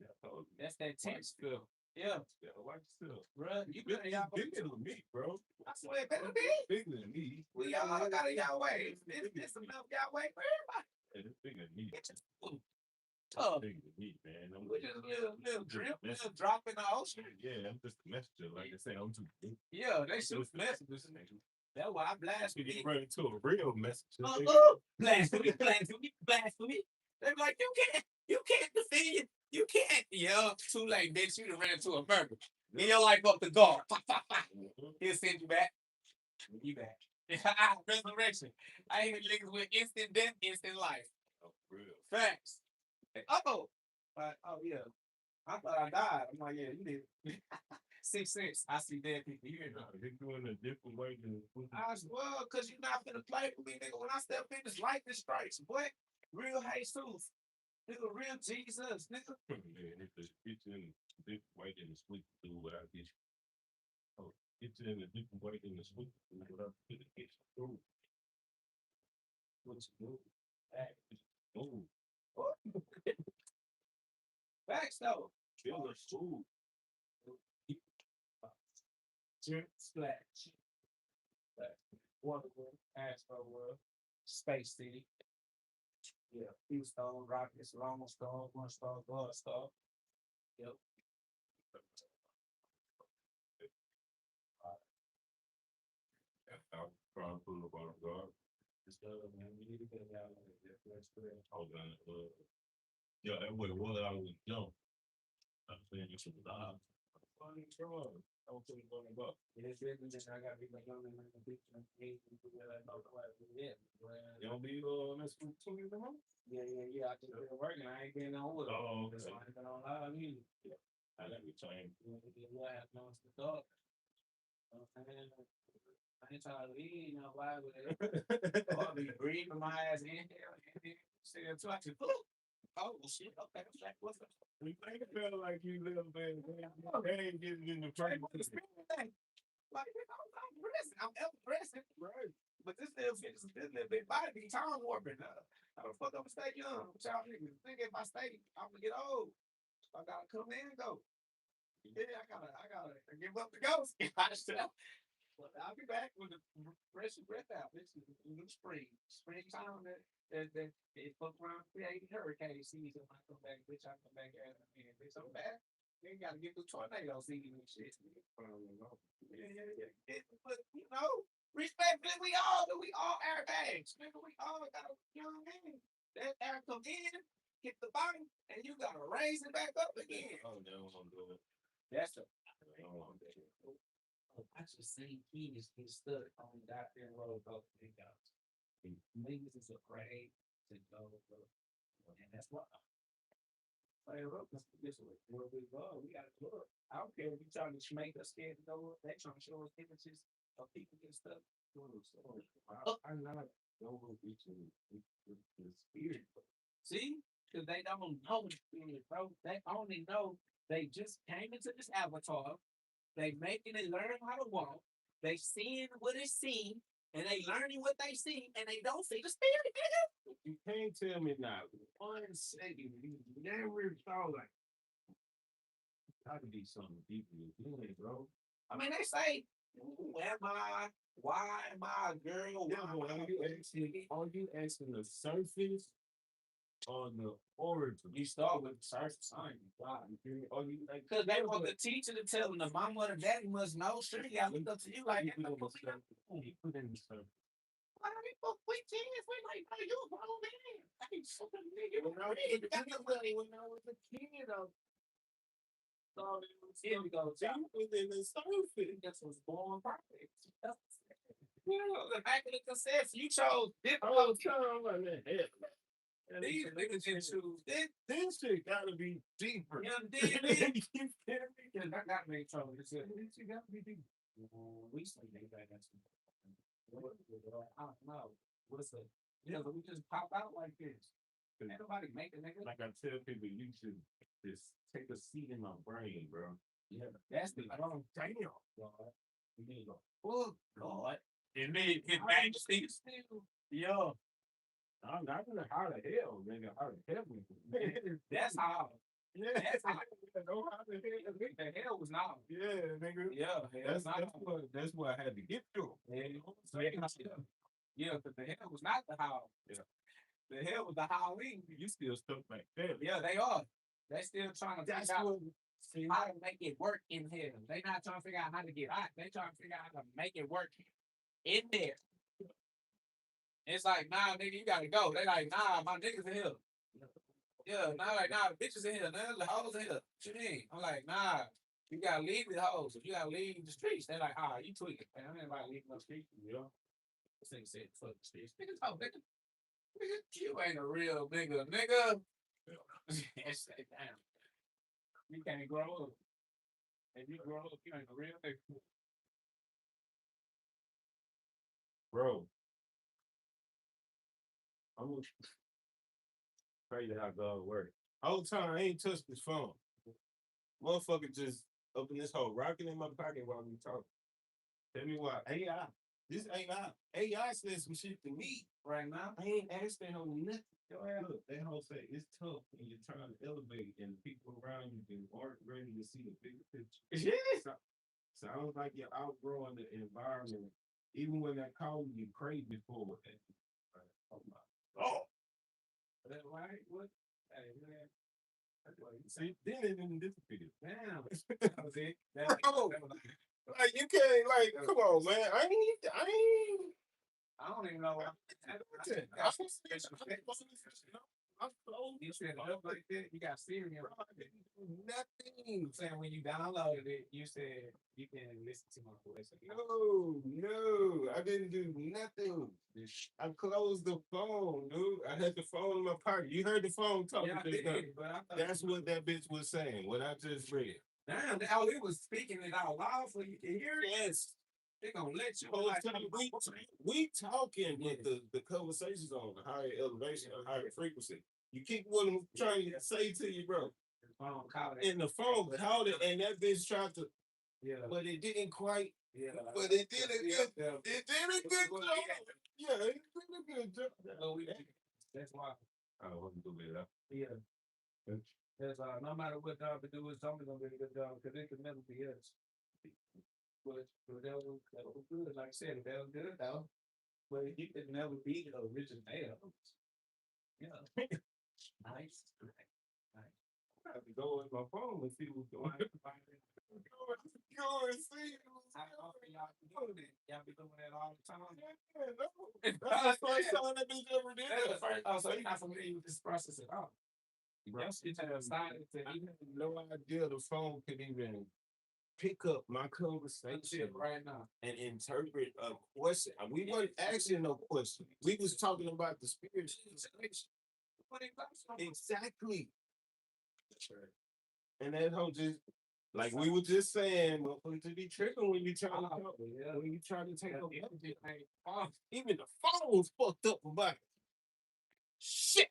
yeah, I told you. That's that Watch tense. still. Yeah, Yeah, watch still. bro, you Bigger better y'all than me, bro. I swear, better be. Bigger than me. We all got a Yahweh. It's enough Yahweh for everybody. Yeah, it's bigger than me. It's just tough. Bigger than me, man. I'm We just little drip, Just little drop in the ocean. yeah, I'm just a messenger. Like I say, I'm too big. Yeah, they shoot messages. That's why I blast You me. get right into a real messenger. Blasphemy. They be like, you can't defend you. You can't. Yeah, too late, bitch. You done ran into a murder. Get your life up to God. Pop, pop, pop. He'll send you back. You back. Resurrection. I ain't niggas with instant death, instant life. Oh, real. Facts. Oh, yeah. I thought I died. I'm like, yeah, you did. 6 cents. I see dead people. You know. You're doing a different way than Well, cause you're not finna play with me, nigga. When I step in, this lightning strikes, boy. Real Jesus. Nigga, real Jesus, nigga. man. It's in a different way than the sweet food without this. Oh, it's in a different way than the sweet food without this. Food. What's new? Oh, Facts though. killer food. Splash. Wonder World, Astro World, Space City. Yeah, Houston, Rockets, Lone Star, One Star, God Star. Yep. I'm trying to pull up on God. Man, we need to get out of it. Hold on. Yeah, that way, what I was young. I'm saying it's a lot. Funny drug. I was thinking about. It's business, I gotta be like, young and like a bitch and yeah. You don't be mess with two of them? Yeah. I just been working. I ain't been on wood. Oh, So okay. I ain't been on live music. I got to change. What happened on the dog? I ain't trying to leave, you know, why would I'll be breathing my ass in here. Say that too. I just, oh shit, okay, what's up? We think it felt like you little man. They ain't getting in the frame. Like, I'm pressing. I'm ever pressing. Right. But this little bit body be time warping. How the fuck I'm gonna stay young? What y'all niggas think if I stay, I'm gonna get old. I gotta come in and go. Yeah, I gotta give up the ghost. But I'll be back with the fresh breath out. This is the springtime that it fuck around creating hurricane season. I come back, bitch. I come back as a man, bitch. I'm back. You ain't gotta get through tornado season and shit. Yeah. But you know, respectfully, we all airbags. Nigga, we all got a young man. That air come in, hit the bottom, and you gotta raise it back up again. Oh, no, I'm doing it. That's a I just seen he stood on that there road go big dogs. Niggas is afraid to go, and that's why. This way, where we go, we gotta look. I don't care if you trying to make us scared to go. They trying to show us images of people get stuff. I'm not over reaching the spirit. See, because they don't know the spirit, bro. They only know they just came into this avatar. They making it learn how to walk. They seeing what is seen. and they learning what they see, and they don't see the spirit, nigga. You can't tell me not 1 second you never thought like, gotta be something deeper than that, bro. I mean, they say, "Who am I? Why am I a girl? Yeah, but are you asking the surface or the origin? You start with the surface, I ain't gonna lie. Are you like, Because they want the teacher to tell them the mama or the daddy must know. Sure, you gotta look up to you like you that. put in the surface? You put in the surface. Why we fuck with kids? We like, no, you a grown man. Hey, fucking nigga, When I was a kid, I thought it was here we go. deeper than the surface. This was born perfect. You know, the back of the cassette, you chose this. Oh, come on, man. Hell, man. These niggas didn't choose this. This shit gotta be deeper. You did it. You feel me? Because I got me in trouble. This shit got to be deep. We say they got that. I don't know. What's up? Yeah, but we just pop out like this. Ain't nobody making nigga. Like I tell people, you should just take a seat in my brain, bro. Yeah, that's the Oh, damn. God. We need to go. Oh, God. And then it majesty still. Yo. I'm not gonna how the hell, nigga. How the hell? That's how. Yeah, That's how. know how the hell. The hell was not. Yeah, nigga. Yeah, That's what I had to get through. Yeah, but the hell was not the how. Yeah. The hell was the Halloween. You still stuck back there. Yeah, they are. They still trying to That's figure out what. how to make it work in here. They not trying to figure out how to get out. They trying to figure out how to make it work in there. It's like, nah, nigga, you gotta go. They like, nah, my niggas in here. Yeah, nah, like, nah, the bitches in here. Nah, the hoes in here. What you mean? I'm like, nah, you gotta leave the hoes. If you gotta leave the streets, they like, ah, you tweaking. Man, I ain't about leaving the streets. You know? This nigga said, fuck the streets. Nigga, oh, nigga. Nigga, you ain't a real nigga, nigga. Say, damn. You can't grow up. If you grow up, you ain't a real nigga. Bro. I'm gonna tell you how God works. Whole time I ain't touched this phone. Motherfucker just open this whole rocket in my pocket while we talking. Tell me why. AI. This AI. AI says some shit to me right now. I ain't asked that whole nothing. Look, that whole say it's tough when you're trying to elevate and the people around you aren't ready to see the bigger picture. Yes. Sounds like you're outgrowing the environment. Even when that call you crazy for it. Oh my. Oh, That's right. What? Hey, man. That's what you see, then it didn't disappear. Damn. That was it. Bro, like you can't like, come on, man. I don't even know what I'm close. you said it up like that. You got Siri. Nothing. Saying when you downloaded it, you said you can listen to my voice. No, I didn't do nothing. I closed the phone, dude. I had the phone in my pocket. You heard the phone talking Yeah, I to did, me. but I thought That's what that bitch was saying. What I just read. damn, it was speaking it out loud so you can hear it. Yes. They gonna let you. Whole Like, time we talking, but the conversations on the higher elevation, a higher frequency. You keep what I'm trying to say to you, bro. And the phone called it, and that bitch tried to, but it didn't quite. Yeah, But it did a good. It did a good job. Yeah, it did a good job. That's why. I don't want to do that. Yeah. That's no matter what job we do, it's something gonna be a good job because it can never be us. But that was good. Like I said, that was good though. But you could never be the originator. Yeah. Nice. I have to go with my phone and see what's going on. Go and see. How often y'all be doing that? Y'all be doing that all the time? Yeah, no. That's the first time that bitch ever did That's the that. first. Oh, so you're not familiar with this process at all? Bro, You have decided to I even had no idea the phone could even pick up my conversation right now. and interpret a question. We weren't asking no question. We was talking about the spirit. Exactly. And that whole just like we were just saying, motherfucker, to be tripping when you try to talk, when you try to take over. Even the phone's fucked up about it. Shit.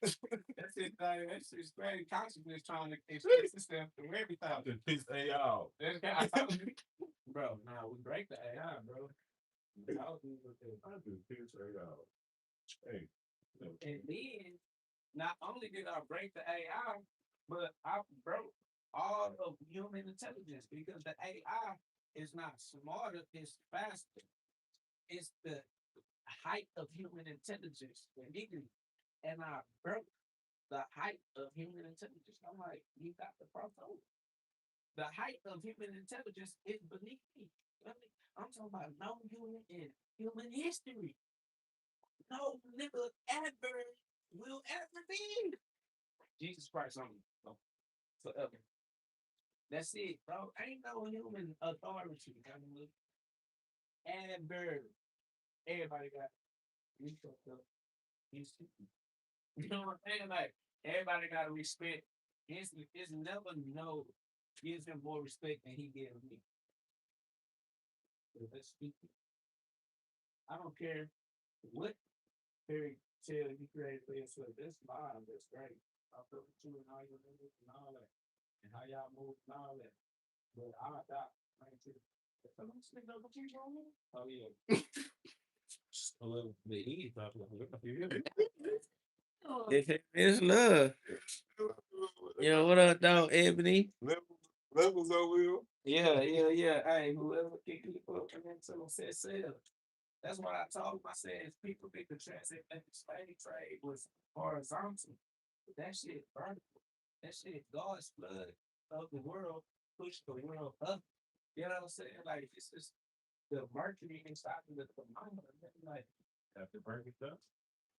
That's it. That's just very consciousness trying to express itself through everything. Just piss AI off. Bro, nah, we break the AI, bro. I'll do with it. I do piss right out. Hey, no. And then, not only did I break the AI, but I broke all of human intelligence because the AI is not smarter, it's faster. It's the height of human intelligence legally. And I broke the height of human intelligence. I'm like, you got the problem. The height of human intelligence is beneath me. I'm talking about no human in human history. No nigga ever will ever be. Jesus Christ on me. Forever. That's it, bro. Ain't no human authority. I mean, ever. Everybody got you fucked up. You stupid. You know what I'm saying? Like everybody got to respect. It's never no gives him more respect than he gives me. So that's stupid. I don't care what fairy tale you created for yourself. That's mine. That's great. I feel with you and all your niggas and all that. And how y'all move and all that. But I die. Right too. Oh yeah. A little bit easy. It's love. Yo, what up, dog, Ebony? Levels over here. Yeah. Hey, whoever kick you up and then someone said sell. That's what I told him. I said people think the transatlantic slave trade was horizontal. But that shit vertical. That shit God's blood of the world pushed the world up. You know what I'm saying? Like it's just the mercury inside of the thermometer. Like After burning stuff.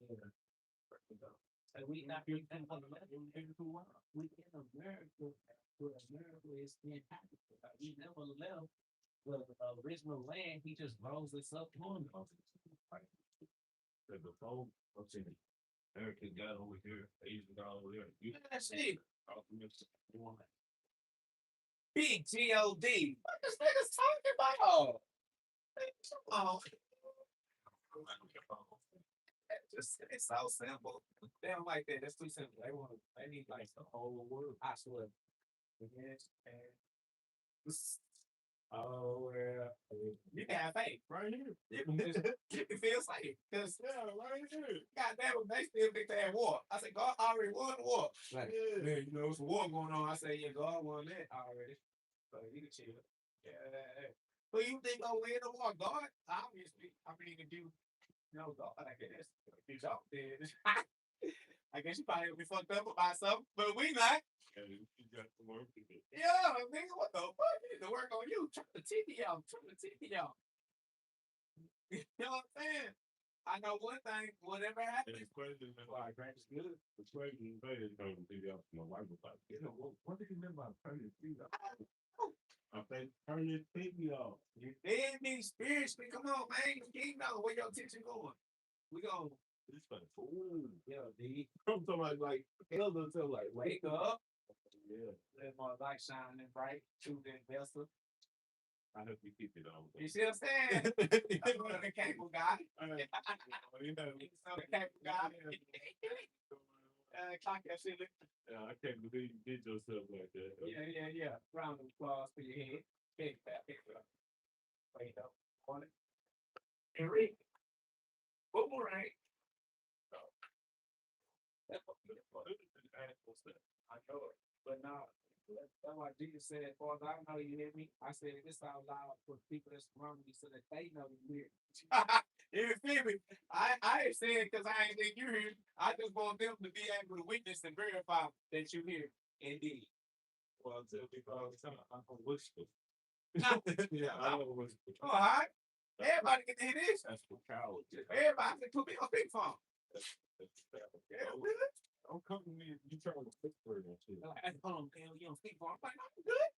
yeah. And we not we in America, where America is in Africa. Like, we never left the original land. He just rose us up on The phone, I'm saying, American got over here, Asian got over there. You That's it. one. Big GhOD. What this nigga's talking about? Come on. It's so simple. They don't like that. That's too simple. They need like the whole word. I swear. Yes, and oh well, you can have faith right here. You can feel safe because right here. God damn it, they still think they had war. I said God already won the war. Like, yeah, you know, it's a war going on. I say yeah, God won that already. So you can chill. Yeah. Who you think gonna win the war? God, obviously. I mean, if you know God, I guess. If you don't, then I guess you probably be fucked up about something, but we not. And you got to work with it. Yeah, nigga, what the fuck? You need to work on you. Turn the TV off. Turn the TV off. You know what I'm saying? I know one thing. Whatever And happens, it's crazy, man. well, grand's good. It's crazy, man. It's going to be up. My wife was like, you know, what did you mean by turning the TV off? I think turn your TV off. You feel me spiritually? Come on, man. You know where your attention going. We going. It's like, ooh. Yeah, D. I'm talking about like, Elder to like wake up. yeah. Let my light shining bright to the investor. I hope you keep it on. You see what I'm saying? I'm one of the cable guy. You know, So the cable guy. Clock that shit. I can't believe you did yourself like that. Yeah. Round of applause for your head. Pick it up. Wait up. On it. And Rick. Boomerang. That's what I know it. But now, that's why Jesus said, Father, I know you hear me. I said this out loud for people that's around me so that they know you hear me. You feel me? I ain't saying because I ain't think you hear. I just want them to be able to witness and verify that you hear indeed. Well, I'll tell people all the time, I'm going to whisper. Yeah, I don't whisper. all right. Everybody can hear this. That's for cowards. Everybody can put me on speakerphone. Yeah, really? Don't come to me if you try to whisper that shit. Like, hold on, man, you on speakerphone? I'm like, I'm good.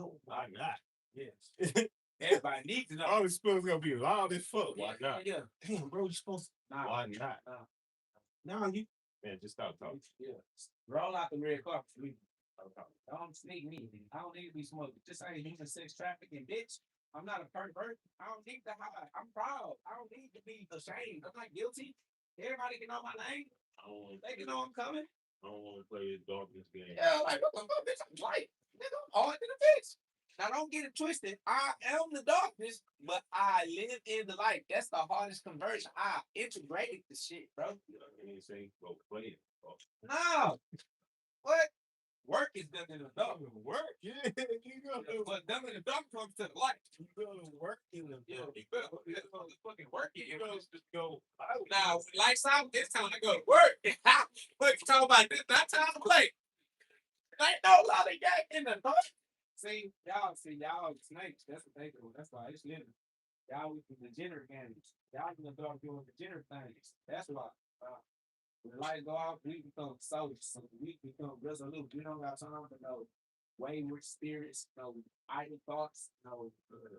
Oh, why not? Yes. Everybody needs to know. All the spills gonna be loud as fuck. Why not? Yeah. Damn, bro, you supposed to. Nah. Why not? Nah, you. Man, just stop talking. Yeah. Roll out the red carpet for me. Don't sneak me. I don't need to be smoking. This ain't human sex trafficking, bitch. I'm not a pervert. I don't need to hide. I'm proud. I don't need to be ashamed. I'm not guilty. Everybody can know my name. They can know I'm coming. I don't want to play this darkness game. Yeah, like, what the fuck, bitch? I'm white. Nigga, I'm hard to the bitch. Now don't get it twisted. I am the darkness, but I live in the light. That's the hardest conversion. I integrated the shit, bro. You know what I mean? Say, go play it. Bro. No. What? Work is done in the dark. Work, yeah. You go to But done in the dark comes to the light. you go to work in the Yeah, dark. you better fucking work it. You guys just go. Now, when lights out, this time I go to work. What you talking about? This that time to play. Ain't no lot of yak in the dark. See, y'all snakes. That's what they do. That's why it's living. Y'all with the degenerate games. Y'all in the dark doing degenerate things. That's why. When the lights go off, we become soldiers. We become resolute. We don't got time for no wayward spirits, no idle thoughts, no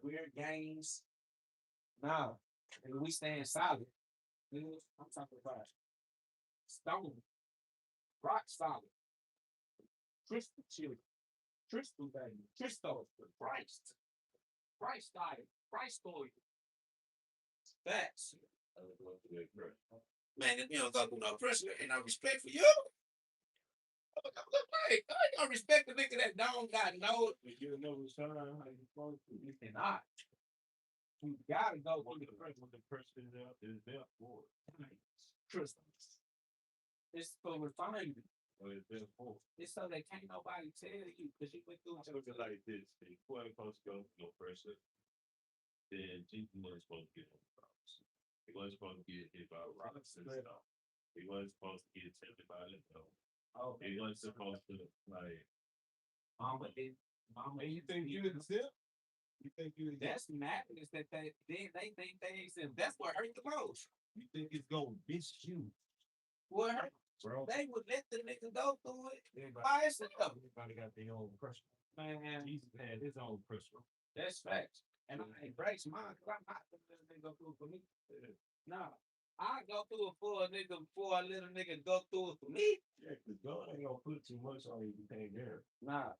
weird games. Nah. And we stand solid. Nigga, I'm talking about stone, rock solid, crystal chili, crystal baby, crystal, Christ, Christ died, Christ oil. Facts. Man, if you don't go through no pressure, ain't no respect for you. I ain't gonna respect the nigga that don't got no. You know what's how you supposed to. You cannot. You gotta go through the pressure. When the person is there for it. Crystals. It's for refinement. What is there for? It's so that can't nobody tell you because you went through Look at like this. If you ain't supposed to go no pressure, then Jesus wasn't supposed to get on the cross. He wasn't supposed to get hit by rocks and stuff. He wasn't supposed to get tempted by it. Oh, He wasn't supposed to like. mama did. Mama, You think you accept? You think you accept? that's madness that they think they accept. That's what hurt the most. You think it's gonna bitch you, What hurt? bro? They would let the nigga go through it Everybody, by itself. everybody got their own pressure. Man, Jesus had his own pressure. that's facts. And I embrace mine because I'm not gonna let a nigga go through it for me. Nah. I go through it for a nigga before I let a nigga go through it for me. Yeah, because God ain't gonna put too much on you. You can't bear it. Nah.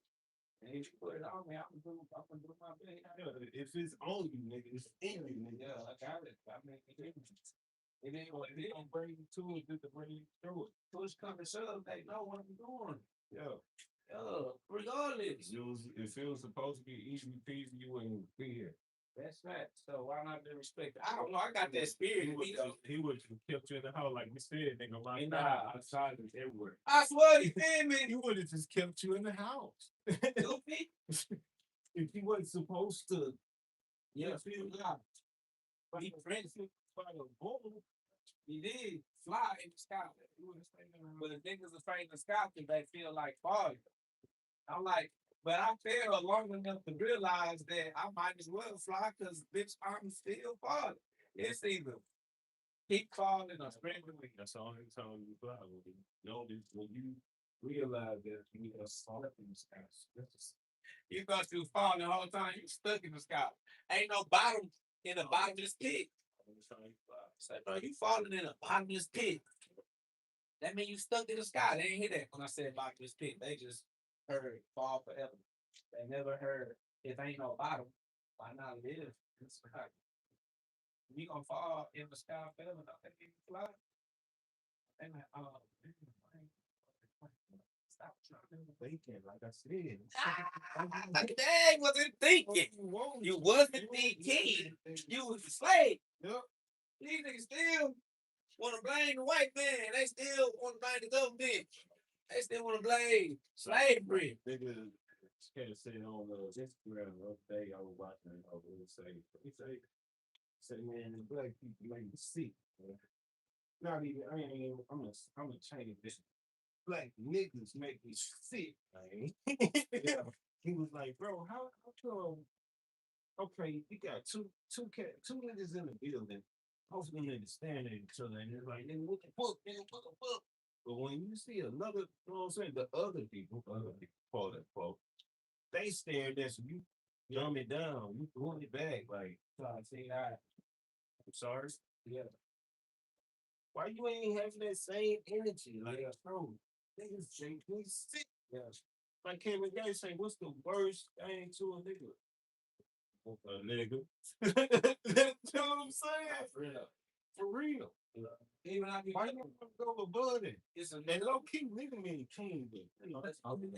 And if you put it on me, I'm gonna do my best. Yeah, if it's on you, nigga, it's in you, nigga. Yeah, I got it. I mean, it ain't what If it it is. don't bring you to it, just to bring you through it. Push come to shove, they know what I'm doing. Yeah. Regardless. If it was supposed to be easy peasy, you wouldn't be here. That's fact. So why not be respected? I don't know. I got that spirit in me though. He would have kept you in the house, like we said, nigga. My And, God, outside is everywhere. I swear you feel me. He would have just kept you in the house. Goofy. If he wasn't supposed to, Yeah, feel God. but He friends. by the bull, He did fly in the sky. But the niggas afraid of the sky because they feel like falling. I'm like, but I fell long enough to realize that I might as well fly because bitch, I'm still falling. It's either keep falling or spread the wings. that's all he's telling you fly. When you realize that you have fallen in the sky. You thought you was falling the whole time, you stuck in the sky. Ain't no bottom in the bottomless pit. So, bro, you falling in a bottomless pit. That means you stuck in the sky. They ain't hear that when I said bottomless pit. They just heard fall forever. They never heard if ain't no bottom, why not live in the sky? You gonna fall in the sky forever? No, they can't fly. They like, oh, stop trying to Thinking, like I said. They wasn't thinking. You wasn't thinking. You was a slave. Yep. These niggas still want to blame the white man. They still want to blame the government. They still want to blame slavery. Nigga can't say on Instagram the other day I was watching it, I was say man, the black people make me sick. Man. Not even I'm gonna change this. Black niggas make me sick, man. Yeah. He was like, bro, how come okay, you got two niggas in the building, both of them niggas staring at each other, and they're like, nigga, what the fuck, nigga, what the fuck? But when you see another, you know what I'm saying, the other people, quote unquote, they stared at you, dumb it down, you throwing it back, like, So I see that. I'm sorry. Yeah. Why you ain't having that same energy? Like, bro, niggas make me sick. Yeah. Like Kevin Gates saying, what's the worst thing to a nigga? A nigga. You know what I'm saying? For real. For real. Even I be Why you want to go above it? it's a They low key nigga mean king, but you know that's all they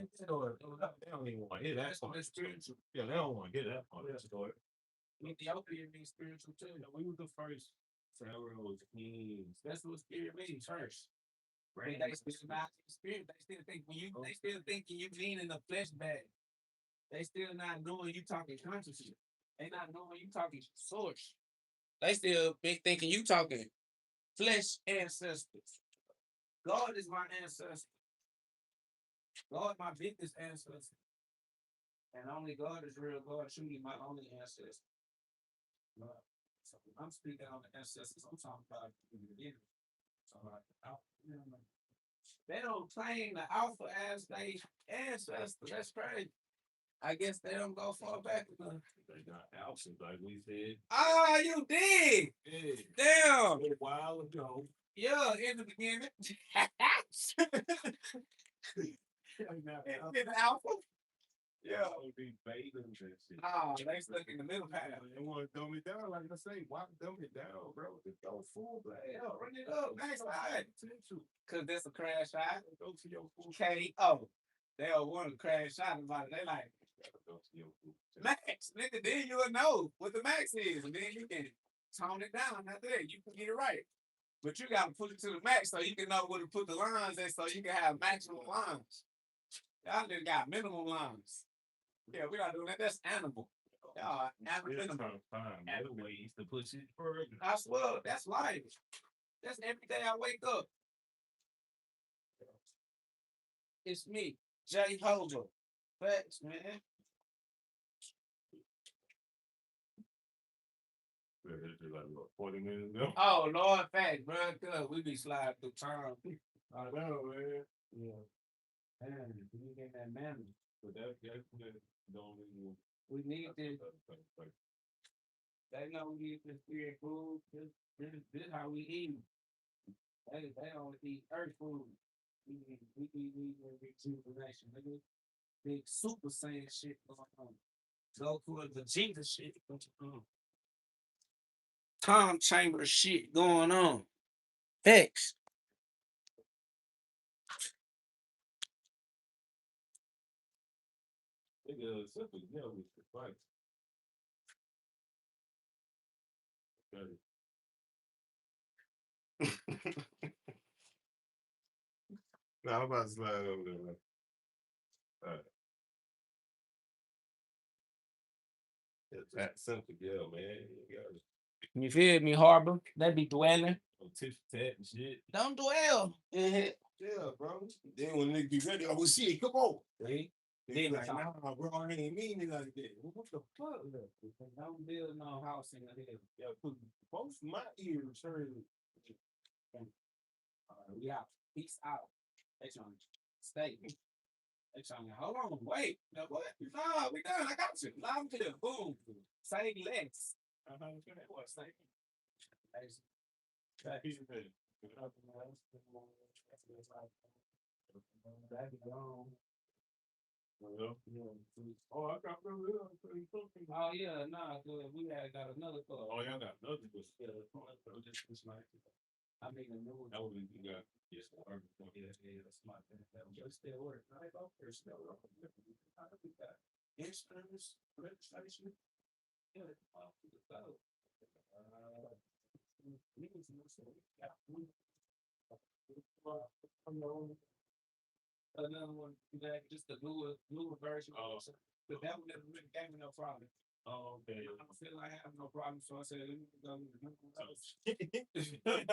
don't even want to hear that that's part. that's spiritual. Yeah, they don't want to hear that part of the story. Ethiopia means spiritual too. We were the first pharaohs, kings. That's what spirit means first. Right? They still not spirit. They still think when you they still thinking you leaning the flesh bag. They still not knowing you talking consciously. They not knowing you talking source. They still big thinking you talking flesh ancestors. God is my ancestor. God my biggest ancestor. And only God is real. God truly my only ancestor. So I'm speaking on the ancestors. I'm talking about in the beginning. So they don't claim the alpha as they ancestor. That's crazy. I guess they don't go far back enough. They got alphas, like we said. Ah, you did. Yeah. Damn. A while ago. Yeah, in the beginning. In the alpha. Yeah, I would be bathing and shit. Oh, they stuck in the middle path. They want to dumb it down, like I say, why dumb it down, bro? Just go full blast. Yeah, run it up. Next slide. Potential. Cause that's a crash shot. Go to your full. KO. They all want to crash shot about it. They like Go to your full. Max, nigga. Then you'll know what the max is, and then you can tone it down. After that, you can get it right. But you gotta put it to the max so you can know where to put the lines at, so you can have maximum lines. Y'all just got minimum lines. Yeah, we not doing that. That's animal. Y'all animal. Other ways to push it further. I swear, that's life. That's every day I wake up. It's me, GhODTherapy. Facts, man. Like what, 40 minutes ago. Oh Lord, facts, bro. Good. We be sliding through time. I know, man. Yeah. Man, we get that man. But that's don't even. We need this. They know we need this spirit food. This how we eat. They don't eat earth food. We need rejuvenation. Nigga. Big super saiyan shit going on. Goku and Vegeta shit going on. Tom Chamber shit going on. Facts. Nigga, simple, yeah, we should fight. No, I'm about to slide over there, man. All right. It's that simple, yeah, man. You feel me, Harbor? They be dwelling. Tiff tat and shit. Don't dwell. Yeah, bro. Then when niggas be ready, I will see it. Come on. See? They like, nah, bro, I ain't mean it like that. What the fuck? Don't build no house in the head. Yeah, put most of my ears heard. We out. Peace out. They trying to stay. They trying to hold on. Wait. No, what? No, we done. I got you. Loud and clear. Boom. Say less. What? Say. That be gone. Oh, I got Oh yeah, nah, good. We had got another call. Oh, y'all got nothing but I mean, the new one. that would be good. Yes, Yeah, that's my thing. That was still work. I go first. Still work. Insurance, registration. Yeah, another one, just the newer version. But that one never really gave me no problem. Oh, okay. I don't feel like I have no problem, so I said, let me go with the new one.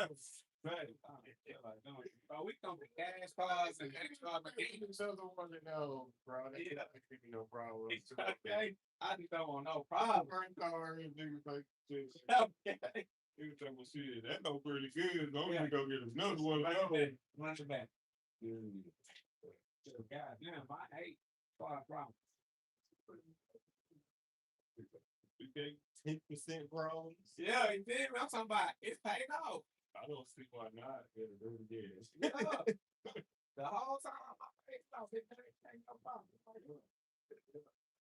Right. Oh, we come with gas cars and extra mechanics. Doesn't want to know, bro. Yeah, I think no problem. Okay. I just don't want no problem. Burn car and niggas like this. Okay. Niggas talking about shit. That no pretty good. Don't Yeah. even go get another one. Lunch back. God damn, I hate car problems. We get 10% problems. Yeah, you feel me? I'm talking about it's paid off. I don't see why not. Get it again. Yeah. The whole time I paid off, it ain't no problem.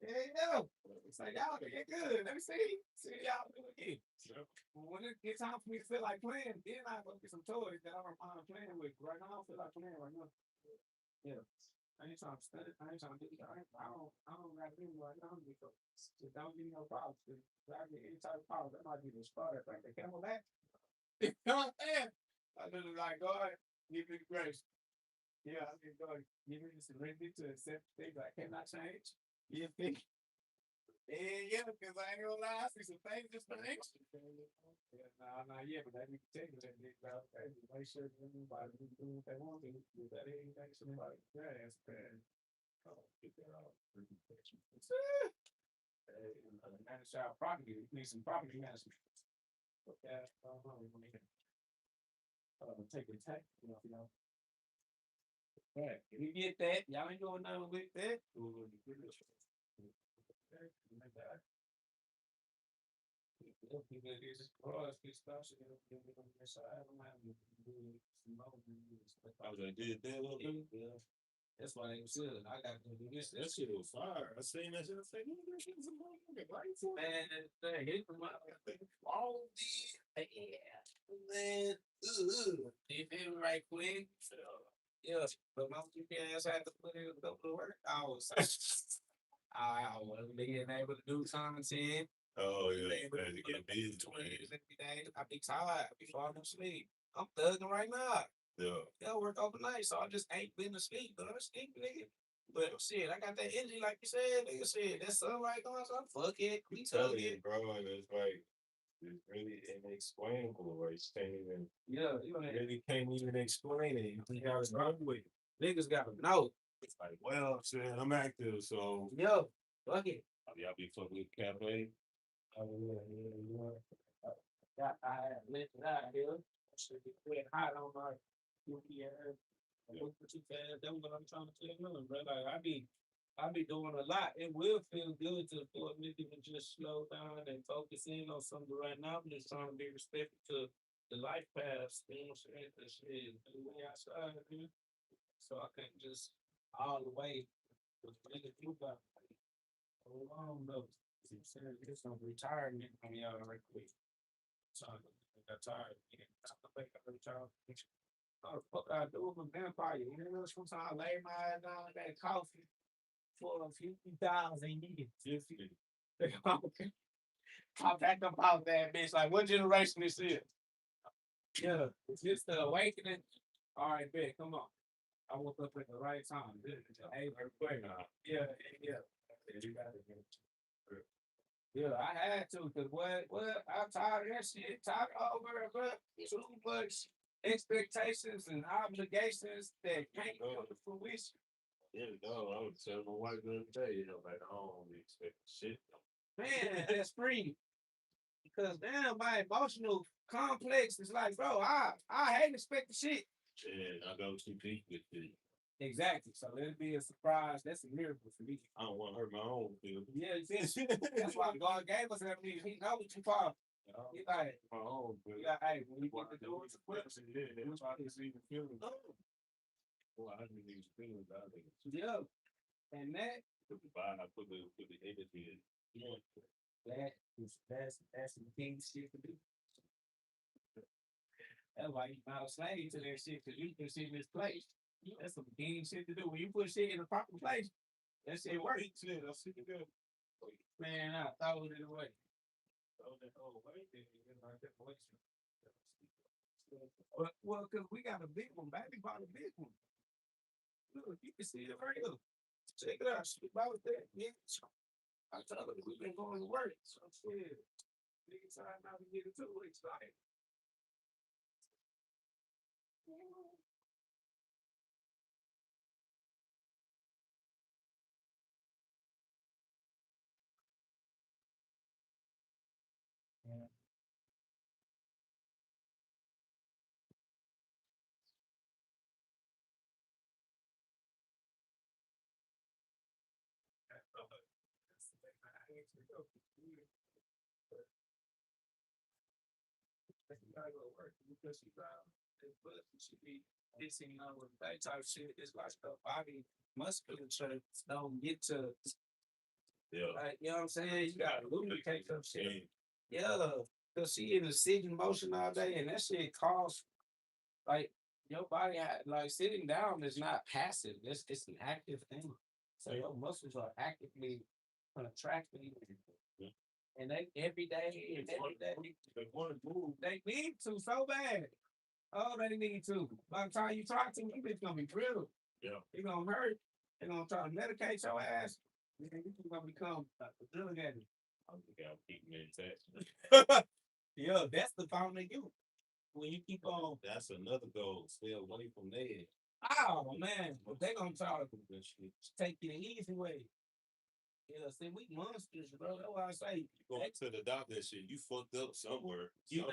Yeah. It's like y'all get good. Let me see. See y'all do it again. So when it gets time for me to feel like playing, then I go get some toys that I don't mind playing with. Right now, I don't feel like playing right now. Yeah. I ain't trying to study. I ain't trying to do I don't got any right now. Just don't give me no problems. If I get any type of problem, that might be the start. Like the camelback. You know what I'm saying? I just like God, give me the grace. Yeah, I mean, God, give me the serenity to accept things I cannot change. You think? Yeah, because I ain't gonna lie, I see some things just things. Yeah, nah, yeah, but that nigga tell you that nigga about hey, make sure that everybody do what they want to do. That ain't make somebody grass, man. Oh, get that off. Hey, manage our property. We need some property management. Okay, take a tax, you know. Yeah, if you get that, y'all ain't doing nothing with that. I was like, did that little bit? Yeah. That's why they said I got to do this. That shit was fire. I seen that shit. I was like, that shit was a motherfucking light for Man, they hit them up. All these, yeah, man. You feel me right quick? Yeah, but my stupid ass had to put in a couple of work hours. I wasn't being able to do content. Oh, yeah. Able Man, to to put get up busy, 20 man. minutes every day. I be tired. I be falling asleep. I'm thugging right now. Yeah. I work overnight, so I just ain't been asleep. But I'm sleep, nigga. But shit, I got that energy, like you said. Nigga said that sunlight going, so fuck it. We Tell tug you, it. bro, and it's like, it's really inexplainable. Like, you can't even, Yeah, you know, really can't even explain it. You gotta run with it. niggas gotta know. It's like, well, shit, I'm active, so Yo, fuck it. y'all be fucking with cafe. Oh, yeah. I left it out here. Should be quit hot on my UPS. What you fast? That's what I'm trying to tell you, bro. Like I be doing a lot. It will feel good to for a nigga to just slow down and focus in on something right now. I'm just trying to be respectful to the life paths, you know what I'm saying? That shit the way outside, man. So I can't just all the way with nigga you got hold on though. I'm saying get some retirement on y'all right quick. So I got tired. I think I retired. How the fuck I do with a vampire? You know, sometimes I lay my ass down in that coffee for a few thousand years. I'm back up out that bitch. Like, what generation this is? Yeah, it's just the awakening. All right, bet, come on. I woke up at the right time. Hey, yeah, yeah. You got it. Yeah, I had to, cause what I'm tired of that shit. Tired of over, bro. Too much expectations and obligations that can't come to fruition. Yeah, no, I would tell my wife the other day, you know, like, I don't be expecting shit. Man, that's free. Because damn, my emotional complex is like, bro, I hate expecting shit. And I go too deep with it. Exactly. So let it be a surprise. That's a miracle for me. I don't want to hurt my own feelings. Yeah, you see, that's why God gave us everything. He know what you for. He like, My own feelings. hey, when you get to do it, Yeah, that's why I didn't even feel it. Well, I didn't even feel it. I think it's yeah. And that, put the vibe, I put the energy in. yeah, that's some king shit to do. That's why you not a slave to that shit, because you put shit in this place. That's some king shit to do. When you put shit in the proper place, that shit works. Shit, I see it. Man, I throw it away. Throw that whole away, then you get like that voice. Well, because we got a big one, baby bought a big one. Look, you can see it right here. Check it out. She bought that. Yeah. I told her we've been going to work. So I said, nigga trying not to get it too excited. Yeah. That's the thing I actually go. You gotta go to work because she but she be fixing with that type of shit. It's like the body musculature don't get to Yeah. Like, you know what I'm saying? You gotta lubricate some shit. Yeah. Cause she in the sitting motion all day and that shit causes like your body like sitting down is not passive. It's an active thing. So your muscles are actively contracting. Yeah. And they every day and every day They want to move. they need to so bad. Oh, they need to. By the time you talk to them, it's gonna be brittle. Yeah. It's gonna hurt. They're gonna try to medicate your ass. And you gonna become a drug addict. I think I'll keep me intact. Yeah, that's the fountain of youth. When you keep on, That's another goal. Stay away from there. oh man, but they gonna try to take you the easy way. Yeah, see, we monsters, bro. That's why I say Going to the doctor and shit, you fucked up somewhere. you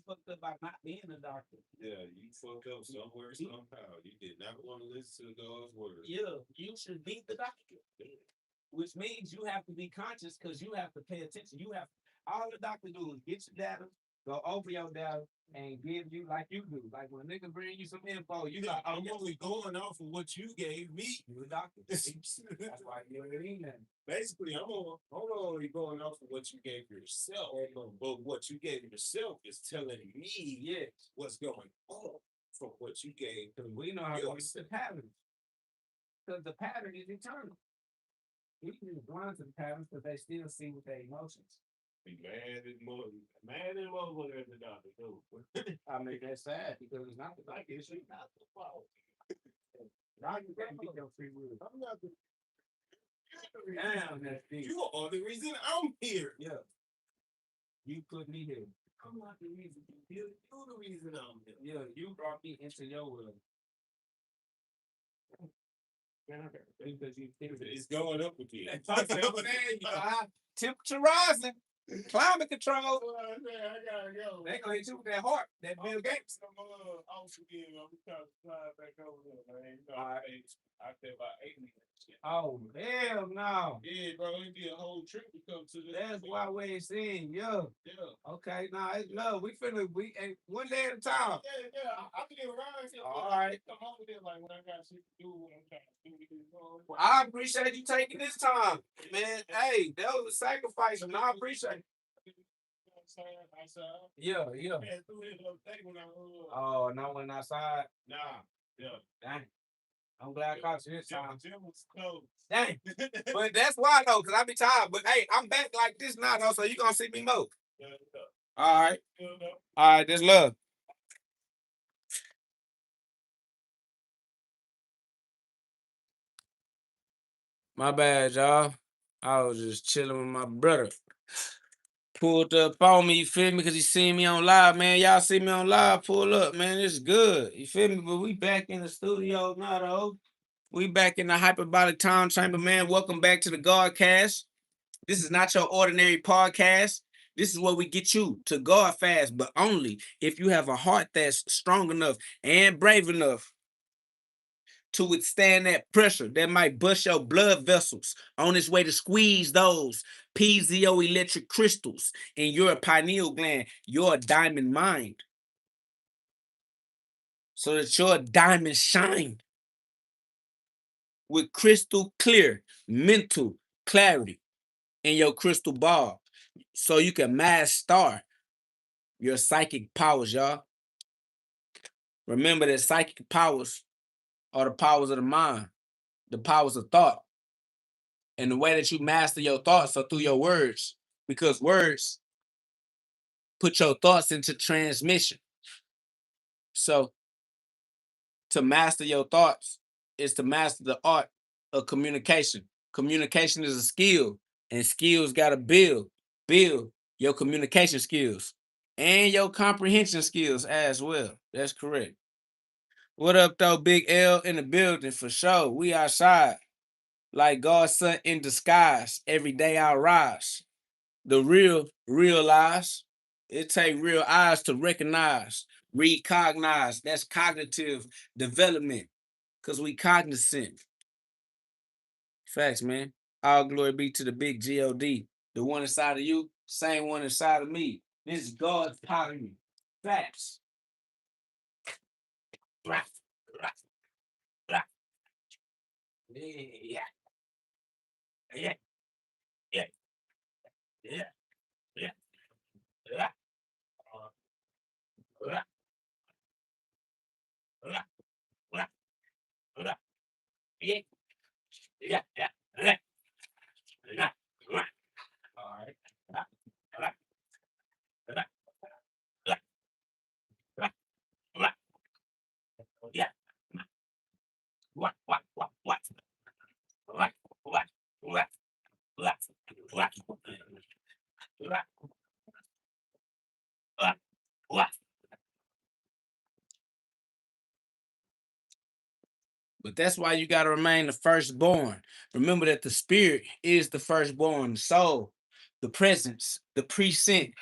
fucked up by not being a doctor. Yeah, you fucked up somewhere, somehow. You did not want to listen to God's word. Yeah, you should be the doctor. Which means you have to be conscious because you have to pay attention. You have all the doctor do is get your data, go over your data, and give you like you do. Like when a nigga bring you some info, you like, I'm only going off of what you gave me. you a doctor. That's why you ain't eating nothing. Basically, I'm only going off of what you gave yourself. But what you gave yourself is telling me Yeah, what's going on from what you gave. because we know how to use the pattern. Because the pattern is eternal. We can be blind to the patterns, but they still see with their emotions. Be mad and more at the doctor. No. I mean, that's sad because it's not the doctor, it's not the fault. Now you can't get your free will. I'm not the Damn, that's deep. You are the reason I'm here. Yeah. You put me here. I'm not the reason you're the reason I'm here. Yeah, you brought me into your world. Because you It's going up with you. temperature rising, climate control. I gotta go. They gonna hit you with that heart, that Bill Gates. I'm off again. I'm trying to slide back over there, man. You know, All right. I said about 8 minutes. Oh hell no! Yeah, bro, it'd be a whole trip to come to this. That's why we ain't seeing you. Yeah. Okay, nah, it's love. We ain't one day at a time. Yeah. I'll be around here. All right. Come over there like when I got shit to do, when I'm trying to do it. Well, I appreciate you taking this time, man. Hey, that was a sacrifice, and I appreciate it. Yeah. Oh, and I went outside. Nah, yeah. Dang. I'm glad I caught you this time. Gym was closed. Dang. But that's why though, because I be tired. But hey, I'm back like this now though, so you gonna see me more. Yeah. All right. Yeah. All right, that's love. My bad, y'all. I was just chilling with my brother. Pulled up on me, you feel me? Because he seen me on live, man. Y'all see me on live, pull up, man. It's good. You feel me? But we back in the studio now, though. We back in the hyperbolic time chamber, man. Welcome back to the GhODCast. This is not your ordinary podcast. This is where we get you to God fast, but only if you have a heart that's strong enough and brave enough to withstand that pressure that might bust your blood vessels on its way to squeeze those piezoelectric crystals in your pineal gland, your diamond mind, so that your diamond shine with crystal clear mental clarity in your crystal ball, so you can master your psychic powers, y'all. Remember that psychic powers are the powers of the mind, the powers of thought. And the way that you master your thoughts are through your words, because words put your thoughts into transmission. So to master your thoughts is to master the art of communication. Communication is a skill, and skills got to build your communication skills and your comprehension skills as well. That's correct. What up, though? Big L in the building for sure. We outside like God's son in disguise. Every day I rise. The real realize. It take real eyes to recognize, recognize. That's cognitive development, because we cognizant. Facts, man. All glory be to the big GhOD. The one inside of you, same one inside of me. This is God's power in me. Facts. Yeah. But that's why you got to remain the firstborn. Remember that the spirit is the firstborn, the soul, the presence, the present.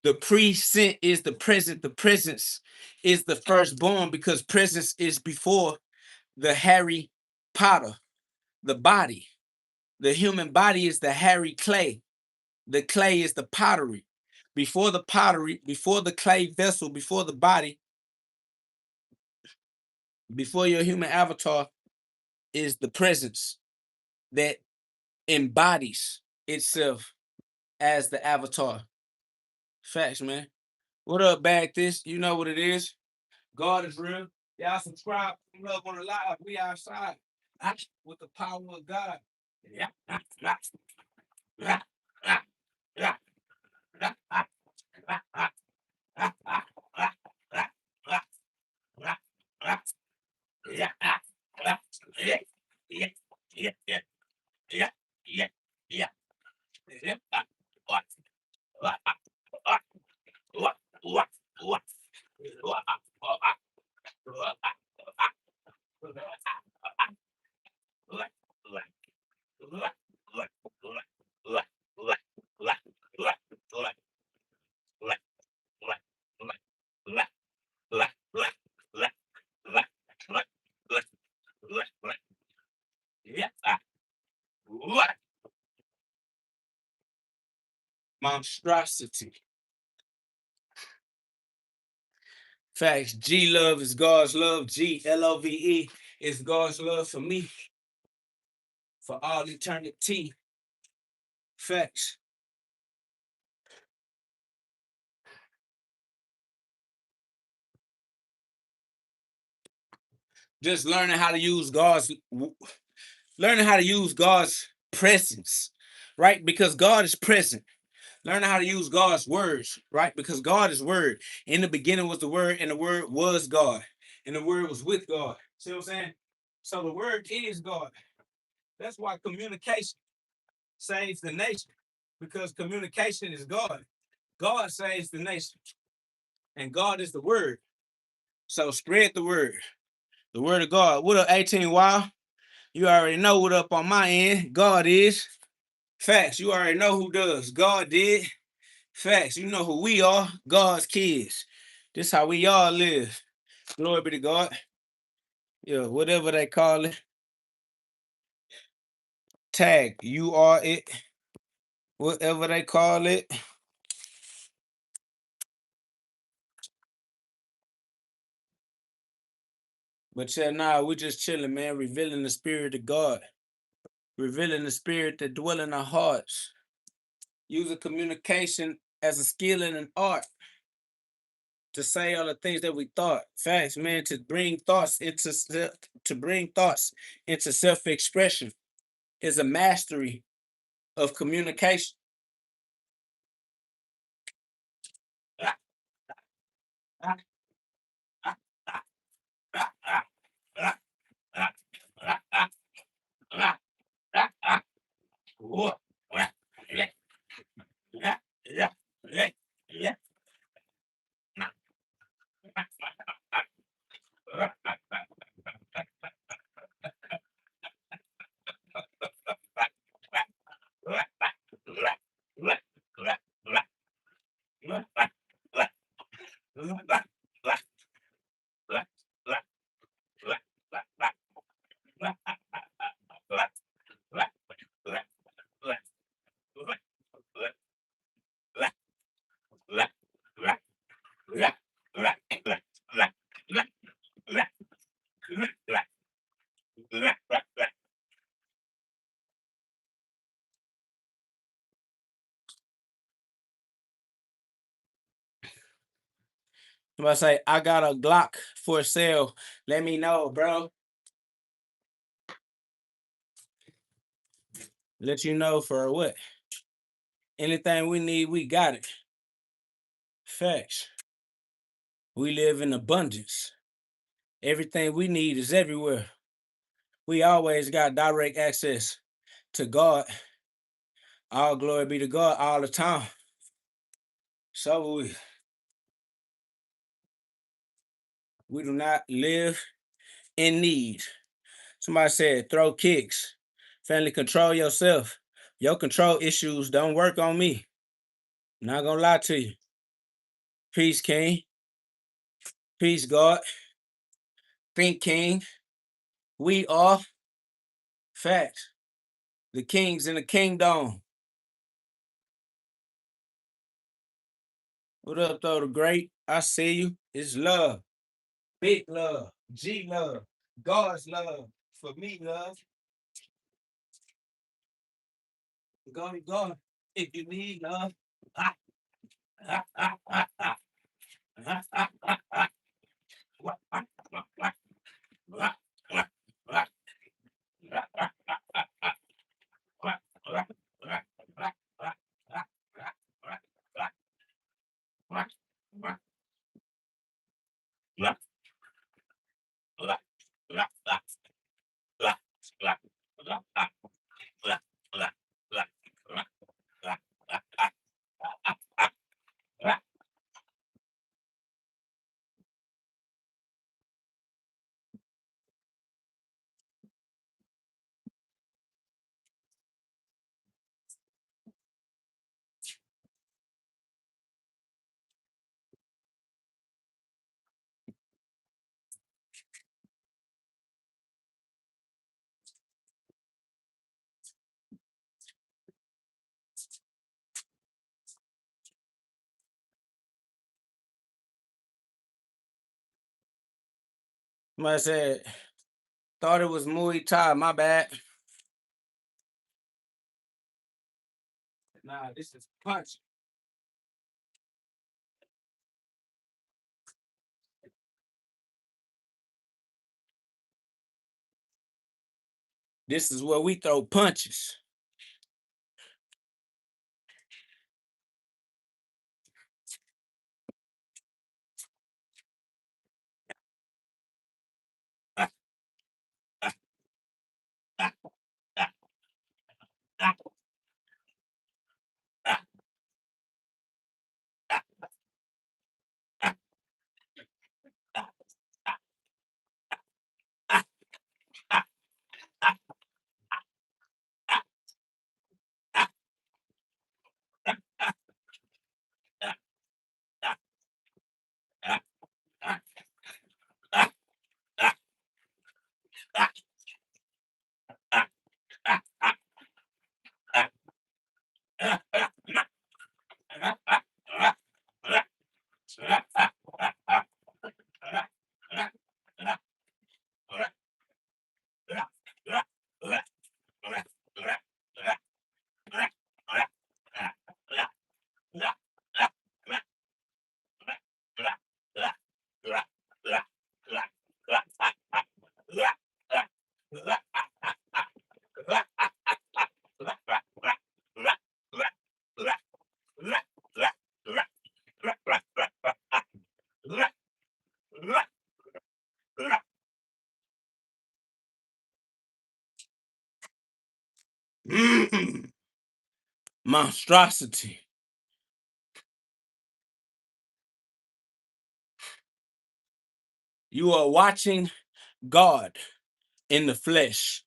The present is the present. The presence is the firstborn because presence is before the Harry Potter, the body. The human body is the hairy clay. The clay is the pottery. Before the pottery, before the clay vessel, before the body, before your human avatar is the presence that embodies itself as the avatar. Facts, man. What up, Bag This? You know what it is. God is real. Y'all subscribe. Love on the live. We outside with the power of God. Monstrosity. Facts. G love is God's love. GLOVE is God's love for me for all eternity. Facts. Just learning how to use God's presence, right? Because God is present. Learning how to use God's words, right? Because God is word. In the beginning was the word, and the word was God, and the word was with God. See what I'm saying? So the word is God. That's why communication saves the nation, because communication is God. God saves the nation, and God is the word. So spread the word of God. What up, 18 Wild? You already know what up on my end. God is. Facts. You already know who does. God did. Facts. You know who we are. God's kids. This how we all live. Glory be to God. Yeah, whatever they call it. Tag. You are it. Whatever they call it. But yeah, nah, we just chilling, man. Revealing the spirit of God. Revealing the spirit that dwell in our hearts. Using communication as a skill and an art to say all the things that we thought. Facts, man. To bring thoughts into self-expression is a mastery of communication. If I say I got a Glock for sale, let me know, bro. Let you know for what? Anything we need, we got it. Facts. We live in abundance. Everything we need is everywhere. We always got direct access to God. All glory be to God all the time. So we do not live in need. Somebody said, throw kicks. Family, control yourself. Your control issues don't work on me. Not gonna lie to you. Peace, King. Peace, God. Think, King. We are facts. The kings in the kingdom. What up, though, the great? I see you. It's love. Big love. G love. God's love. For me, love. Go to God if you need love. Ah, ah, ah, ah, ah. Ah, ah, ah, ah. Wah, ah, wah, wah. Wah, wah, wah. Wah, wah, wah, wah, wah. Wah, wah, wah, wah, wah, wah, wah, wah, wah, wah, wah. Blah, blah, blah, blah, blah, blah, blah, blah, blah, blah, blah, blah, blah, blah. Somebody said, thought it was Muay Thai, my bad. Nah, this is punch. This is where we throw punches. Monstrosity. You are watching God in the flesh.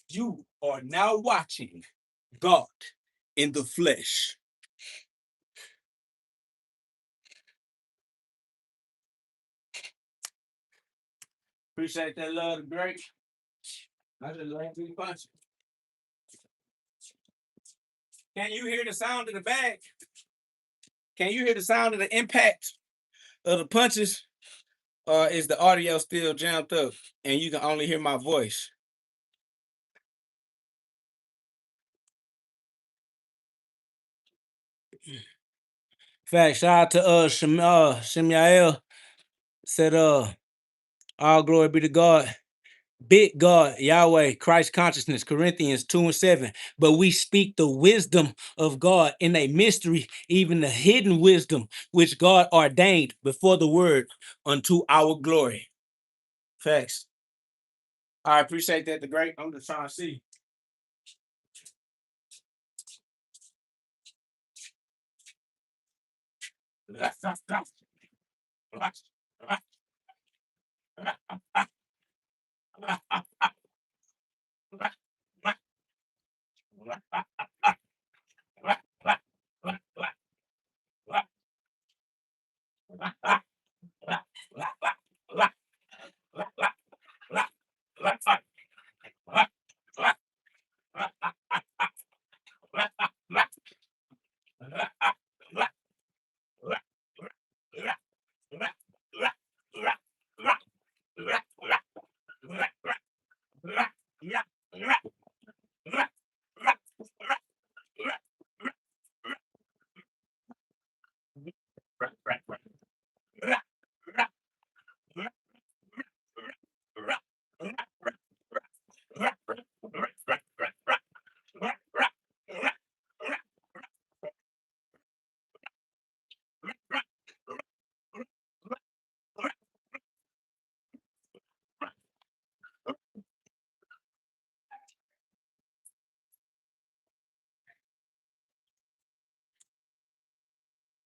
You are now watching God in the flesh. Appreciate that love, great. I just like to punch. Can you hear the sound of the bag? Can you hear the sound of the impact of the punches? Or is the audio still jammed up and you can only hear my voice? Fact, shout out to Shemiel. Said, all glory be to God. Big God, Yahweh, Christ consciousness, Corinthians 2:7. But we speak the wisdom of God in a mystery, even the hidden wisdom which God ordained before the word unto our glory. Facts. I appreciate that, the great. I'm just trying to see.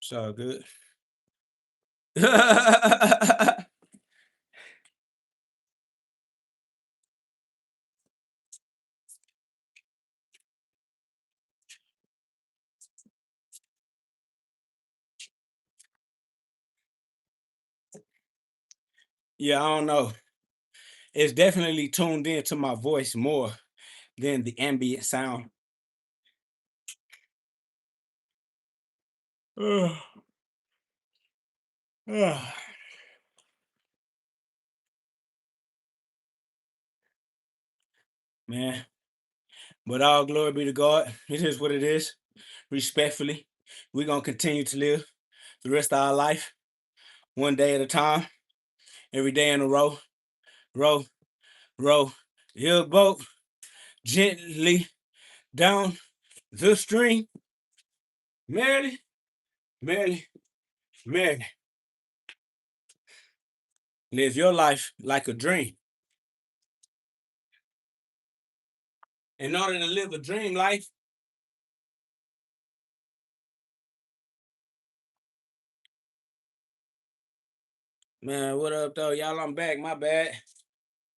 It's all good. Yeah, I don't know. It's definitely tuned into my voice more than the ambient sound. Ugh. Ugh. Man, but all glory be to God. It is what it is. Respectfully, we're going to continue to live the rest of our life, one day at a time, every day in a row. Row, row your boat gently down the stream. Merrily, merrily, merrily. Live your life like a dream. In order to live a dream life, man, what up though? Y'all, I'm back. My bad.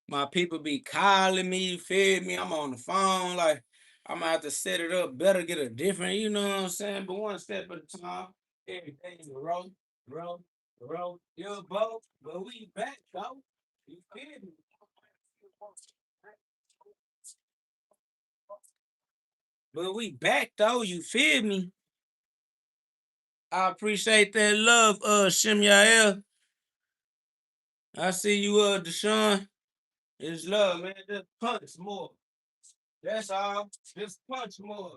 My people be calling me, you feel me? I'm on the phone. Like, I'm gonna have to set it up better, get a different, you know what I'm saying? But one step at a time. Everything in a row, row, your boat. But we back though. You feel me? But we back though, you feel me? I appreciate that love, Shimyael. I see you, Deshaun. It's love, man. Just punch more. That's all. Just punch more.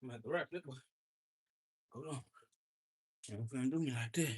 I'm at the wrap it. Hold on. You're gonna do me like that.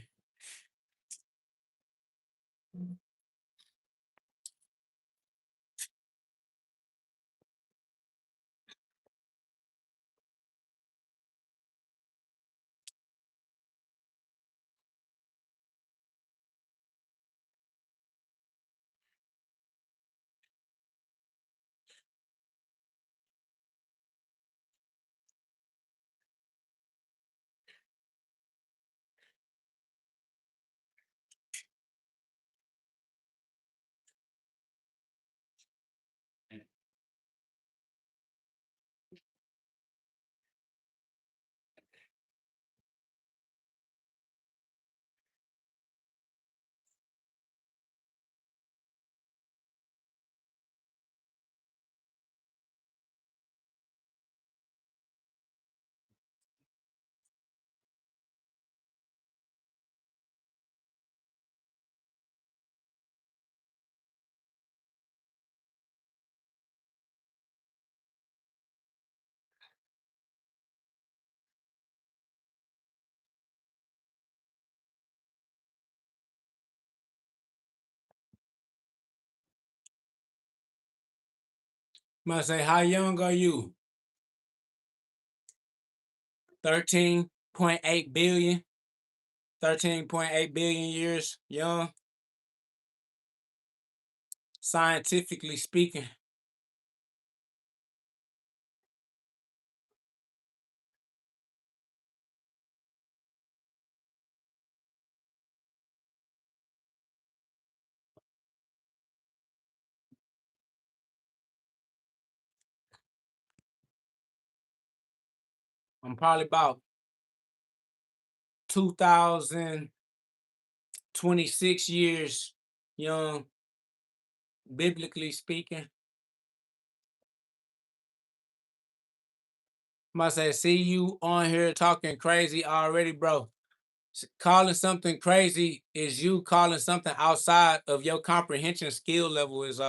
I say, how young are you? 13.8 billion. 13.8 billion years young. Scientifically speaking. I'm probably about 2026 years young, biblically speaking. I say, see you on here talking crazy already, bro. Calling something crazy is you calling something outside of your comprehension skill level. Is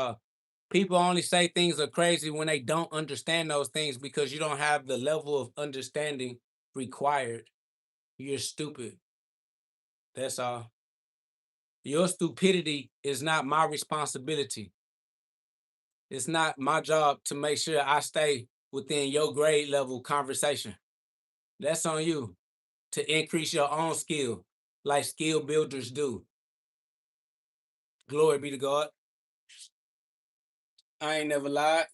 people only say things are crazy when they don't understand those things because you don't have the level of understanding required. You're stupid. That's all. Your stupidity is not my responsibility. It's not my job to make sure I stay within your grade level conversation. That's on you to increase your own skill, like skill builders do. Glory be to God. I ain't never lied.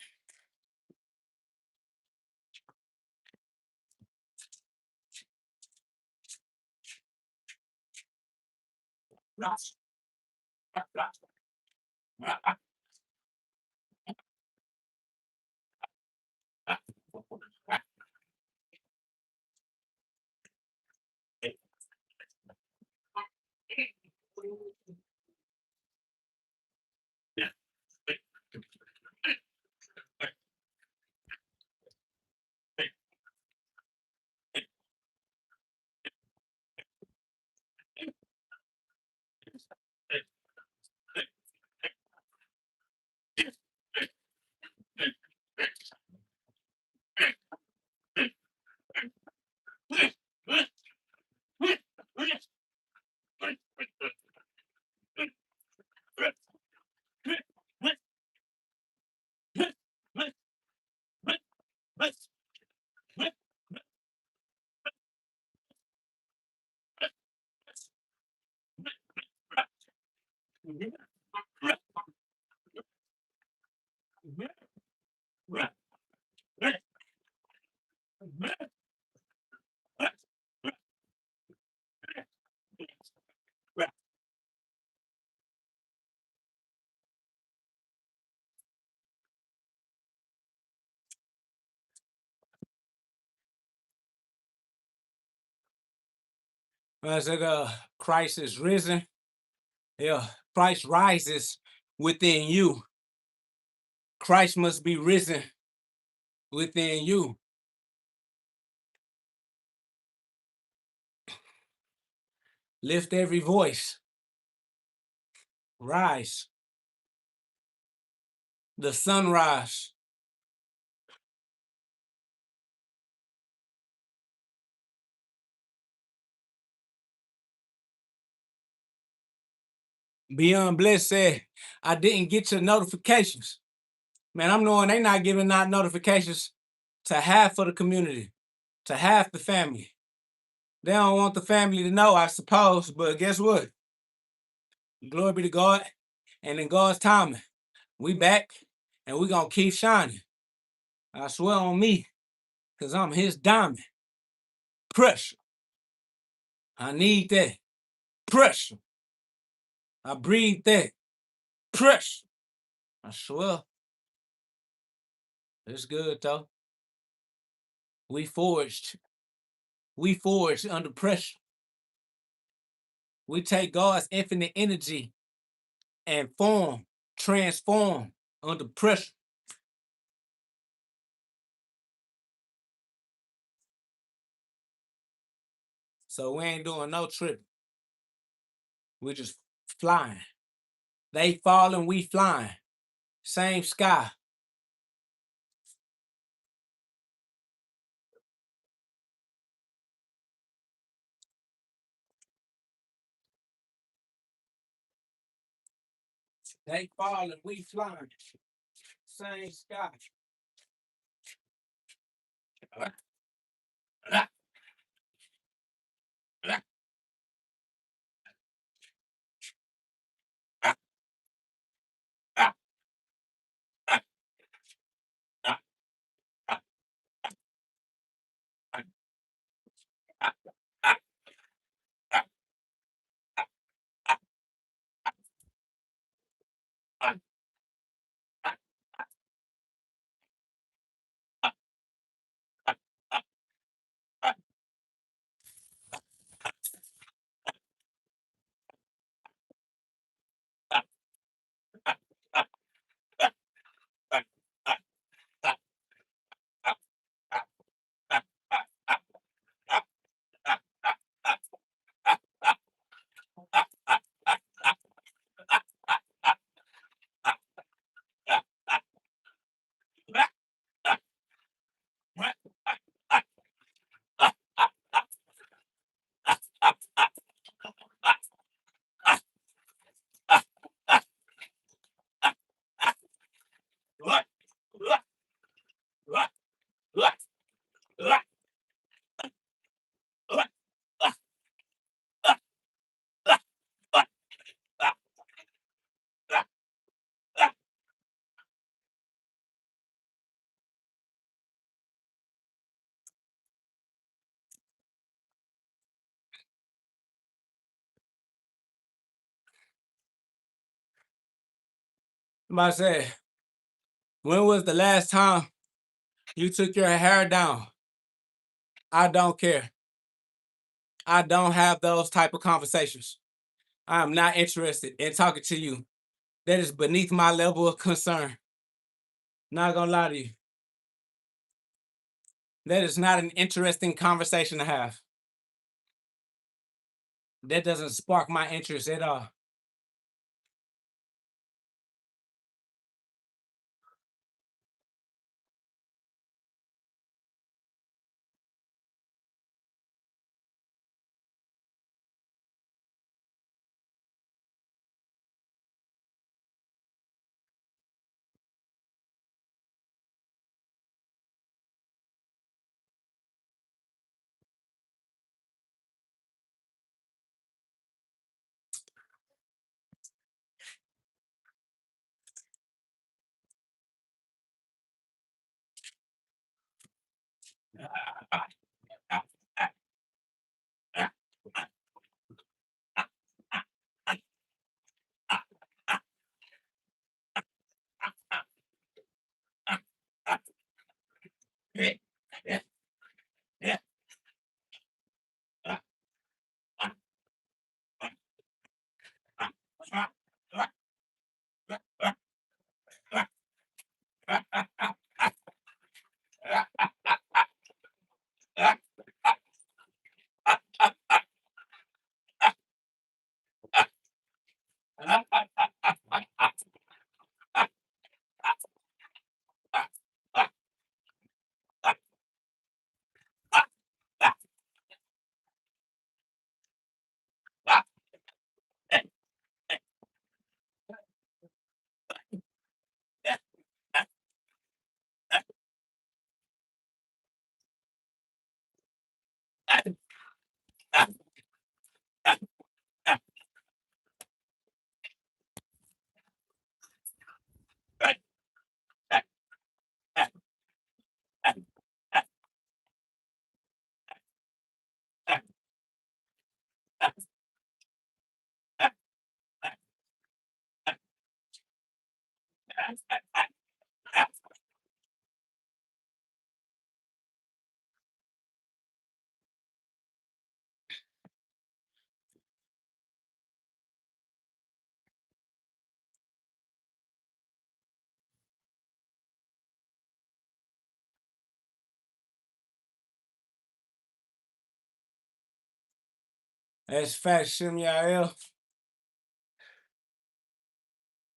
I said, Christ is risen. Yeah, Christ rises within you. Christ must be risen within you. Lift every voice. Rise. The sunrise Beyond Bliss said, I didn't get your notifications. Man, I'm knowing they not giving out notifications to half of the community, to half the family. They don't want the family to know, I suppose, but guess what? Glory be to God. And in God's timing, we back and we gonna keep shining. I swear on me, because I'm his diamond. Pressure. I need that. Pressure. I breathe that. Pressure. I swear. It's good though. We forged under pressure. We take God's infinite energy and transform under pressure. So we ain't doing no tripping. We're just flying. They falling, we flying. Same sky. They falling, we flying. Same sky. Somebody said, when was the last time you took your hair down? I don't care. I don't have those type of conversations. I am not interested in talking to you. That is beneath my level of concern. Not gonna lie to you. That is not an interesting conversation to have. That doesn't spark my interest at all. That's fact, Shimyael.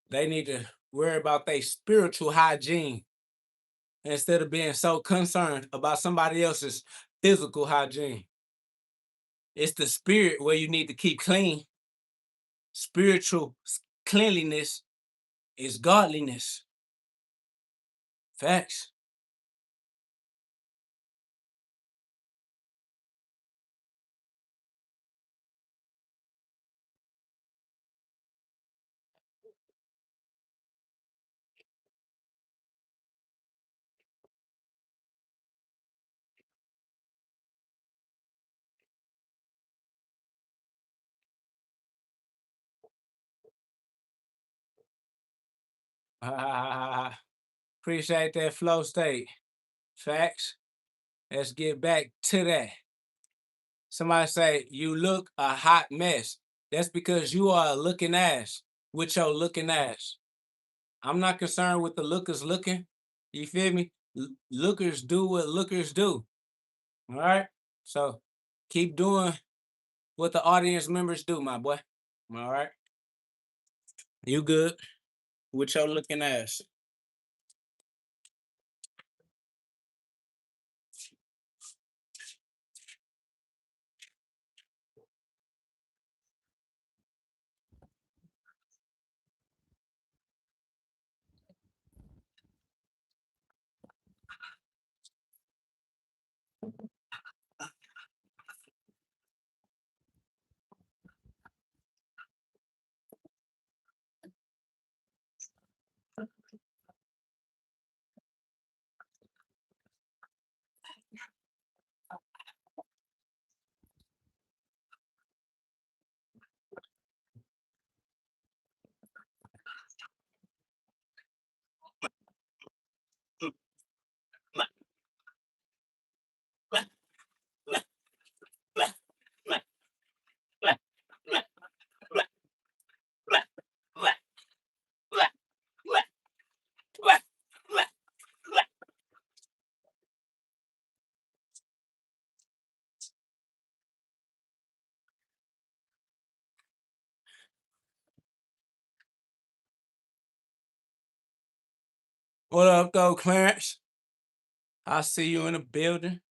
They need to worry about their spiritual hygiene instead of being so concerned about somebody else's physical hygiene. It's the spirit where you need to keep clean. Spiritual cleanliness is godliness. Facts. Appreciate that flow state. Facts. Let's get back to that. Somebody say, you look a hot mess. That's because you are a looking ass with your looking ass. I'm not concerned with the lookers looking. You feel me? Lookers do what lookers do. All right? So keep doing what the audience members do, my boy. All right? You good with your looking ass. What up, though, Clarence? I see you in the building.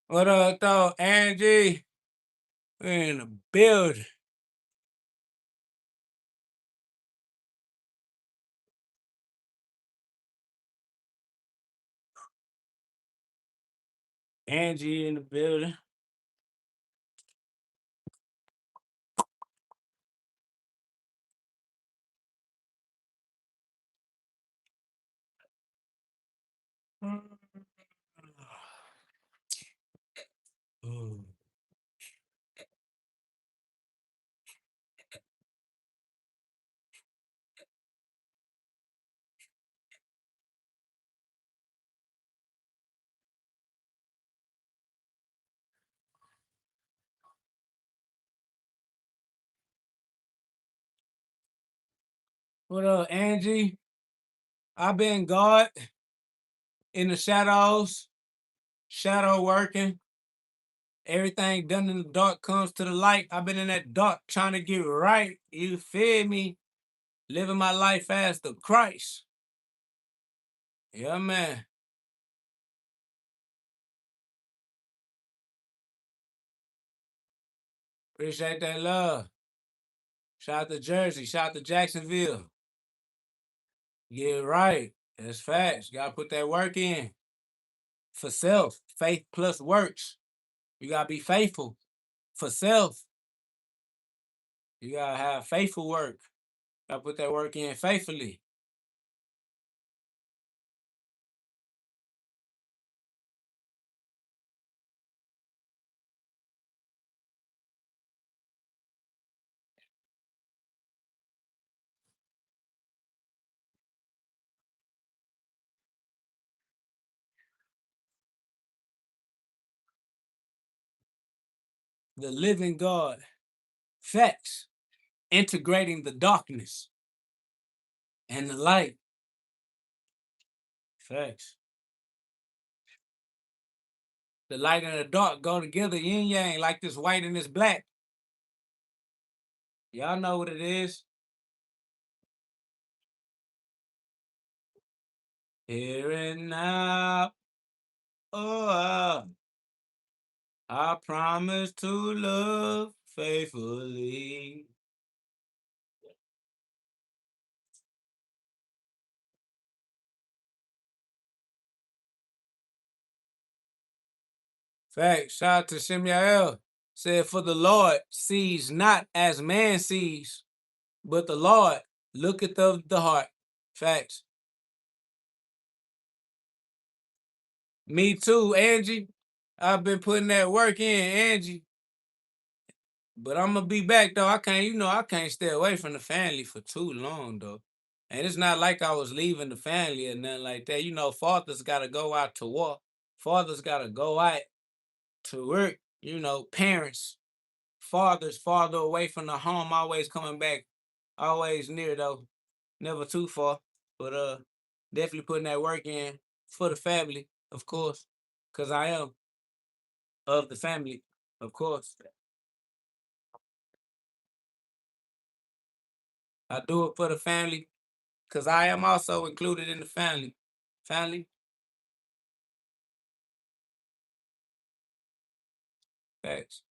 What up, though, Angie? We in the building. Angie in the building. Ooh. What up, Angie? I've been God in the shadows, shadow working. Everything done in the dark comes to the light. I've been in that dark trying to get right. You feel me? Living my life as the Christ. Yeah, man. Appreciate that love. Shout out to Jersey. Shout out to Jacksonville. Get right. That's facts. Gotta put that work in. For self. Faith plus works. You gotta be faithful. For self. You gotta have faithful work. Gotta put that work in faithfully. The living God. Facts. Integrating the darkness and the light. Facts. The light and the dark go together, yin yang, like this white and this black. Y'all know what it is. Here and now. Oh, I promise to love faithfully. Facts. Shout out to Shemiel. Said, for the Lord sees not as man sees, but the Lord looketh of the heart. Facts. Me too, Angie. I've been putting that work in, Angie. But I'm gonna be back though. I can't stay away from the family for too long though. And it's not like I was leaving the family or nothing like that. Fathers gotta go out to war. Fathers gotta go out to work. Parents, fathers farther away from the home, always coming back, always near though. Never too far. But definitely putting that work in for the family, of course. Cause I am of the family, of course. I do it for the family because I am also included in the family. Family, facts.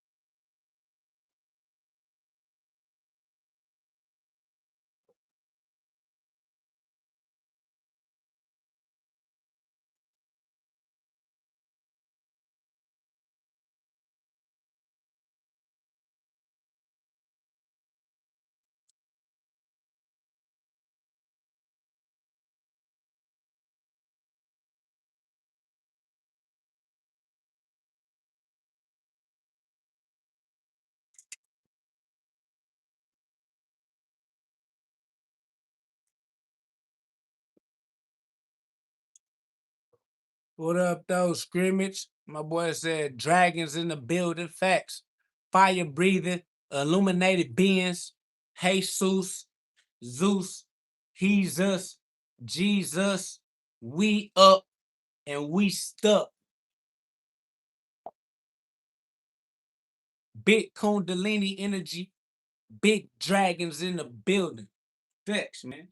What up, though? Scrimmage. My boy said dragons in the building. Facts. Fire breathing, illuminated beings. Jesus, Zeus, He's us, Jesus. We up and we stuck. Big Kundalini energy. Big dragons in the building. Facts, man.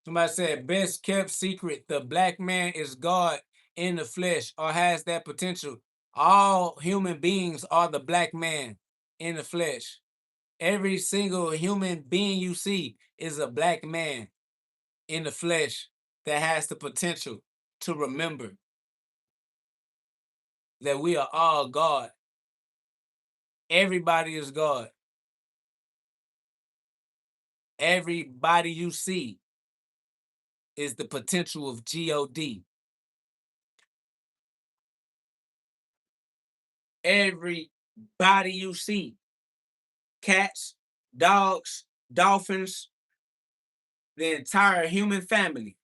Somebody said, best kept secret, the black man is God in the flesh or has that potential. All human beings are the black man in the flesh. Every single human being you see is a black man in the flesh that has the potential to remember that we are all God. Everybody is God. Everybody you see is the potential of GhOD. Everybody you see, cats, dogs, dolphins, the entire human family,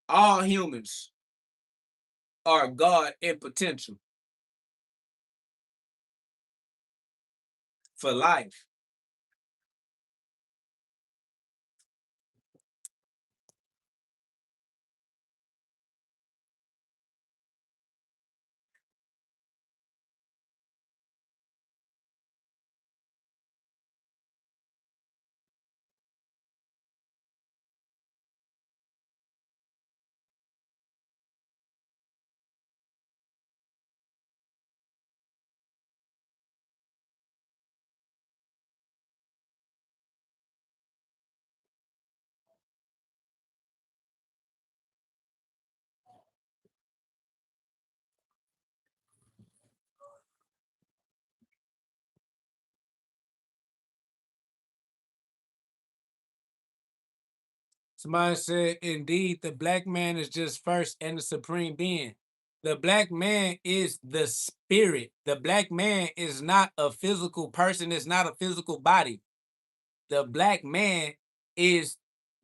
all humans are God in potential for life. Somebody said, indeed, the black man is just first and the supreme being. The black man is the spirit. The black man is not a physical person, it's not a physical body. The black man is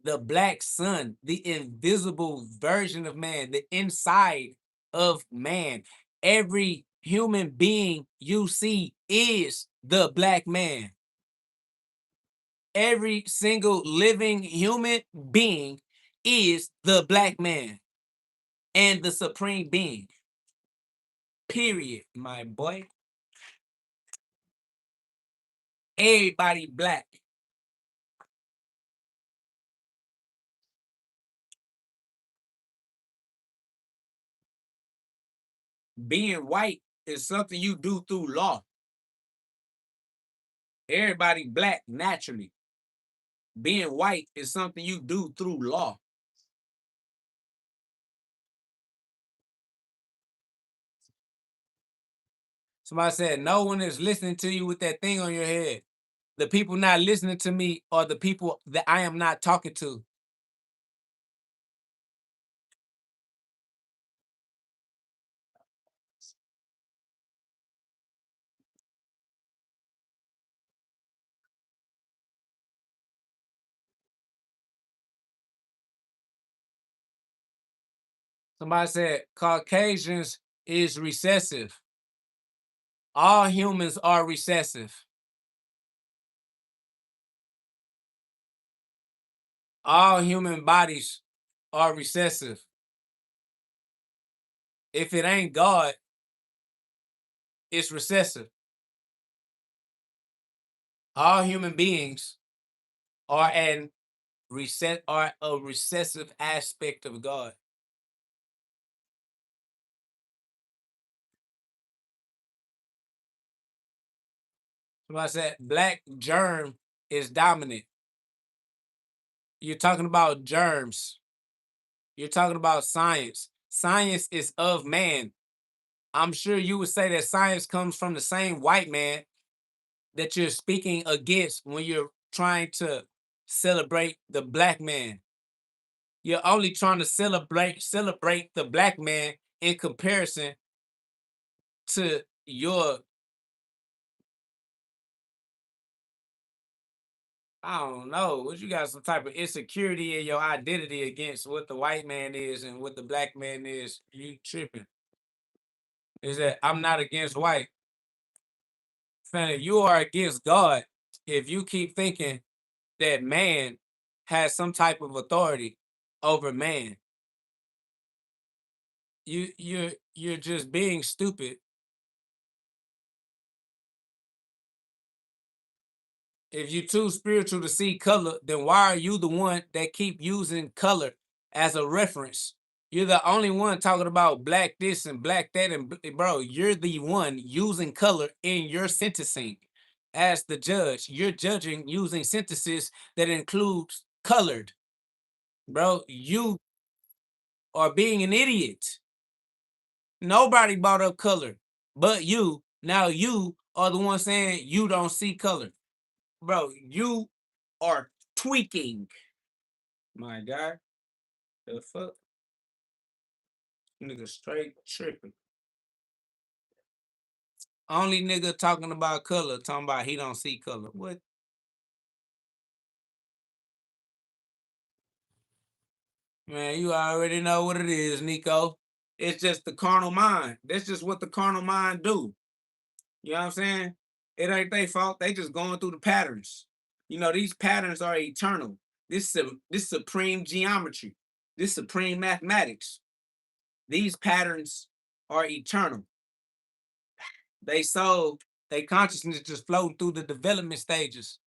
the black sun, the invisible version of man, the inside of man. Every human being you see is the black man. Every single living human being is the black man and the supreme being. Period, my boy. Everybody black. Being white is something you do through law. Everybody black naturally. Being white is something you do through law. Somebody said, no one is listening to you with that thing on your head. The people not listening to me are the people that I am not talking to. Somebody said, Caucasians is recessive. All humans are recessive. All human bodies are recessive. If it ain't God, it's recessive. All human beings are a recessive aspect of God. Somebody said black germ is dominant. You're talking about germs. You're talking about science. Science is of man. I'm sure you would say that science comes from the same white man that you're speaking against when you're trying to celebrate the black man. You're only trying to celebrate the black man in comparison to your, I don't know, what you got some type of insecurity in your identity against what the white man is and what the black man is. You tripping. Is that I'm not against white. Fam, you are against God if you keep thinking that man has some type of authority over man. You're just being stupid. If you're too spiritual to see color, then why are you the one that keep using color as a reference? You're the only one talking about black this and black that, and bro, you're the one using color in your sentencing. As the judge, you're judging using sentences that includes colored. Bro, you are being an idiot. Nobody brought up color but you. Now you are the one saying you don't see color. Bro, you are tweaking. My God. The fuck? Nigga straight tripping. Only nigga talking about color, talking about he don't see color. What? Man, you already know what it is, Nico. It's just the carnal mind. That's just what the carnal mind do. You know what I'm saying? It ain't their fault. They just going through the patterns. You know, these patterns are eternal. This supreme geometry. This supreme mathematics. These patterns are eternal. They soul, they consciousness just floating through the development stages.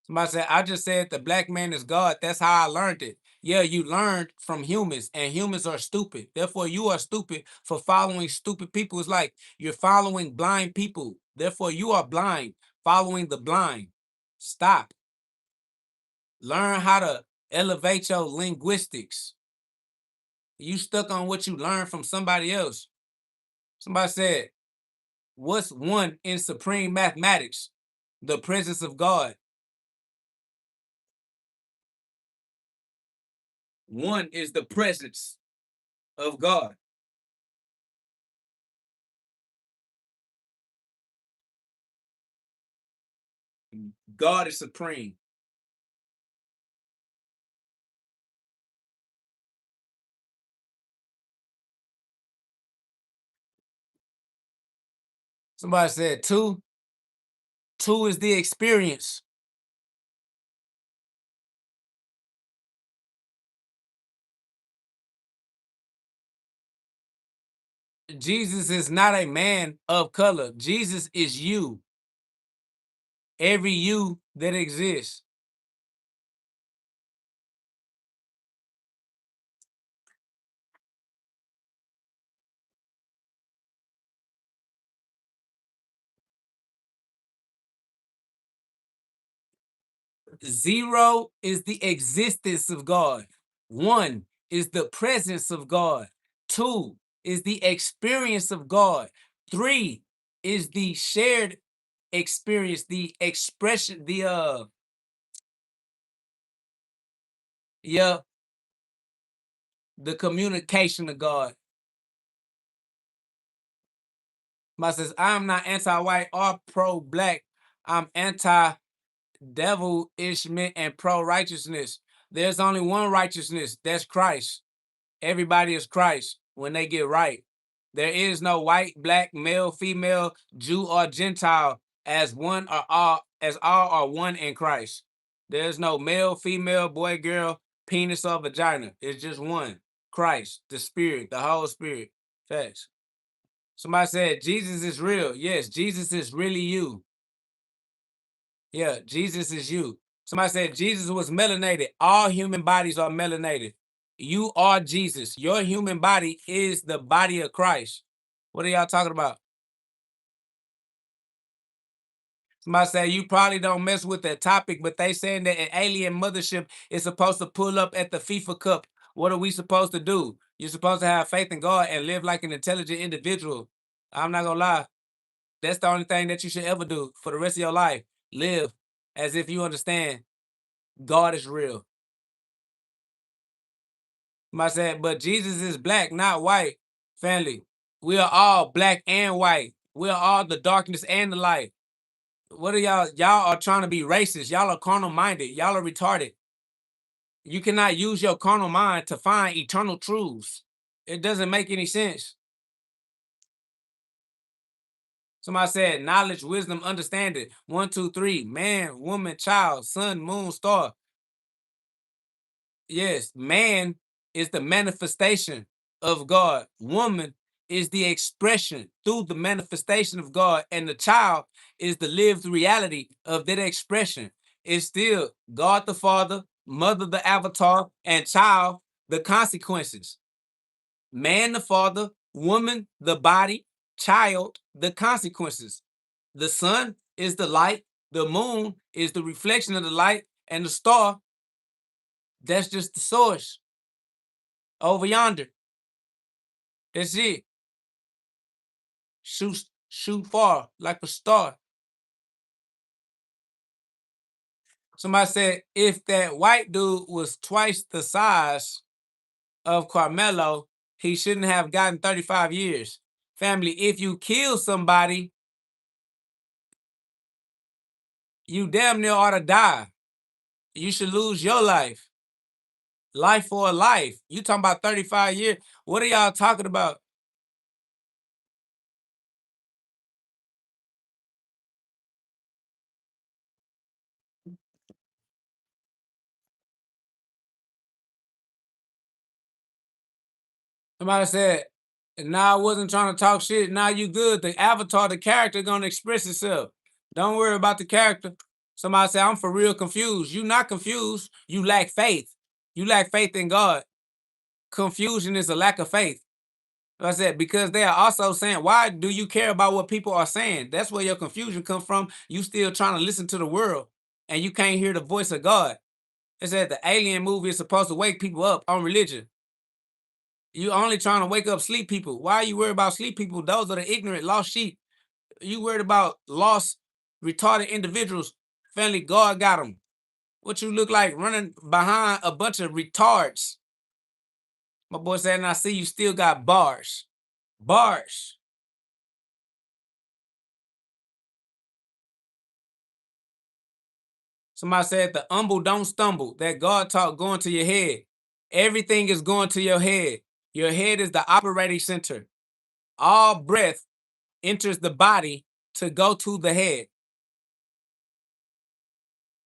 Somebody said, I just said the black man is God. That's how I learned it. Yeah, you learned from humans, and humans are stupid. Therefore, you are stupid for following stupid people. It's like you're following blind people. Therefore, you are blind, following the blind. Stop. Learn how to elevate your linguistics. You stuck on what you learned from somebody else. Somebody said, what's one in supreme mathematics? The presence of God. One is the presence of God. God is supreme. Somebody said two. Two is the experience. Jesus is not a man of color. Jesus is you. Every you that exists. Zero is the existence of God. One is the presence of God. Two is the experience of God. Three is the shared experience, the expression, the communication of God. My says, I'm not anti-white or pro-black. I'm anti-devilishment and pro-righteousness. There's only one righteousness. That's Christ. Everybody is Christ when they get right. There is no white, black, male, female, Jew, or Gentile, as one or all, as all are one in Christ. There's no male, female, boy, girl, penis, or vagina. It's just one. Christ, the Spirit, the whole Spirit. Facts. Somebody said, Jesus is real. Yes, Jesus is really you. Yeah, Jesus is you. Somebody said, Jesus was melanated. All human bodies are melanated. You are Jesus. Your human body is the body of Christ. What are y'all talking about? Somebody say, you probably don't mess with that topic, but they saying that an alien mothership is supposed to pull up at the FIFA Cup. What are we supposed to do? You're supposed to have faith in God and live like an intelligent individual. I'm not gonna lie. That's the only thing that you should ever do for the rest of your life. Live as if you understand God is real. I said, but Jesus is black, not white. Family, we are all black and white. We are all the darkness and the light. What are y'all? Y'all are trying to be racist. Y'all are carnal minded. Y'all are retarded. You cannot use your carnal mind to find eternal truths. It doesn't make any sense. Somebody said knowledge, wisdom, understanding. 1, 2, 3. Man, woman, child, sun, moon, star. Yes, man is the manifestation of God. Woman is the expression through the manifestation of God, and the child is the lived reality of that expression. It's still God the Father, Mother the avatar, and child the consequences. Man the father, woman the body, child the consequences. The sun is the light, the moon is the reflection of the light, and the star, that's just the source over yonder. That's it. Shoot far like a star. Somebody said if that white dude was twice the size of Carmelo, he shouldn't have gotten 35 years. Family, if you kill somebody, you damn near ought to die. You should lose your life. Life for a life. You talking about 35 years. What are y'all talking about? Somebody said, nah, I wasn't trying to talk shit. Nah, you good. The avatar, the character gonna express itself. Don't worry about the character. Somebody said, I'm for real confused. You not confused. You lack faith. You lack faith in God. Confusion is a lack of faith. Like I said, because they are also saying, why do you care about what people are saying? That's where your confusion comes from. You still trying to listen to the world and you can't hear the voice of God. It said the Alien movie is supposed to wake people up on religion. You only trying to wake up sleep people. Why are you worried about sleep people? Those are the ignorant, lost sheep. You worried about lost, retarded individuals. Family, God got them. What you look like running behind a bunch of retards? My boy said, and I see you still got bars. Bars. Somebody said the humble don't stumble. That God talk going to your head. Everything is going to your head. Your head is the operating center. All breath enters the body to go to the head.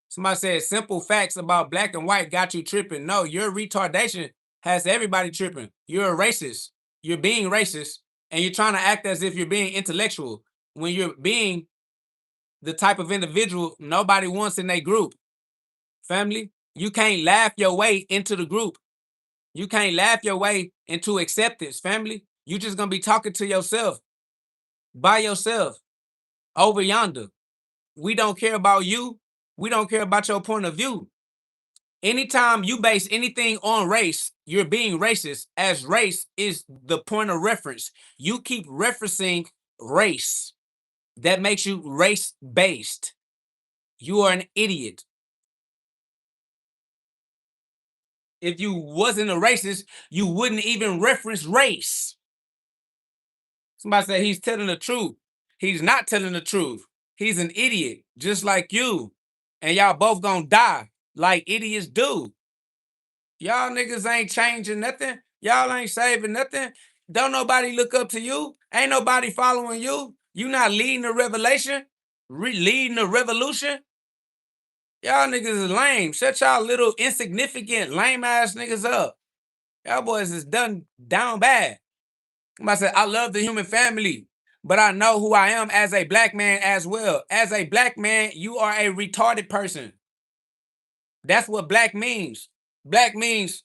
Somebody said simple facts about black and white got you tripping. No, your retardation has everybody tripping. You're a racist. You're being racist and you're trying to act as if you're being intellectual when you're being the type of individual nobody wants in their group. Family, you can't laugh your way into the group. You can't laugh your way into acceptance, family. You just gonna be talking to yourself, by yourself, over yonder. We don't care about you. We don't care about your point of view. Anytime you base anything on race, you're being racist, as race is the point of reference. You keep referencing race. That makes you race-based. You are an idiot. If you wasn't a racist, you wouldn't even reference race. Somebody said he's telling the truth. He's not telling the truth. He's an idiot, just like you. And y'all both gonna die like idiots do. Y'all niggas ain't changing nothing. Y'all ain't saving nothing. Don't nobody look up to you. Ain't nobody following you. You not leading the revelation, leading the revolution. Y'all niggas is lame. Shut y'all little insignificant, lame ass niggas up. Y'all boys is done down bad. I said, I love the human family, but I know who I am as a black man as well. As a black man, you are a retarded person. That's what black means. Black means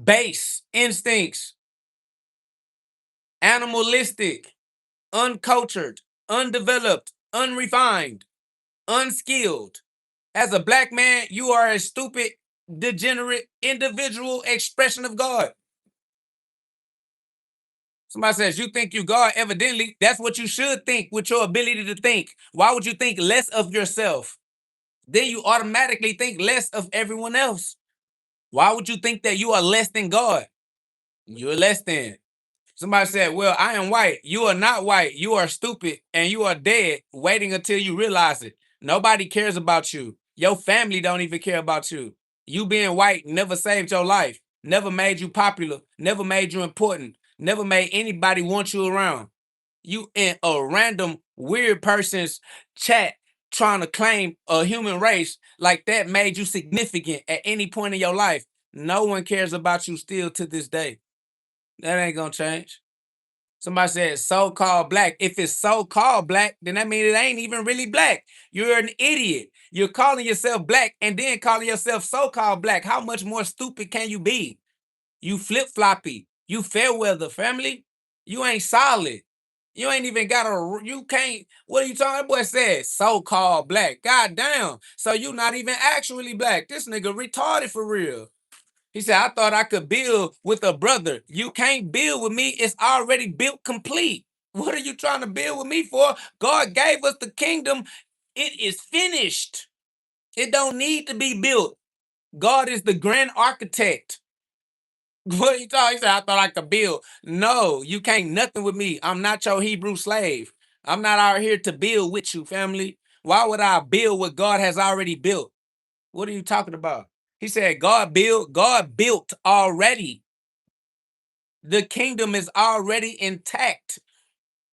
base instincts, animalistic, uncultured, undeveloped, unrefined, unskilled. As a black man, you are a stupid, degenerate, individual expression of God. Somebody says, you think you God, evidently, that's what you should think with your ability to think. Why would you think less of yourself? Then you automatically think less of everyone else. Why would you think that you are less than God? You're less than. Somebody said, well, I am white. You are not white. You are stupid and you are dead waiting until you realize it. Nobody cares about you. Your family don't even care about you. You being white never saved your life, never made you popular, never made you important, never made anybody want you around. You in a random weird person's chat trying to claim a human race like that made you significant at any point in your life. No one cares about you still to this day. That ain't gonna change. Somebody said so-called black. If it's so-called black, then that means it ain't even really black. You're an idiot. You're calling yourself black and then calling yourself so-called black. How much more stupid can you be? You flip-floppy. You fair weather, family. You ain't solid. You ain't even got you can't, what are you talking? That boy said so-called black. God damn. So you not even actually black. This nigga retarded for real. He said, I thought I could build with a brother. You can't build with me. It's already built complete. What are you trying to build with me for? God gave us the kingdom. It is finished. It don't need to be built. God is the grand architect. What are you talking? He said, I thought I could build. No, you can't nothing with me. I'm not your Hebrew slave. I'm not out here to build with you, family. Why would I build what God has already built? What are you talking about? He said, God built already. The kingdom is already intact.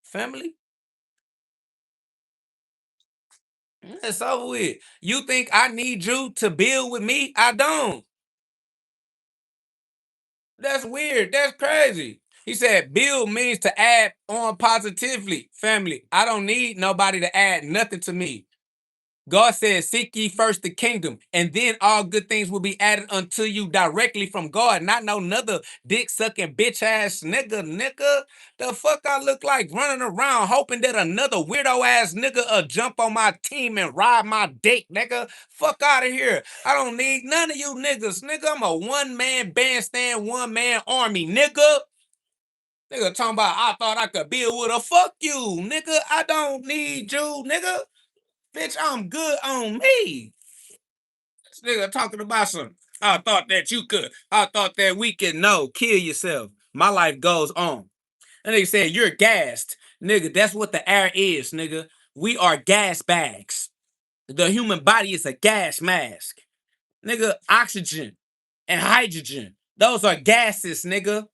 Family? It's over with. You think I need you to build with me? I don't. That's weird. That's crazy. He said, build means to add on positively. Family, I don't need nobody to add nothing to me. God says, seek ye first the kingdom, and then all good things will be added unto you directly from God, not no another dick-sucking bitch-ass nigga. The fuck I look like running around hoping that another weirdo-ass nigga jump on my team and ride my dick, nigga. Fuck out of here. I don't need none of you niggas, nigga. I'm a one-man bandstand, one-man army, nigga. Nigga talking about, I thought I could build with a fuck you, nigga. I don't need you, nigga. Bitch, I'm good on me. This nigga talking about some, I thought that you could. I thought that we could. No, kill yourself. My life goes on. And they said, you're gassed. Nigga, that's what the air is, nigga. We are gas bags. The human body is a gas mask. Nigga, oxygen and hydrogen. Those are gases, nigga.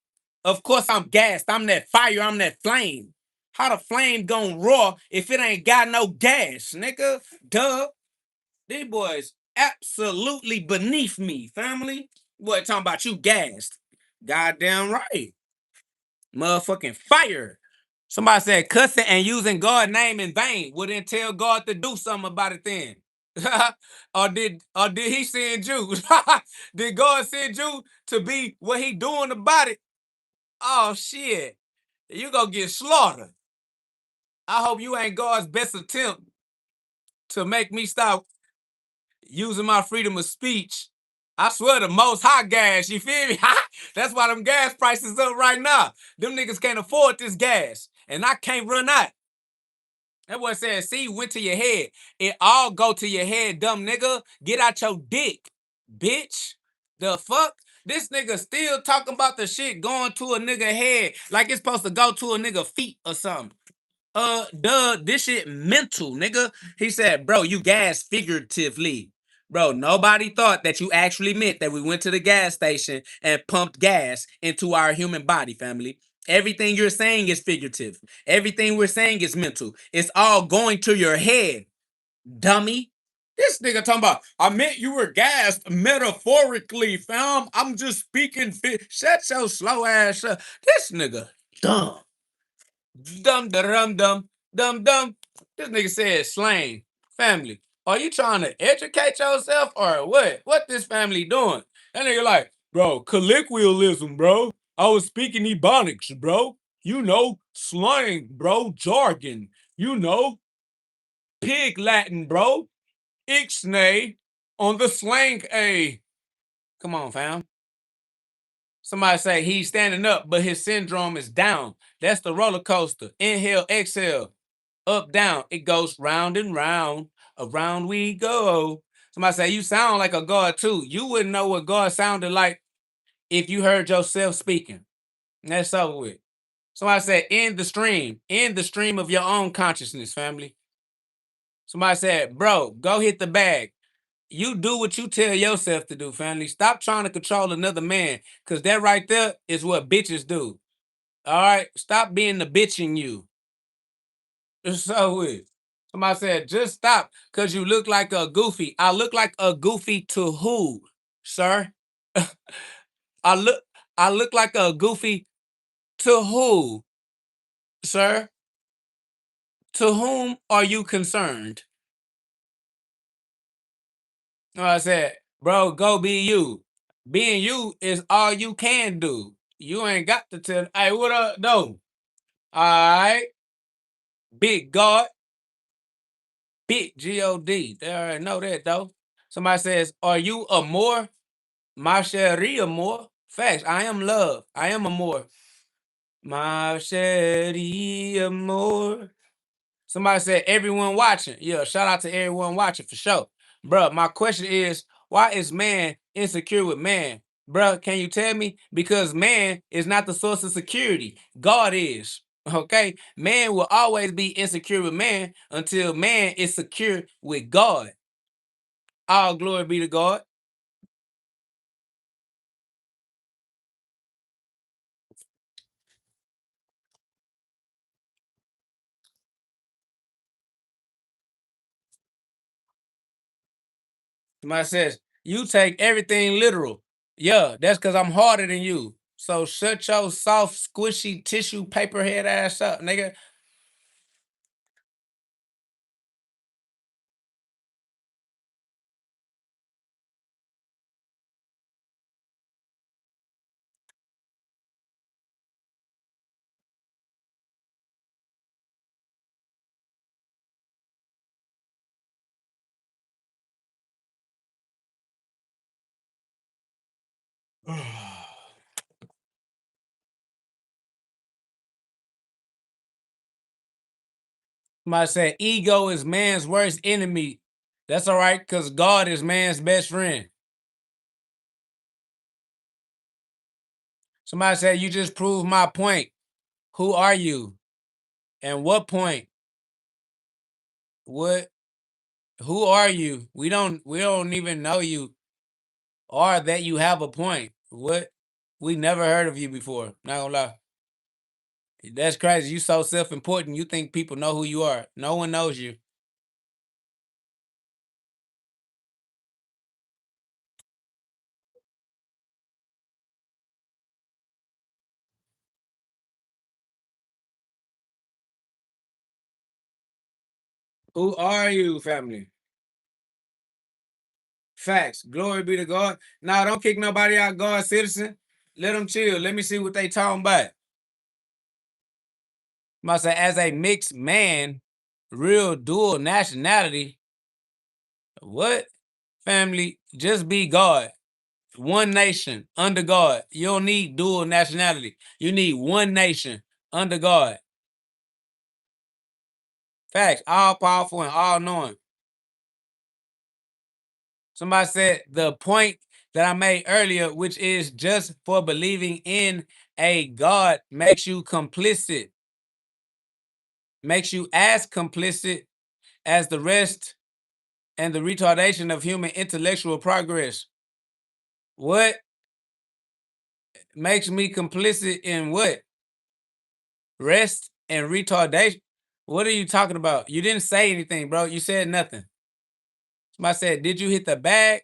Of course I'm gassed. I'm that fire. I'm that flame. How the flame gonna roar if it ain't got no gas, nigga? Duh. These boys absolutely beneath me, family. Boy, talking about you gassed. Goddamn right. Motherfucking fire. Somebody said cussing and using God's name in vain. Well, then tell God to do something about it then. or did he send you? Did God send you to be what he doing about it? Oh shit. You gonna get slaughtered. I hope you ain't God's best attempt to make me stop using my freedom of speech. I swear the most high gas, you feel me? That's why them gas prices up right now. Them niggas can't afford this gas. And I can't run out. That boy said, see, went to your head. It all go to your head, dumb nigga. Get out your dick, bitch. The fuck? This nigga still talking about the shit going to a nigga head like it's supposed to go to a nigga feet or something. This shit mental, nigga. He said, bro, you gas figuratively. Bro, nobody thought that you actually meant that we went to the gas station and pumped gas into our human body, family. Everything you're saying is figurative. Everything we're saying is mental. It's all going to your head, dummy. This nigga talking about, I meant you were gassed metaphorically, fam. I'm just speaking. Shut your slow ass up. This nigga, dumb. Dum dum dum dum dum. This nigga said slang. Family. Are you trying to educate yourself or what? What this family doing? That nigga like, bro, colloquialism, bro. I was speaking ebonics, bro. You know, slang, bro, jargon. You know, pig Latin, bro. Ixnay on the slang A. Come on, fam. Somebody say he's standing up, but his syndrome is down. That's the roller coaster. Inhale, exhale, up, down. It goes round and round. Around we go. Somebody say you sound like a God too. You wouldn't know what God sounded like if you heard yourself speaking. And that's over with. Somebody said in the stream of your own consciousness, family. Somebody said, bro, go hit the bag. You do what you tell yourself to do, family. Stop trying to control another man, because that right there is what bitches do. All right? Stop being the bitch in you. It's so weird. Somebody said, just stop, because you look like a goofy. I look like a goofy to who, sir? I look like a goofy to who? Sir, to whom are you concerned? I said, bro, go be you. Being you is all you can do. You ain't got to tell, hey, what up, though? All right. Big God. Big GhOD. They already know that, though. Somebody says, are you amor? Ma chérie amor. Facts. I am love. I am amor. Ma chérie amor. Somebody said, everyone watching. Yeah, shout out to everyone watching for sure. Bruh, my question is, why is man insecure with man? Bruh, can you tell me? Because man is not the source of security. God is. Okay? Man will always be insecure with man until man is secure with God. All glory be to God. Somebody says, you take everything literal. Yeah, that's because I'm harder than you. So shut your soft, squishy tissue paper head ass up, nigga. Somebody said ego is man's worst enemy. That's all right, because God is man's best friend. Somebody said you just proved my point. Who are you? And what point? What? Who are you? We don't even know you, or that you have a point. What? We never heard of you before. Not gonna lie. That's crazy. You so self-important. You think people know who you are. No one knows you. Who are you, family? Facts. Glory be to God. Now, don't kick nobody out, God citizen. Let them chill. Let me see what they talking about. Must say, as a mixed man, real dual nationality. What? Family, just be God. One nation under God. You don't need dual nationality. You need one nation under God. Facts. All powerful and all knowing. Somebody said the point that I made earlier, which is just for believing in a God, makes you complicit. Makes you as complicit as the rest and the retardation of human intellectual progress. What makes me complicit in what? Rest and retardation? What are you talking about? You didn't say anything, bro. You said nothing. Somebody said, did you hit the bag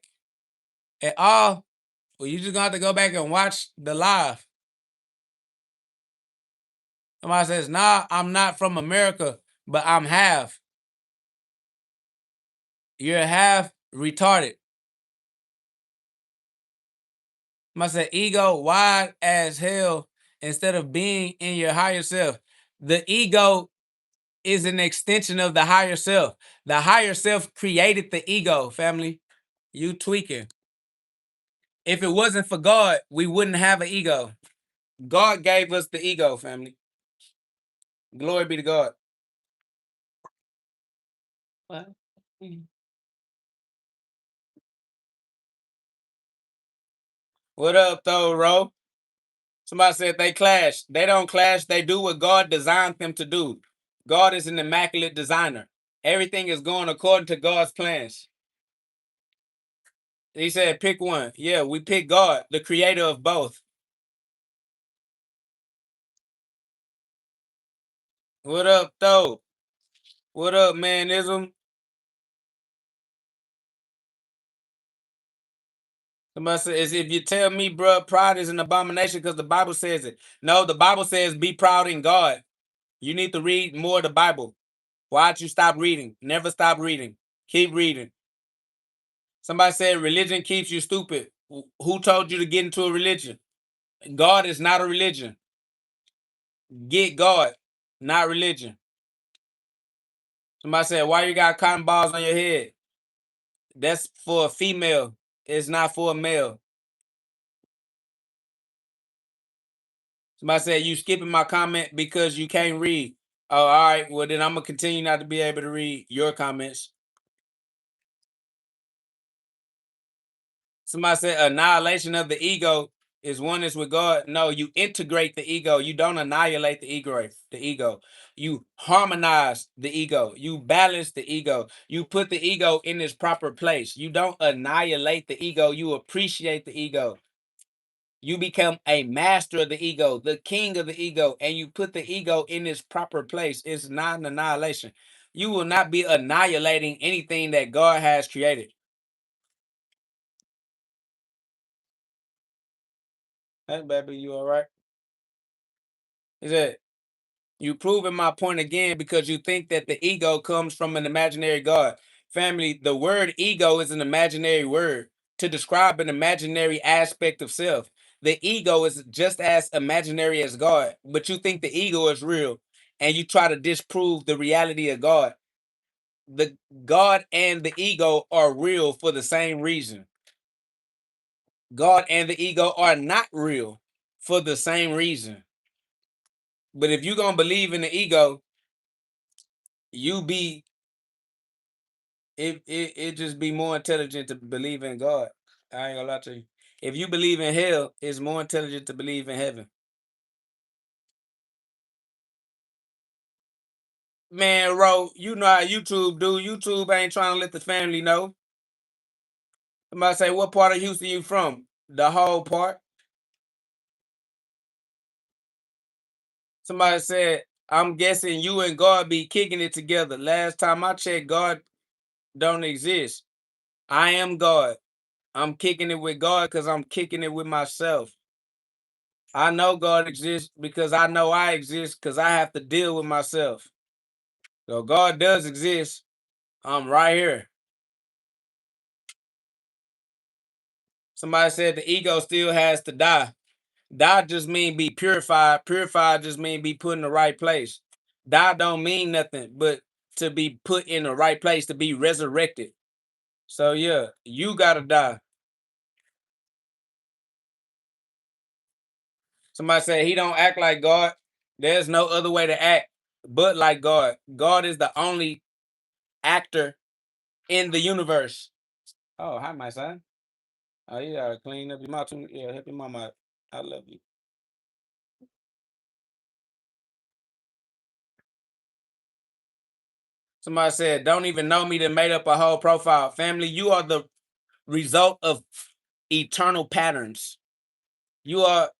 at all? Well, you just gonna have to go back and watch the live. Somebody says, nah, I'm not from America, but I'm half. You're half retarded. Somebody said, ego wide as hell instead of being in your higher self. The ego is an extension of the higher self. The higher self created the ego, family. You tweaking. If it wasn't for God, we wouldn't have an ego. God gave us the ego, family. Glory be to God. What? What up, though, Ro? Somebody said they clash. They don't clash. They do what God designed them to do. God is an immaculate designer. Everything is going according to God's plans. He said, pick one. Yeah, we pick God, the creator of both. What up, though? What up, manism? Somebody says, if you tell me, bro, pride is an abomination because the Bible says it. No, the Bible says be proud in God. You need to read more of the Bible. Why'd you stop reading? Never stop reading. Keep reading. Somebody said religion keeps you stupid. Who told you to get into a religion? God is not a religion. Get God, not religion. Somebody said, why you got cotton balls on your head? That's for a female. It's not for a male. Somebody said, you skipping my comment because you can't read. Oh, all right. Well, then I'm going to continue not to be able to read your comments. Somebody said, annihilation of the ego is oneness with God. No, you integrate the ego. You don't annihilate the ego. You harmonize the ego. You balance the ego. You put the ego in its proper place. You don't annihilate the ego. You appreciate the ego. You become a master of the ego, the king of the ego, and you put the ego in its proper place. It's not an annihilation. You will not be annihilating anything that God has created. Hey, baby, you all right? He said, you proving my point again because you think that the ego comes from an imaginary God. Family, the word ego is an imaginary word to describe an imaginary aspect of self. The ego is just as imaginary as God, but you think the ego is real and you try to disprove the reality of God. The God and the ego are real for the same reason. God and the ego are not real for the same reason. But if you're going to believe in the ego, it just be more intelligent to believe in God. I ain't gonna lie to you. If you believe in hell, it's more intelligent to believe in heaven. Man, Ro, you know how YouTube do. YouTube ain't trying to let the family know. Somebody say, what part of Houston you from? The whole part. Somebody said, I'm guessing you and God be kicking it together. Last time I checked, God don't exist. I am God. I'm kicking it with God because I'm kicking it with myself. I know God exists because I know I exist because I have to deal with myself. So God does exist. I'm right here. Somebody said the ego still has to die. Die just mean be purified. Purified just mean be put in the right place. Die don't mean nothing but to be put in the right place, to be resurrected. So yeah, you gotta die. Somebody said he don't act like God. There's no other way to act but like God. God is the only actor in the universe. Oh, hi, my son. Oh, you gotta clean up your mouth. Yeah, help your mama out. I love you. Somebody said, don't even know me, that made up a whole profile. Family, you are the result of eternal patterns. You are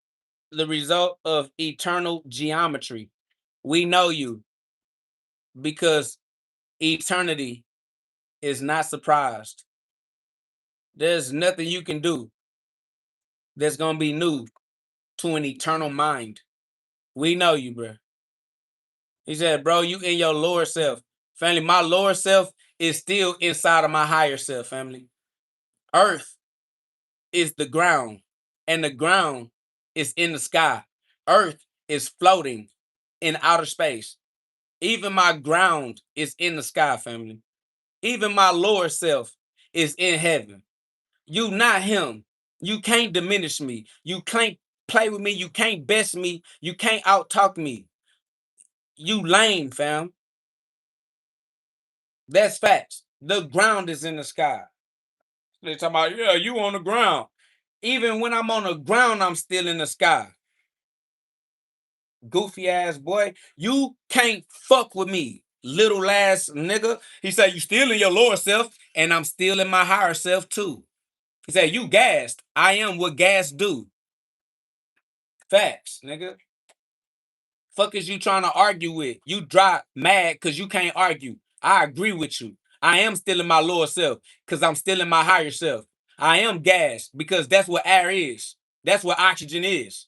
the result of eternal geometry. We know you because eternity is not surprised. There's nothing you can do that's going to be new to an eternal mind. We know you, bro. He said, bro, you in your lower self. Family, my lower self is still inside of my higher self, family. Earth is the ground, and the ground is in the sky. Earth is floating in outer space. Even my ground is in the sky, family. Even my lower self is in heaven. You not him. You can't diminish me. You can't play with me. You can't best me. You can't out-talk me. You lame, fam. That's facts. The ground is in the sky. They talking about, yeah, you on the ground. Even when I'm on the ground, I'm still in the sky. Goofy ass boy, you can't fuck with me, little ass nigga. He said, you still in your lower self, and I'm still in my higher self too. He said, you gassed. I am what gas do. Facts, nigga. Fuck is you trying to argue with? You drop mad because you can't argue. I agree with you. I am still in my lower self because I'm still in my higher self. I am gas because that's what air is. That's what oxygen is.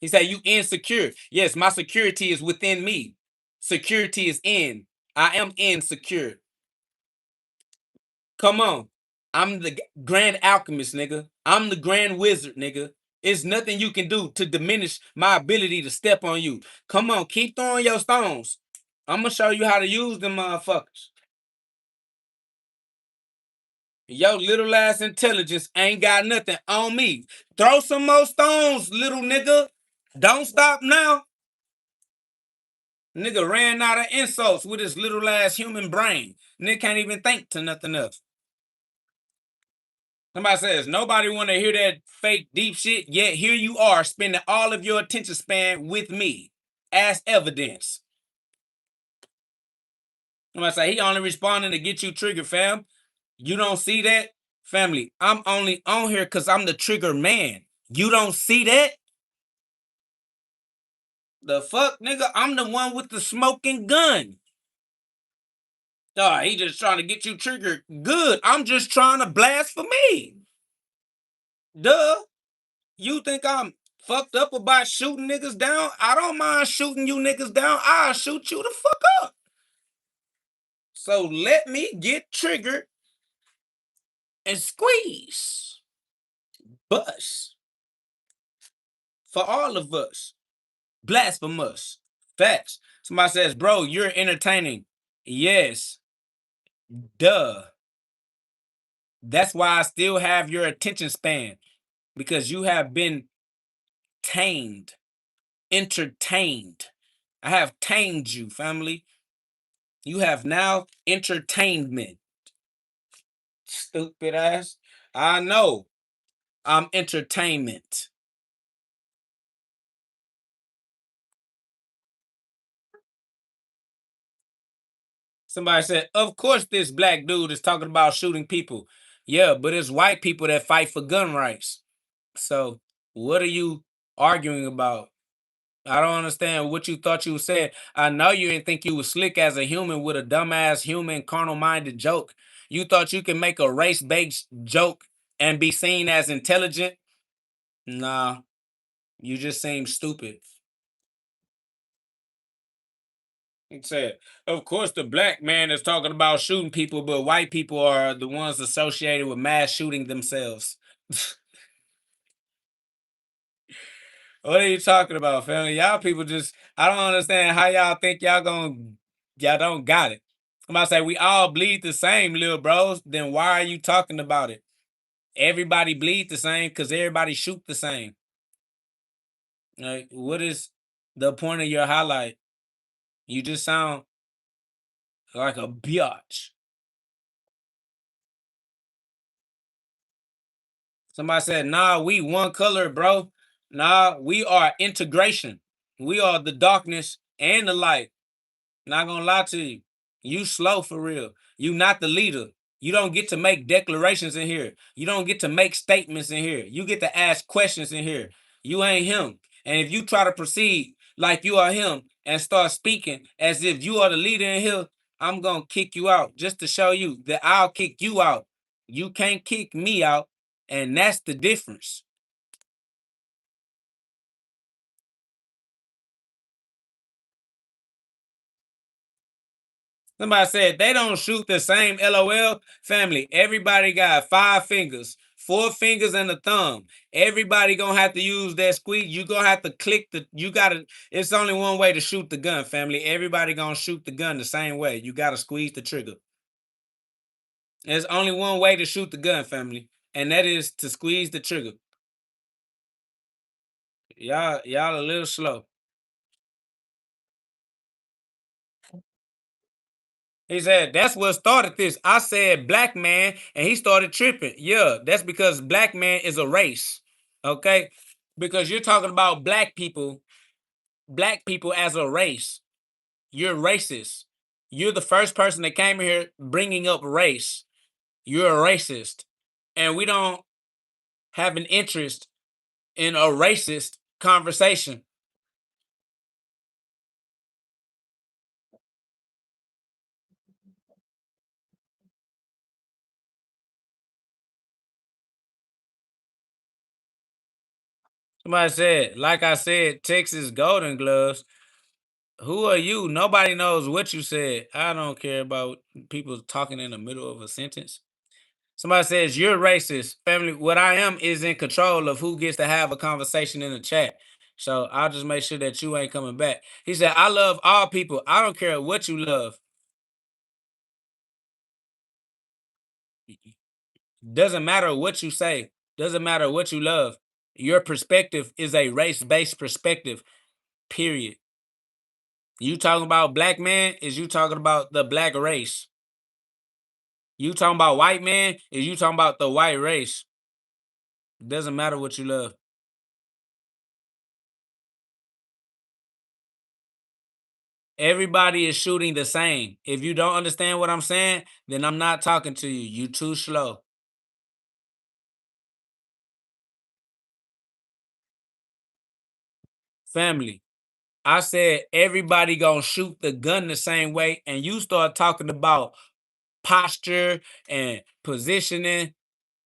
He said, you insecure. Yes, my security is within me. security is in. I am insecure. Come on. I'm the grand alchemist, nigga. I'm the grand wizard, nigga. It's nothing you can do to diminish my ability to step on you. Come on, keep throwing your stones. I'm gonna show you how to use them motherfuckers. Your little ass intelligence ain't got nothing on me. Throw some more stones, little nigga. Don't stop now. Nigga ran out of insults with his little ass human brain. Nigga can't even think to nothing else. Somebody says, nobody want to hear that fake deep shit, yet here you are spending all of your attention span with me as evidence. Somebody say, he only responding to get you triggered, fam. You don't see that? Family, I'm only on here because I'm the trigger man. You don't see that? The fuck, nigga? I'm the one with the smoking gun. He just trying to get you triggered. Good. I'm just trying to blast for me. Duh. You think I'm fucked up about shooting niggas down? I don't mind shooting you niggas down. I'll shoot you the fuck up. So let me get triggered and squeeze. Bust. For all of us. Blasphemous. Facts. Somebody says, bro, you're entertaining. Yes. Duh. That's why I still have your attention span. Because you have been tamed. Entertained. I have tamed you, family. You have now entertainment. Stupid ass. I know. I'm entertainment. Somebody said, of course this black dude is talking about shooting people. Yeah, but it's white people that fight for gun rights. So what are you arguing about? I don't understand what you thought you were saying. I know you didn't think you was slick as a human with a dumbass human carnal-minded joke. You thought you could make a race-based joke and be seen as intelligent? Nah, you just seem stupid. He said, of course the black man is talking about shooting people, but white people are the ones associated with mass shooting themselves. What are you talking about, family? Y'all people just, I don't understand how y'all think y'all don't got it. I'm about to say, we all bleed the same, little bros. Then why are you talking about it? Everybody bleed the same because everybody shoot the same. Like, what is the point of your highlight? You just sound like a biatch. Somebody said, nah, we one color, bro. Nah, we are integration. We are the darkness and the light. Not gonna lie to you. You slow for real. You not the leader. You don't get to make declarations in here. You don't get to make statements in here. You get to ask questions in here. You ain't him. And if you try to proceed like you are him and start speaking as if you are the leader in here, I'm gonna kick you out just to show you that I'll kick you out. You can't kick me out, and that's the difference. Somebody said they don't shoot the same. LOL. Family, everybody got 5 fingers, 4 fingers and a thumb. Everybody gonna have to use that squeeze. You gonna have to click it's only one way to shoot the gun, family. Everybody gonna shoot the gun the same way. You gotta squeeze the trigger. There's only one way to shoot the gun, family, and that is to squeeze the trigger. Y'all a little slow. He said, that's what started this. I said black man, and he started tripping. Yeah, that's because black man is a race. Okay? Because you're talking about black people as a race. You're racist. You're the first person that came here bringing up race. You're a racist. And we don't have an interest in a racist conversation. Somebody said, like I said, Texas Golden Gloves. Who are you? Nobody knows what you said. I don't care about people talking in the middle of a sentence. Somebody says you're racist. Family, what I am is in control of who gets to have a conversation in the chat. So I'll just make sure that you ain't coming back. He said, I love all people. I don't care what you love. Doesn't matter what you say. Doesn't matter what you love. Your perspective is a race-based perspective. Period. You talking about black man, is you talking about the black race. You talking about white man, is you talking about the white race. Doesn't matter what you love. Everybody is shooting the same. If you don't understand what I'm saying, then I'm not talking to you. You too slow. Family, I said everybody gonna shoot the gun the same way, and you start talking about posture and positioning.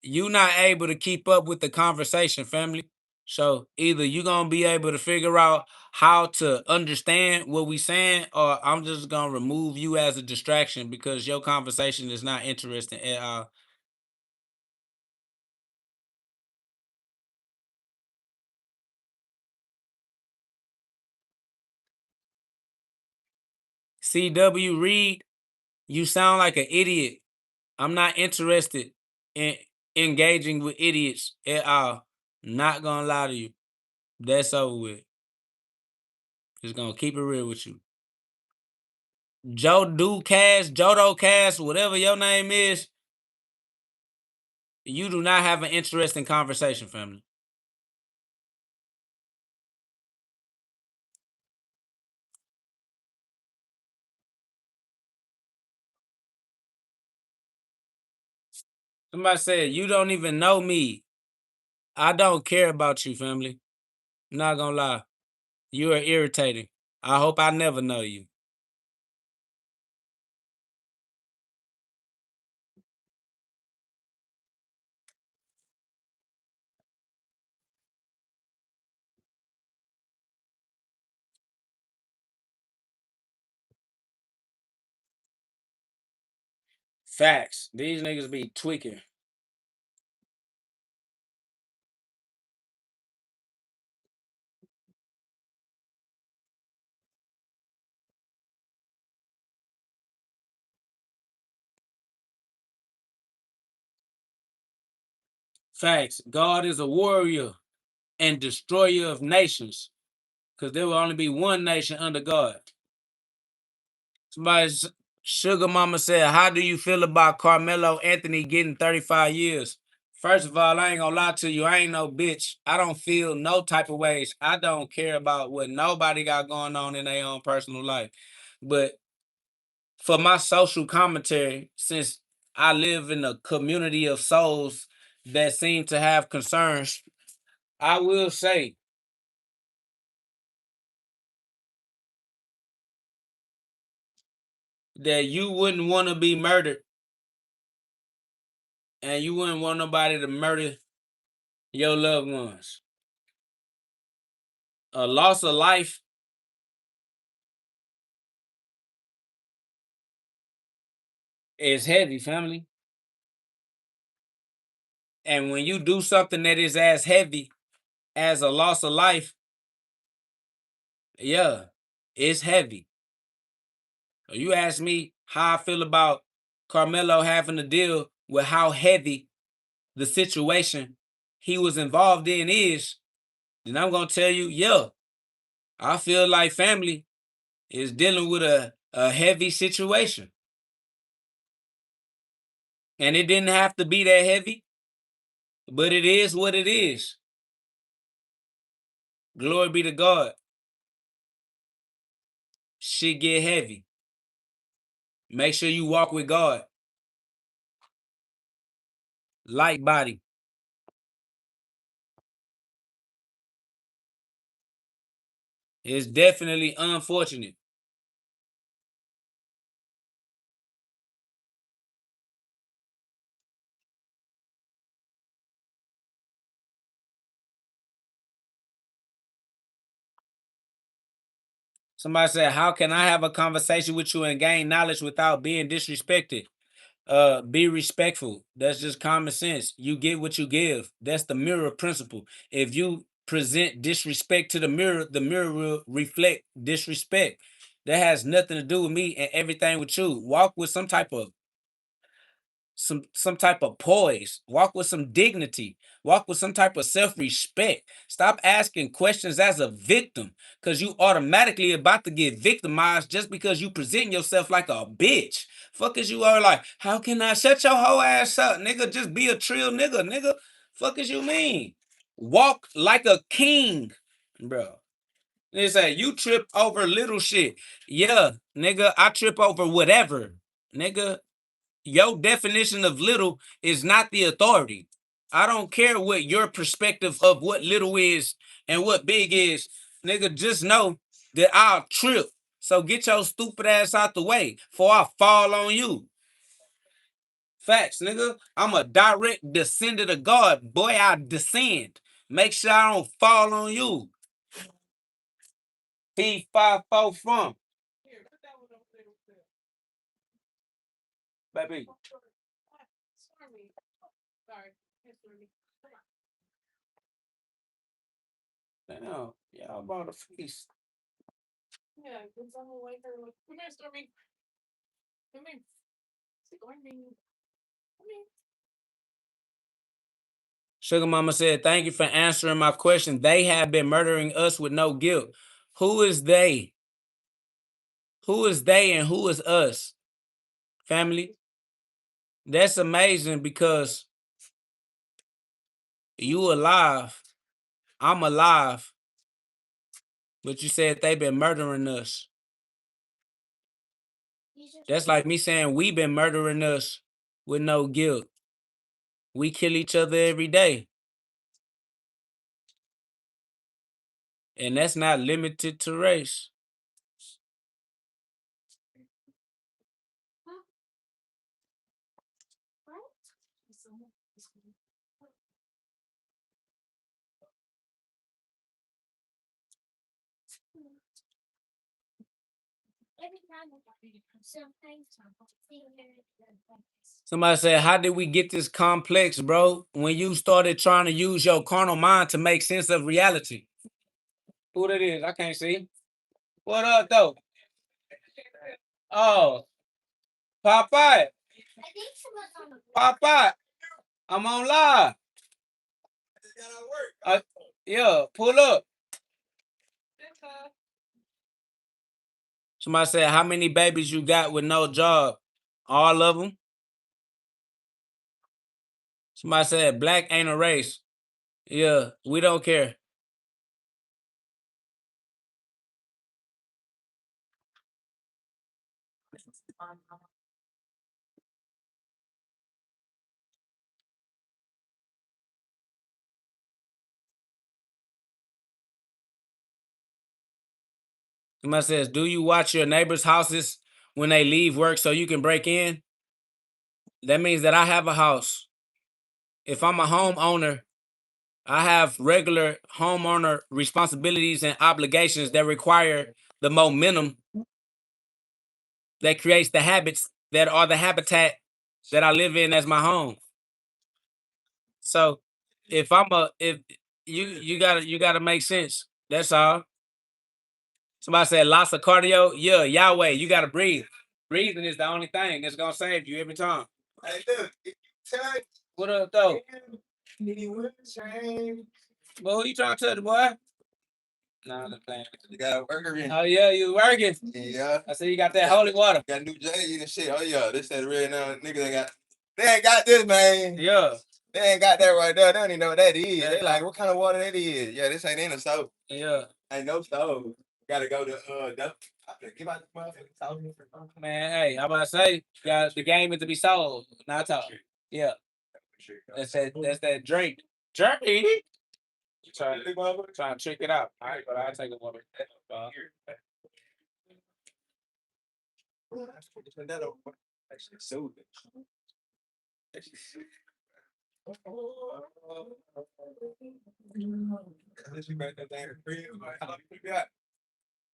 You not able to keep up with the conversation, family. So either you gonna be able to figure out how to understand what we saying, or I'm just gonna remove you as a distraction because your conversation is not interesting at all. CW Reed, you sound like an idiot. I'm not interested in engaging with idiots at all. Not gonna lie to you. That's over with. Just gonna keep it real with you. GhODCast, whatever your name is, you do not have an interesting conversation, family. Somebody said, you don't even know me. I don't care about you, family. Not gonna lie. You are irritating. I hope I never know you. Facts. These niggas be tweaking. Facts. God is a warrior and destroyer of nations. Because there will only be one nation under God. Somebody's sugar mama said, how do you feel about Carmelo Anthony getting 35 years? First of all, I ain't gonna lie to you. I ain't no bitch. I don't feel no type of ways. I don't care about what nobody got going on in their own personal life. But for my social commentary, since I live in a community of souls that seem to have concerns, I will say that you wouldn't want to be murdered, and you wouldn't want nobody to murder your loved ones. A loss of life is heavy, family. And when you do something that is as heavy as a loss of life, yeah, it's heavy. You ask me how I feel about Carmelo having to deal with how heavy the situation he was involved in is, then I'm gonna tell you, yeah, I feel like family is dealing with a heavy situation. And it didn't have to be that heavy, but it is what it is. Glory be to God. Shit get heavy. Make sure you walk with God. Light body. It's definitely unfortunate. Somebody said, how can I have a conversation with you and gain knowledge without being disrespected? Be respectful. That's just common sense. You get what you give. That's the mirror principle. If you present disrespect to the mirror will reflect disrespect. That has nothing to do with me and everything with you. Walk with some type of poise. Walk with some dignity. Walk with some type of self-respect. Stop asking questions as a victim, because you automatically about to get victimized just because you present yourself like a bitch. Fuck is you are like, how can I shut your whole ass up, nigga? Just be a trill nigga. Fuck is you mean? Walk like a king, bro. They say you trip over little shit. Yeah, nigga, I trip over whatever, nigga. Your definition of little is not the authority. I don't care what your perspective of what little is and what big is. Nigga, just know that I'll trip. So get your stupid ass out the way before I fall on you. Facts, nigga. I'm a direct descendant of God. Boy, I descend. Make sure I don't fall on you. P54 from. Baby. Damn, y'all bought a feast. Yeah, it's on the way her. Come here, Stormy. Come here. Stormy. Come here. Sugar Mama said, thank you for answering my question. They have been murdering us with no guilt. Who is they? Who is they and who is us? Family? That's amazing because you alive. I'm alive. But you said they've been murdering us. That's like me saying we've been murdering us with no guilt. We kill each other every day. And that's not limited to race. Somebody said, how did we get this complex, bro? When you started trying to use your carnal mind to make sense of reality. Who that is? I can't see. What up, though? Oh, Popeye. Popeye. I'm on live. Yeah, pull up. Somebody said, how many babies you got with no job? All of them. Somebody said, black ain't a race. Yeah, we don't care. Somebody says, do you watch your neighbors' houses when they leave work so you can break in? That means that I have a house. If I'm a homeowner, I have regular homeowner responsibilities and obligations that require the momentum that creates the habits that are the habitat that I live in as my home. So if you gotta make sense. That's all. Somebody said lots of cardio. Yeah, Yahweh, you gotta breathe. Breathing is the only thing that's gonna save you every time. Hey, look, what up, though? Well, who you trying to touch, boy? Nah, I'm playing. You got a worker in. Oh yeah, you working? Yeah. I see you got that holy water. Got new J and shit. Oh yeah, this that red now. Niggas ain't got this, man. Yeah. They ain't got that right there. They don't even know what that is. Yeah. They like, what kind of water that is? Yeah, this ain't in the stove. Yeah. Ain't no stove. Gotta go to give out the motherfucking. Man, hey, how about I say, guys, the game is to be sold, not talk. Yeah. That's that drink. Drink. Trying to check it out. All right, but I'll take a woman.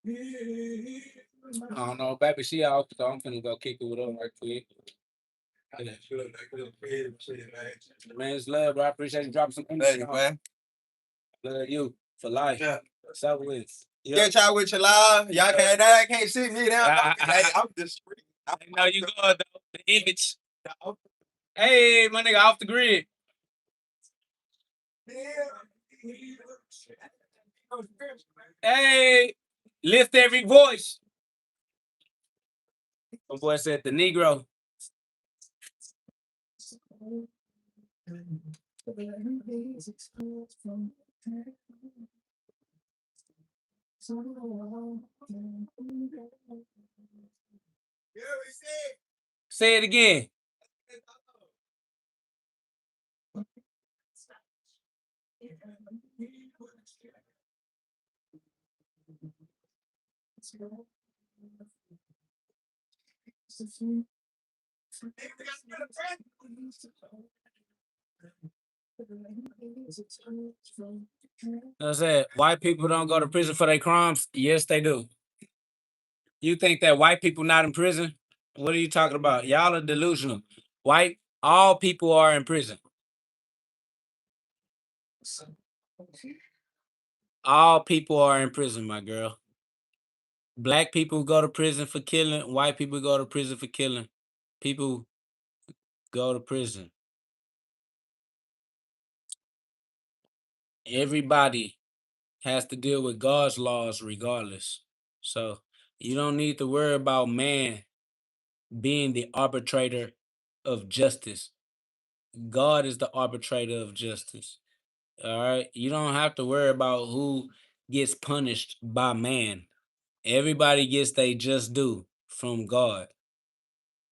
I don't know, baby. She off, so I'm finna go kick it with her right quick. Man, it's love, bro. I appreciate you dropping some energy. Hey, man. Love you for life. Yeah. So with. Get y'all with your live. Y'all can't see me now. I'm just I know you good though. The image. Hey, my nigga, off the grid. Hey, lift every voice. My boy said the Negro. Say it again. I said, white people don't go to prison for their crimes. Yes, they do. You think that white people not in prison? What are you talking about? Y'all are delusional. All people are in prison. All people are in prison, my girl. Black people go to prison for killing. White people go to prison for killing. People go to prison. Everybody has to deal with God's laws regardless. So you don't need to worry about man being the arbitrator of justice. God is the arbitrator of justice. All right. You don't have to worry about who gets punished by man. Everybody gets they just due from God.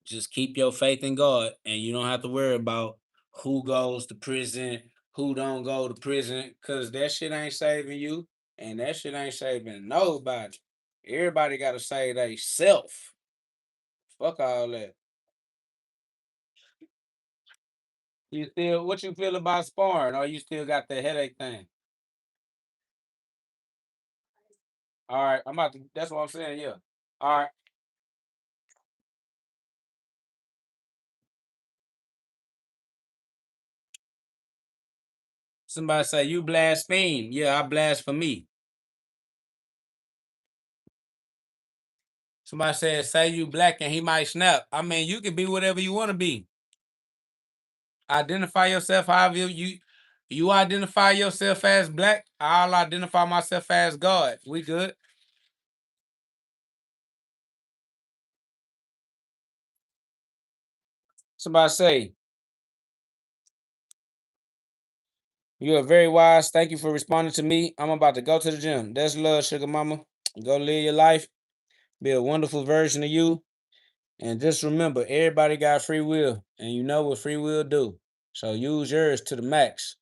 Just keep your faith in God and you don't have to worry about who goes to prison, who don't go to prison, because that shit ain't saving you and that shit ain't saving nobody. Everybody got to save they self. Fuck all that. What you feel about sparring or you still got the headache thing? All right, that's what I'm saying, yeah. All right. Somebody say you blaspheme. Yeah, I blaspheme. Somebody said say you black and he might snap. I mean, you can be whatever you want to be. Identify yourself however you identify yourself as black. I'll identify myself as God. We good. Somebody say you are very wise. Thank you for responding to me. I'm about to go to the gym. That's love, sugar mama. Go live your life. Be a wonderful version of you. And just remember, everybody got free will, and you know what free will do. So use yours to the max.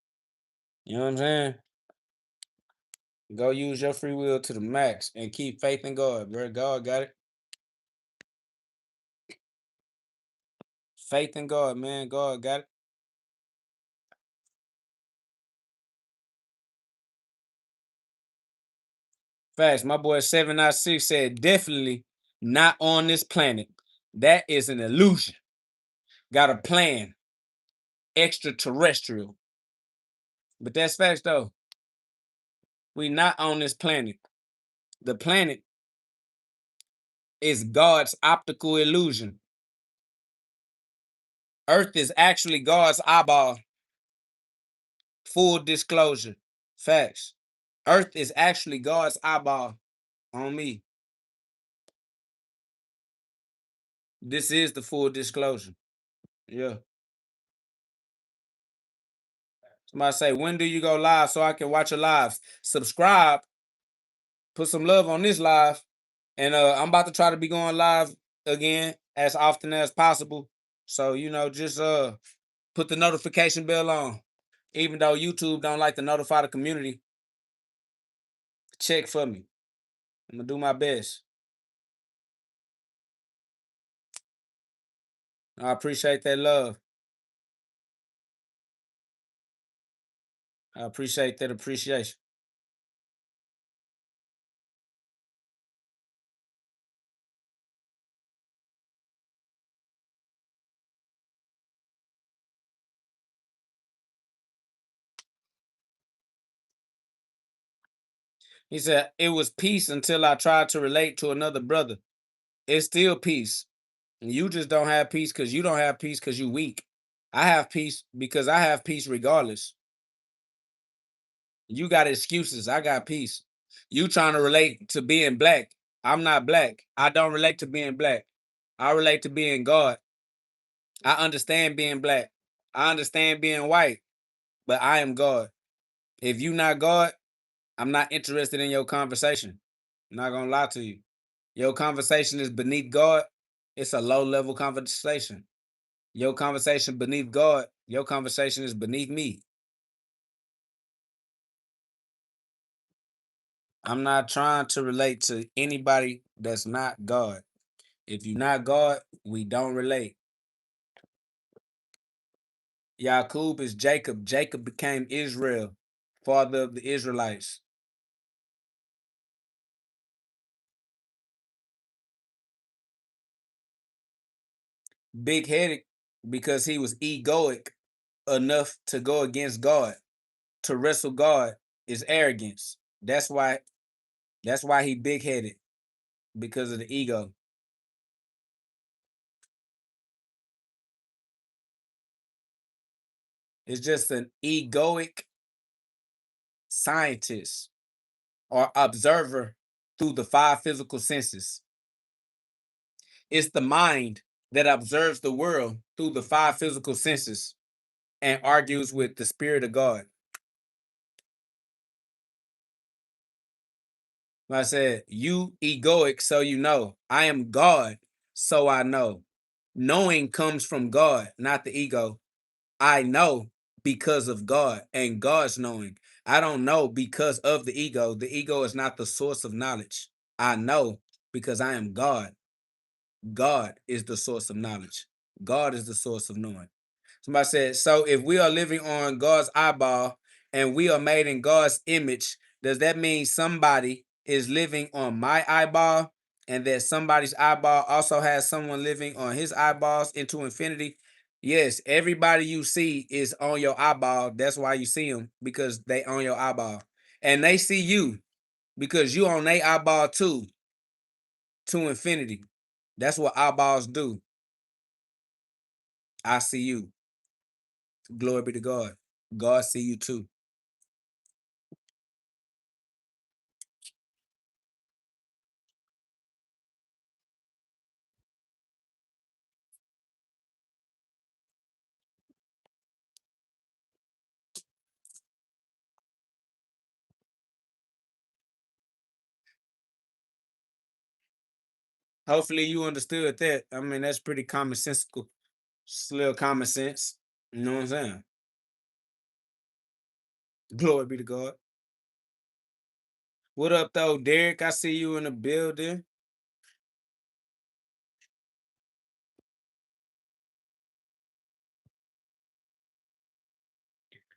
You know what I'm saying? Go use your free will to the max and keep faith in God, bro. God got it. Faith in God, man. God got it. Facts. My boy 796 said, definitely not on this planet. That is an illusion. Got a plan. Extraterrestrial. But that's facts, though. We not on this planet. The planet is God's optical illusion. Earth is actually God's eyeball. Full disclosure. Facts. Earth is actually God's eyeball on me. This is the full disclosure. Yeah. Somebody say, when do you go live so I can watch your lives? Subscribe. Put some love on this live. And I'm about to try to be going live again as often as possible. So, just put the notification bell on. Even though YouTube don't like to notify the community, check for me. I'm gonna do my best. I appreciate that love. I appreciate that appreciation. He said, it was peace until I tried to relate to another brother. It's still peace. You just don't have peace because you don't have peace because you weak. I have peace because I have peace regardless. You got excuses. I got peace. You trying to relate to being black. I'm not black. I don't relate to being black. I relate to being God. I understand being black. I understand being white, but I am God. If you not God, I'm not interested in your conversation. I'm not gonna lie to you. Your conversation is beneath God. It's a low level conversation. Your conversation beneath God. Your conversation is beneath me. I'm not trying to relate to anybody that's not God. If you're not God, we don't relate. Yaqub is Jacob. Jacob became Israel, father of the Israelites. Big headed because he was egoic enough to go against God. To wrestle God is arrogance. That's why he big headed, because of the ego. It's just an egoic scientist or observer through the five physical senses. It's the mind that observes the world through the five physical senses and argues with the spirit of God. I said, you egoic, so you know. I am God, so I know. Knowing comes from God, not the ego. I know because of God and God's knowing. I don't know because of the ego. The ego is not the source of knowledge. I know because I am God. God is the source of knowledge. God is the source of knowing. Somebody said, so if we are living on God's eyeball and we are made in God's image, does that mean somebody is living on my eyeball and that somebody's eyeball also has someone living on his eyeballs into infinity? Yes, everybody you see is on your eyeball. That's why you see them, because they on your eyeball. And they see you because you on their eyeball too, to infinity. That's what eyeballs do. I see you. Glory be to God. God see you too. Hopefully you understood that. I mean, that's pretty commonsensical. It's a little common sense. You know what I'm saying? Glory be to God. What up, though, Derek? I see you in the building.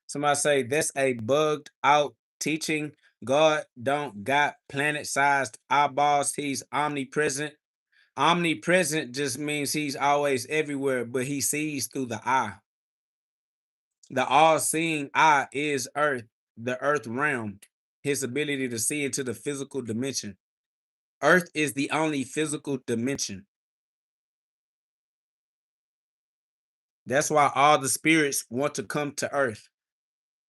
Somebody say that's a bugged out teaching. God don't got planet-sized eyeballs. He's omnipresent. Omnipresent just means he's always everywhere, but he sees through the eye. The all-seeing eye is Earth, the Earth realm, his ability to see into the physical dimension. Earth is the only physical dimension. That's why all the spirits want to come to Earth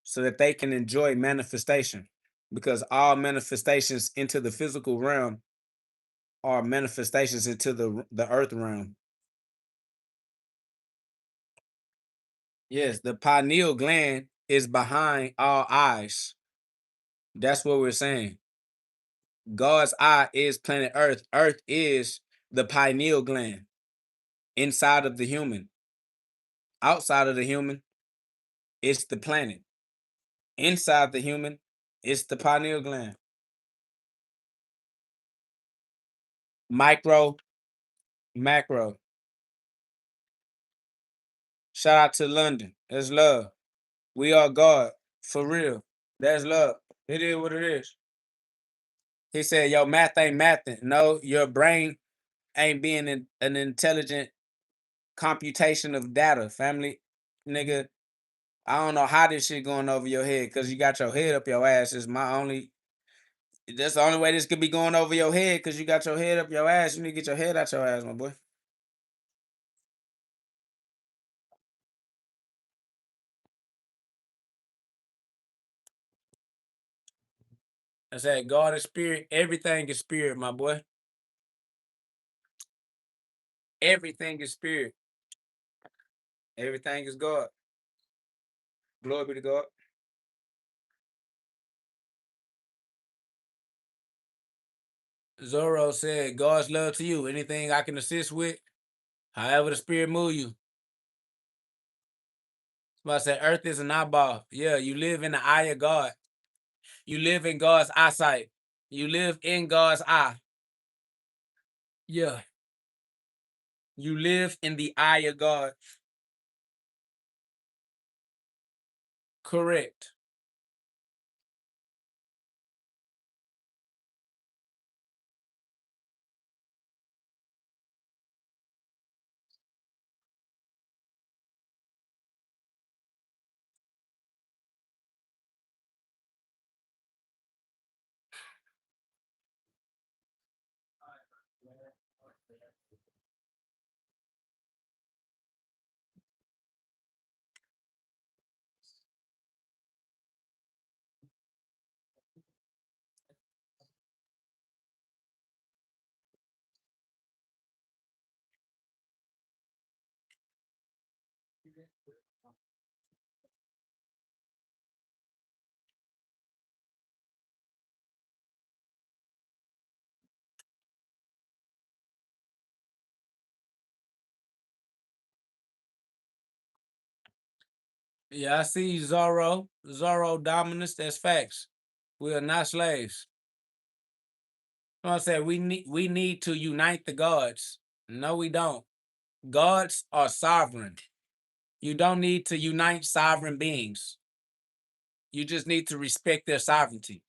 so that they can enjoy manifestation, because all manifestations into the physical realm are manifestations into the Earth realm. Yes, the pineal gland is behind all eyes. That's what we're saying. God's eye is planet Earth. Earth is the pineal gland inside of the human. Outside of the human, it's the planet. Inside the human, it's the pineal gland. Micro, macro. Shout out to London. That's love. We are God. For real. That's love. It is what it is. He said, yo, math ain't mathing. No, your brain ain't being an intelligent computation of data, family. Nigga, I don't know how this shit going over your head because you got your head up your ass is my only That's the only way this could be going over your head because you got your head up your ass. You need to get your head out your ass, my boy. I said, God is spirit. Everything is spirit, my boy. Everything is spirit. Everything is God. Glory be to God. Zorro said, God's love to you. Anything I can assist with, however the spirit move you. Somebody said, Earth is an eyeball. Yeah, you live in the eye of God. You live in God's eyesight. You live in God's eye. Yeah. You live in the eye of God. Correct. Yeah, I see Zorro. Zorro dominance. That's facts. We are not slaves. I said we need to unite the gods. No, we don't. Gods are sovereign. You don't need to unite sovereign beings. You just need to respect their sovereignty.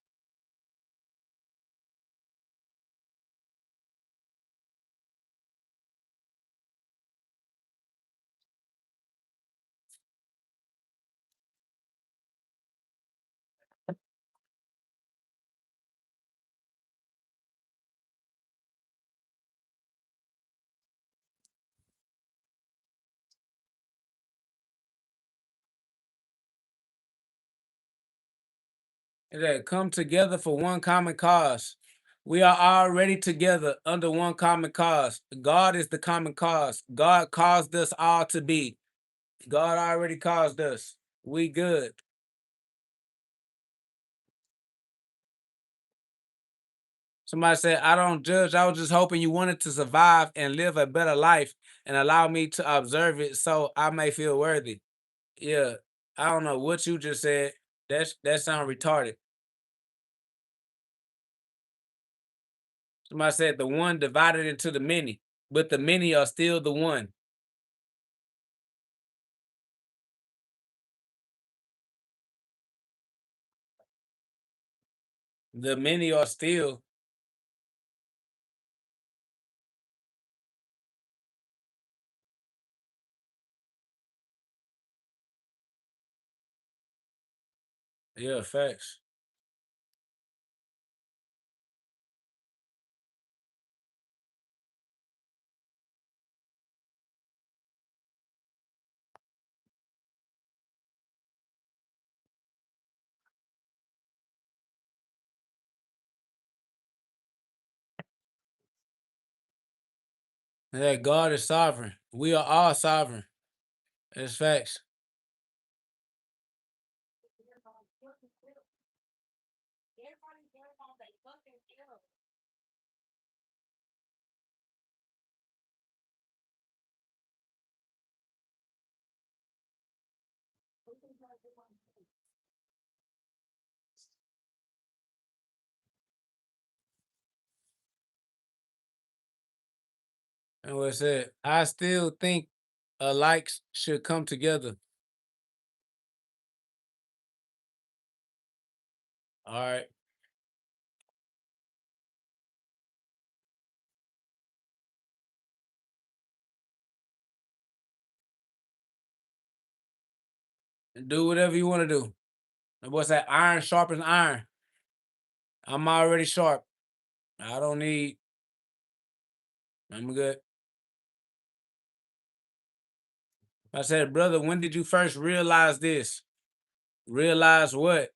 That come together for one common cause. We are already together under one common cause. God is the common cause. God caused us all to be. God already caused us. We good. Somebody said, I don't judge. I was just hoping you wanted to survive and live a better life and allow me to observe it so I may feel worthy. Yeah. I don't know what you just said. That sound retarded. Somebody said the one divided into the many, but the many are still the one. The many are still. Yeah, facts. That God is sovereign. We are all sovereign. It's facts. And what it said, I still think likes should come together. All right. Do whatever you want to do. And what's that? Iron sharpens iron. I'm already sharp. I don't need. I'm good. I said, brother, when did you first realize this? Realize what?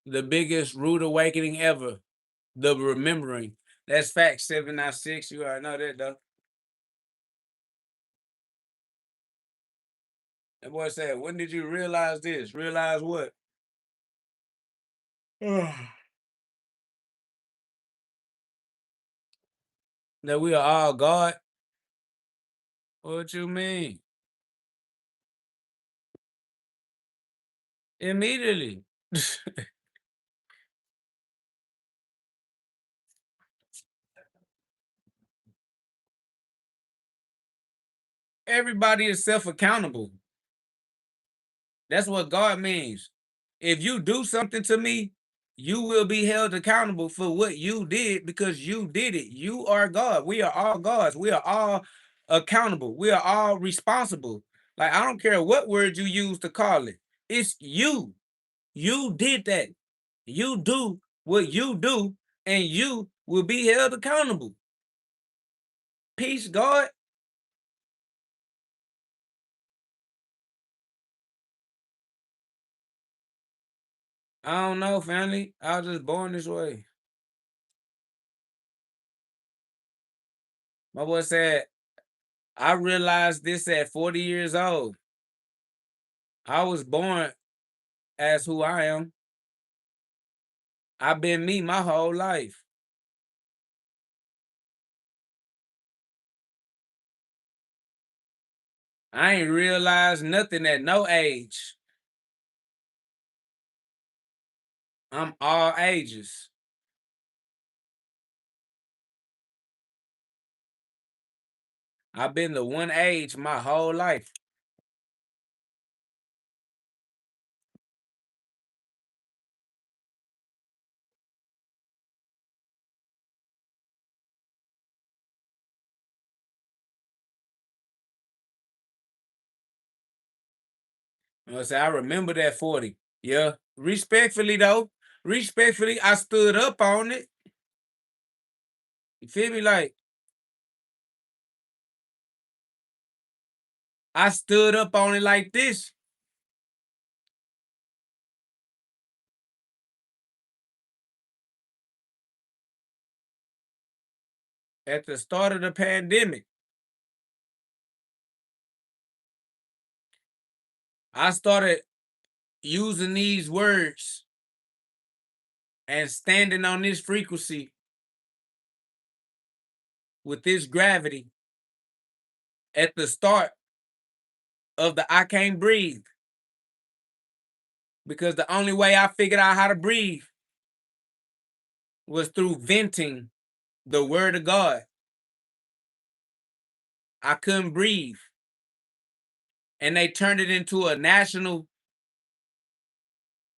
The biggest rude awakening ever. The remembering. That's fact 796. You already know that, though. That boy said, when did you realize this? Realize what? That we are all God? What you mean? Immediately. Everybody is self-accountable. That's what God means. If you do something to me, you will be held accountable for what you did because you did it. You are God. We are all gods. We are all accountable. We are all responsible. Like, I don't care what word you use to call it. It's you. You did that. You do what you do, and you will be held accountable. Peace, God. I don't know, family. I was just born this way. My boy said, I realized this at 40 years old. I was born as who I am. I've been me my whole life. I ain't realized nothing at no age. I'm all ages. I've been the one age my whole life. I remember that 40. Yeah. Respectfully, though. Respectfully, I stood up on it. You feel me? Like, I stood up on it like this. At the start of the pandemic. I started using these words and standing on this frequency with this gravity at the start of the I can't breathe. Because the only way I figured out how to breathe was through venting the word of God. I couldn't breathe. And they turned it into a national,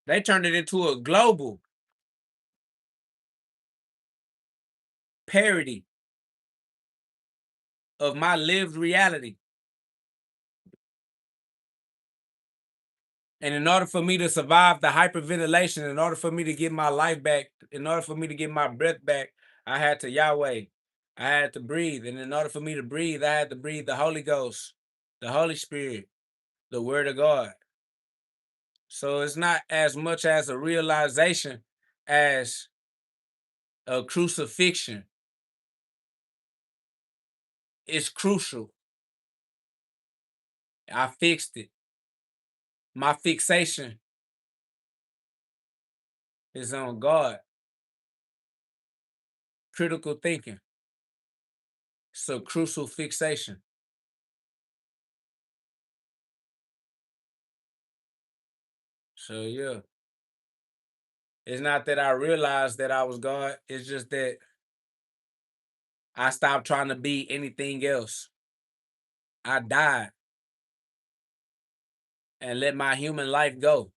they turned it into a global parody of my lived reality. And in order for me to survive the hyperventilation, in order for me to get my life back, in order for me to get my breath back, I had to Yahweh. I had to breathe. And in order for me to breathe, I had to breathe the Holy Ghost, the Holy Spirit, the Word of God. So it's not as much as a realization as a crucifixion. It's crucial. I fixed it. My fixation is on God. Critical thinking. It's a crucial fixation. So yeah. It's not that I realized that I was God. It's just that I stopped trying to be anything else. I died and let my human life go.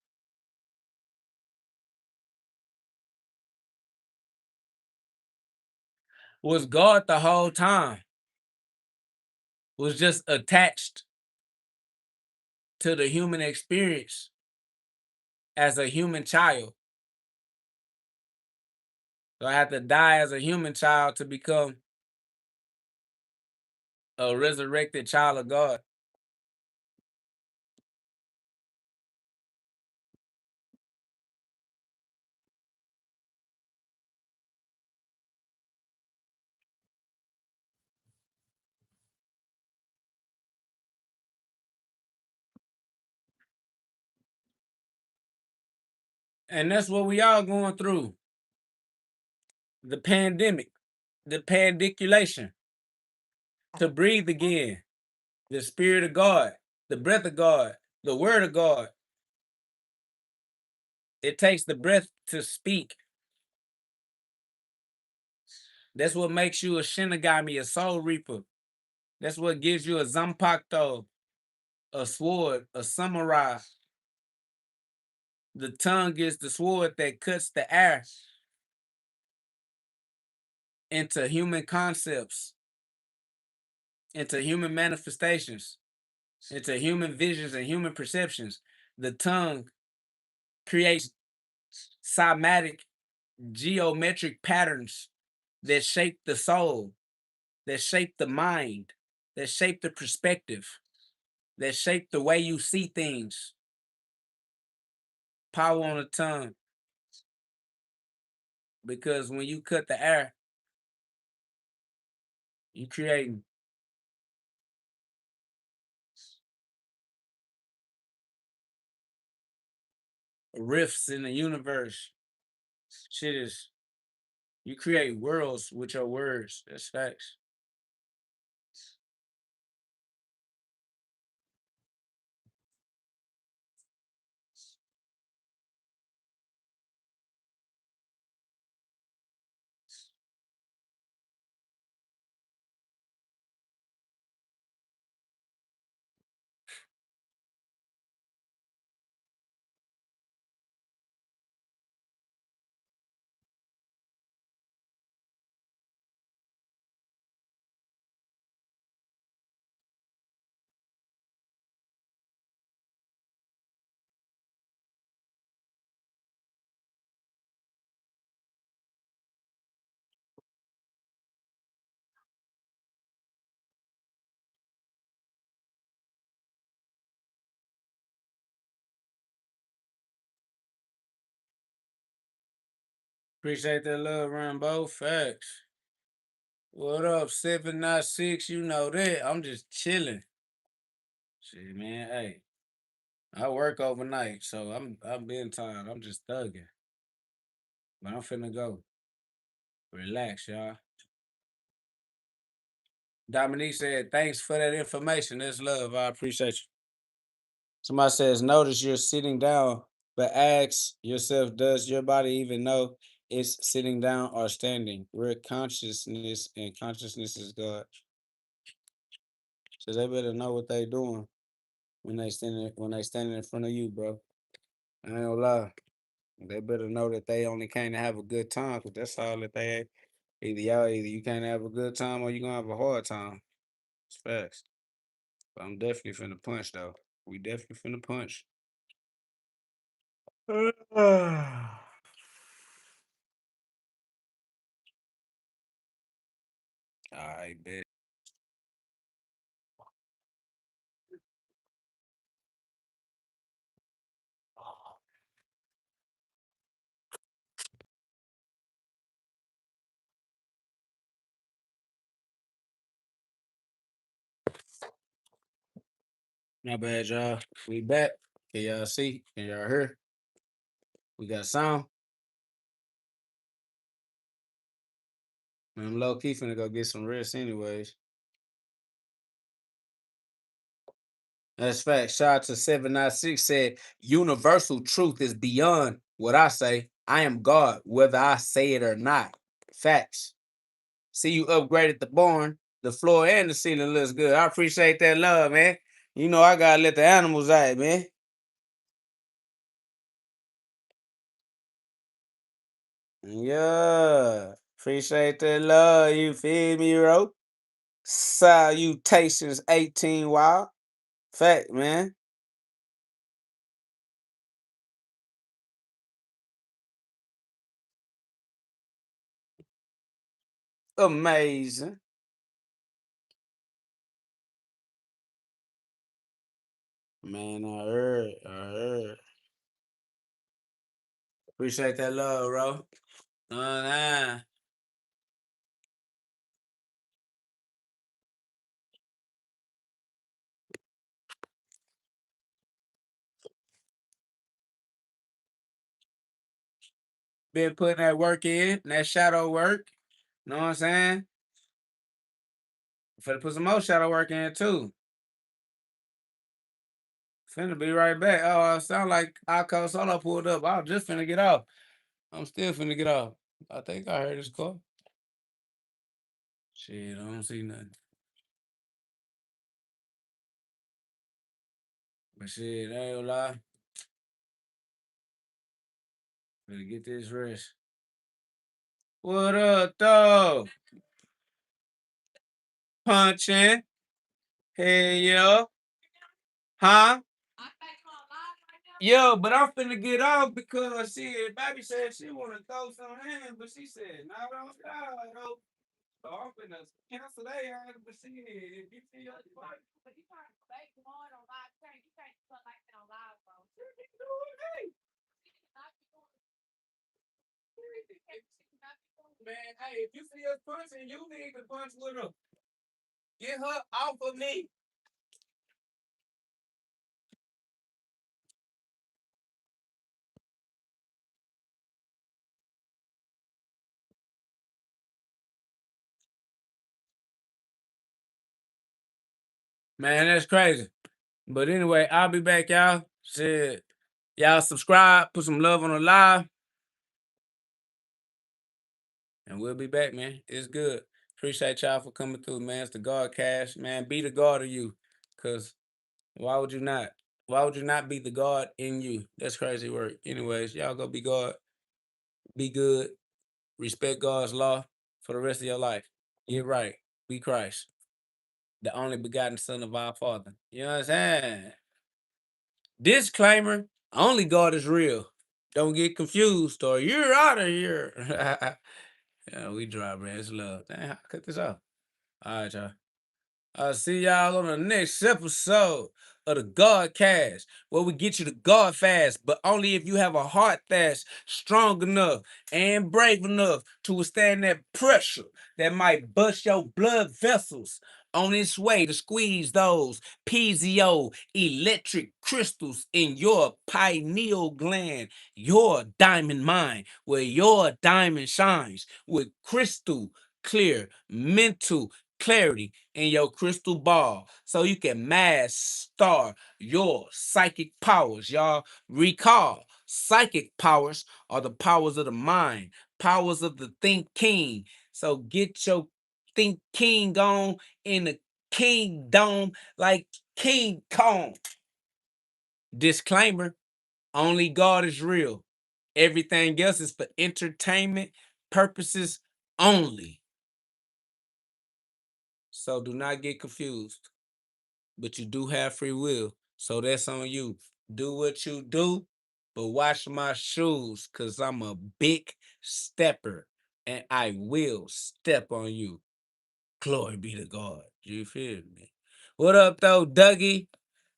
Was God the whole time. Was just attached to the human experience as a human child. So I have to die as a human child to become a resurrected child of God. And that's what we all going through. The pandemic, the pandiculation, to breathe again, the spirit of God, the breath of God, the word of God. It takes the breath to speak. That's what makes you a Shinigami, a soul reaper. That's what gives you a Zanpakuto, a sword, a samurai. The tongue is the sword that cuts the air into human concepts, into human manifestations, into human visions and human perceptions. The tongue creates cymatic geometric patterns that shape the soul, that shape the mind, that shape the perspective, that shape the way you see things. Power on the tongue. Because when you cut the air, you create rifts in the universe. Shit is, you create worlds with your words. That's facts. Appreciate that love, Rambo. Facts. What up, 796? You know that. I'm just chilling. Shit, man. Hey, I work overnight, so I'm being tired. I'm just thugging. But I'm finna go. Relax, y'all. Dominique said, thanks for that information. That's love. I appreciate you. Somebody says, notice you're sitting down, but ask yourself, does your body even know it's sitting down or standing? We're consciousness, and consciousness is God. So they better know what they doing when they standing in front of you, bro. I ain't gonna lie. They better know that they only came to have a good time, because that's all that they either you can't have a good time or you gonna have a hard time. It's facts. But I'm definitely finna punch though. We definitely finna punch. All right, bet. Not bad, y'all. We back. Can y'all see? Can y'all hear? We got sound. I'm low key finna go get some rest anyways. That's fact. Shout out to 796 said, universal truth is beyond what I say. I am God, whether I say it or not. Facts. See, you upgraded the barn, the floor, and the ceiling looks good. I appreciate that love, man. You know I gotta let the animals out, man. Yeah. Appreciate that love. You feel me, bro? Salutations 18 wild. Fact, man. Amazing. Man, I heard. Appreciate that love, bro. Nah. Been putting that work in, that shadow work. Know what I'm saying? Finna put some more shadow work in too. Finna be right back. Oh, sound like Alco Solo pulled up. I was just finna get off. I'm still finna get off. I think I heard his call. Shit, I don't see nothing. But shit, I ain't gonna lie. Better get this rest. What up, though? Punching. Hey, yo. Huh? Yo, but I'm finna get off because shit, baby said she wanna throw some hands, but she said, no, don't die, though. So I'm finna cancel that ass, but shit, if you see your fight, but you trying to fake one on live train, you can't do it like that on live, bro. You can do it, hey. Man, hey, if you see us punching, you need to punch with her. Get her off of me. Man, that's crazy. But anyway, I'll be back, y'all. Shit. Y'all subscribe, put some love on the live. And we'll be back, man. It's good. Appreciate y'all for coming through, man. It's the GhODCast, man. Be the God of you. Cause why would you not? Why would you not be the God in you? That's crazy work. Anyways, y'all go be God. Be good. Respect God's law for the rest of your life. Get right. Be Christ. The only begotten Son of our Father. You know what I'm saying? Disclaimer, only God is real. Don't get confused or you're out of here. Yeah, we dry, man. It's love. Damn, cut this off. All right, y'all. I'll see y'all on the next episode of the GhODCast, where we get you the God fast, but only if you have a heart that's strong enough and brave enough to withstand that pressure that might bust your blood vessels on its way to squeeze those piezo electric crystals in your pineal gland, your diamond mind, where your diamond shines with crystal clear mental clarity in your crystal ball so you can master your psychic powers. Y'all recall, psychic powers are the powers of the mind, powers of the thinking. So get your thinking on in the kingdom like King Kong. Disclaimer, only God is real. Everything else is for entertainment purposes only. So do not get confused. But you do have free will. So that's on you. Do what you do, but wash my shoes because I'm a big stepper and I will step on you. Glory be to God. You feel me? What up, though, Dougie?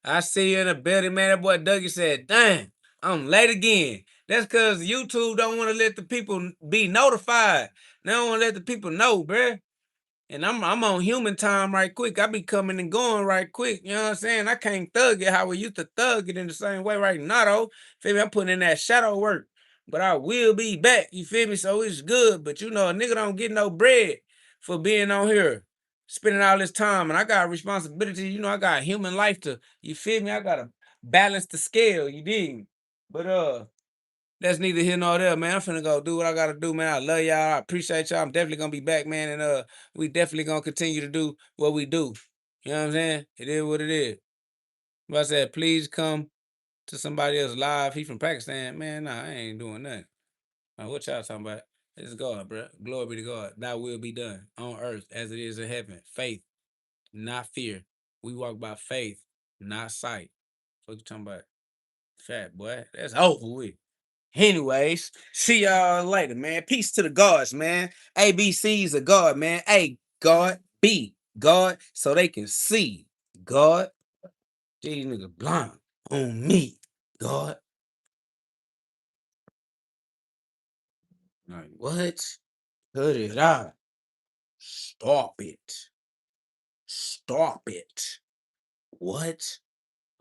I see you in the building, man. That boy Dougie said, dang, I'm late again. That's because YouTube don't want to let the people be notified. They don't want to let the people know, bruh. And I'm on human time right quick. I be coming and going right quick. You know what I'm saying? I can't thug it how we used to thug it in the same way right now, though. Feel me? I'm putting in that shadow work. But I will be back. You feel me? So it's good. But you know, a nigga don't get no bread for being on here, spending all this time. And I got a responsibility. You know, I got a human life to, you feel me? I gotta balance the scale, you dig? But that's neither here nor there, man. I'm finna go do what I gotta do, man. I love y'all. I appreciate y'all. I'm definitely gonna be back, man. And we definitely gonna continue to do what we do. You know what I'm saying? It is what it is. But I said, please come to somebody else live. He from Pakistan. Man, nah, I ain't doing nothing. What y'all talking about? It's God, bro. Glory be to God. Thy will be done on earth as it is in heaven. Faith, not fear. We walk by faith, not sight. What you talking about? Fat boy. That's over with. Anyways, see y'all later, man. Peace to the gods, man. ABC's of God, man. A, God. B, God. So they can see God. These niggas blind on me, God. Like, what? Cut it out. Stop it. Stop it. What?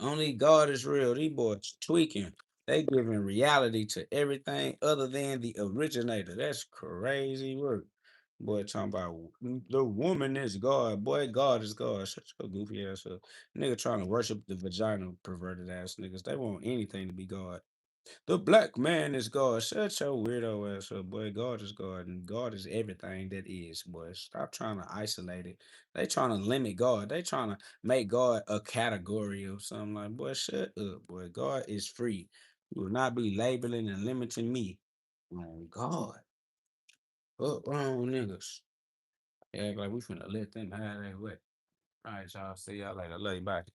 Only God is real. These boys tweaking. They giving reality to everything other than the originator. That's crazy work. Boy, talking about the woman is God. Boy, God is God. Shut your goofy ass up. Nigga trying to worship the vagina, perverted ass niggas. They want anything to be God. The black man is God. Shut your weirdo ass up, boy. God is God, and God is everything that is, boy. Stop trying to isolate it. They trying to limit God. They trying to make God a category or something like, boy, shut up, boy. God is free. You will not be labeling and limiting me. Oh, God. Fuck wrong niggas. Act like we finna let them have their way. All right, y'all. See y'all later. Love you. Bye.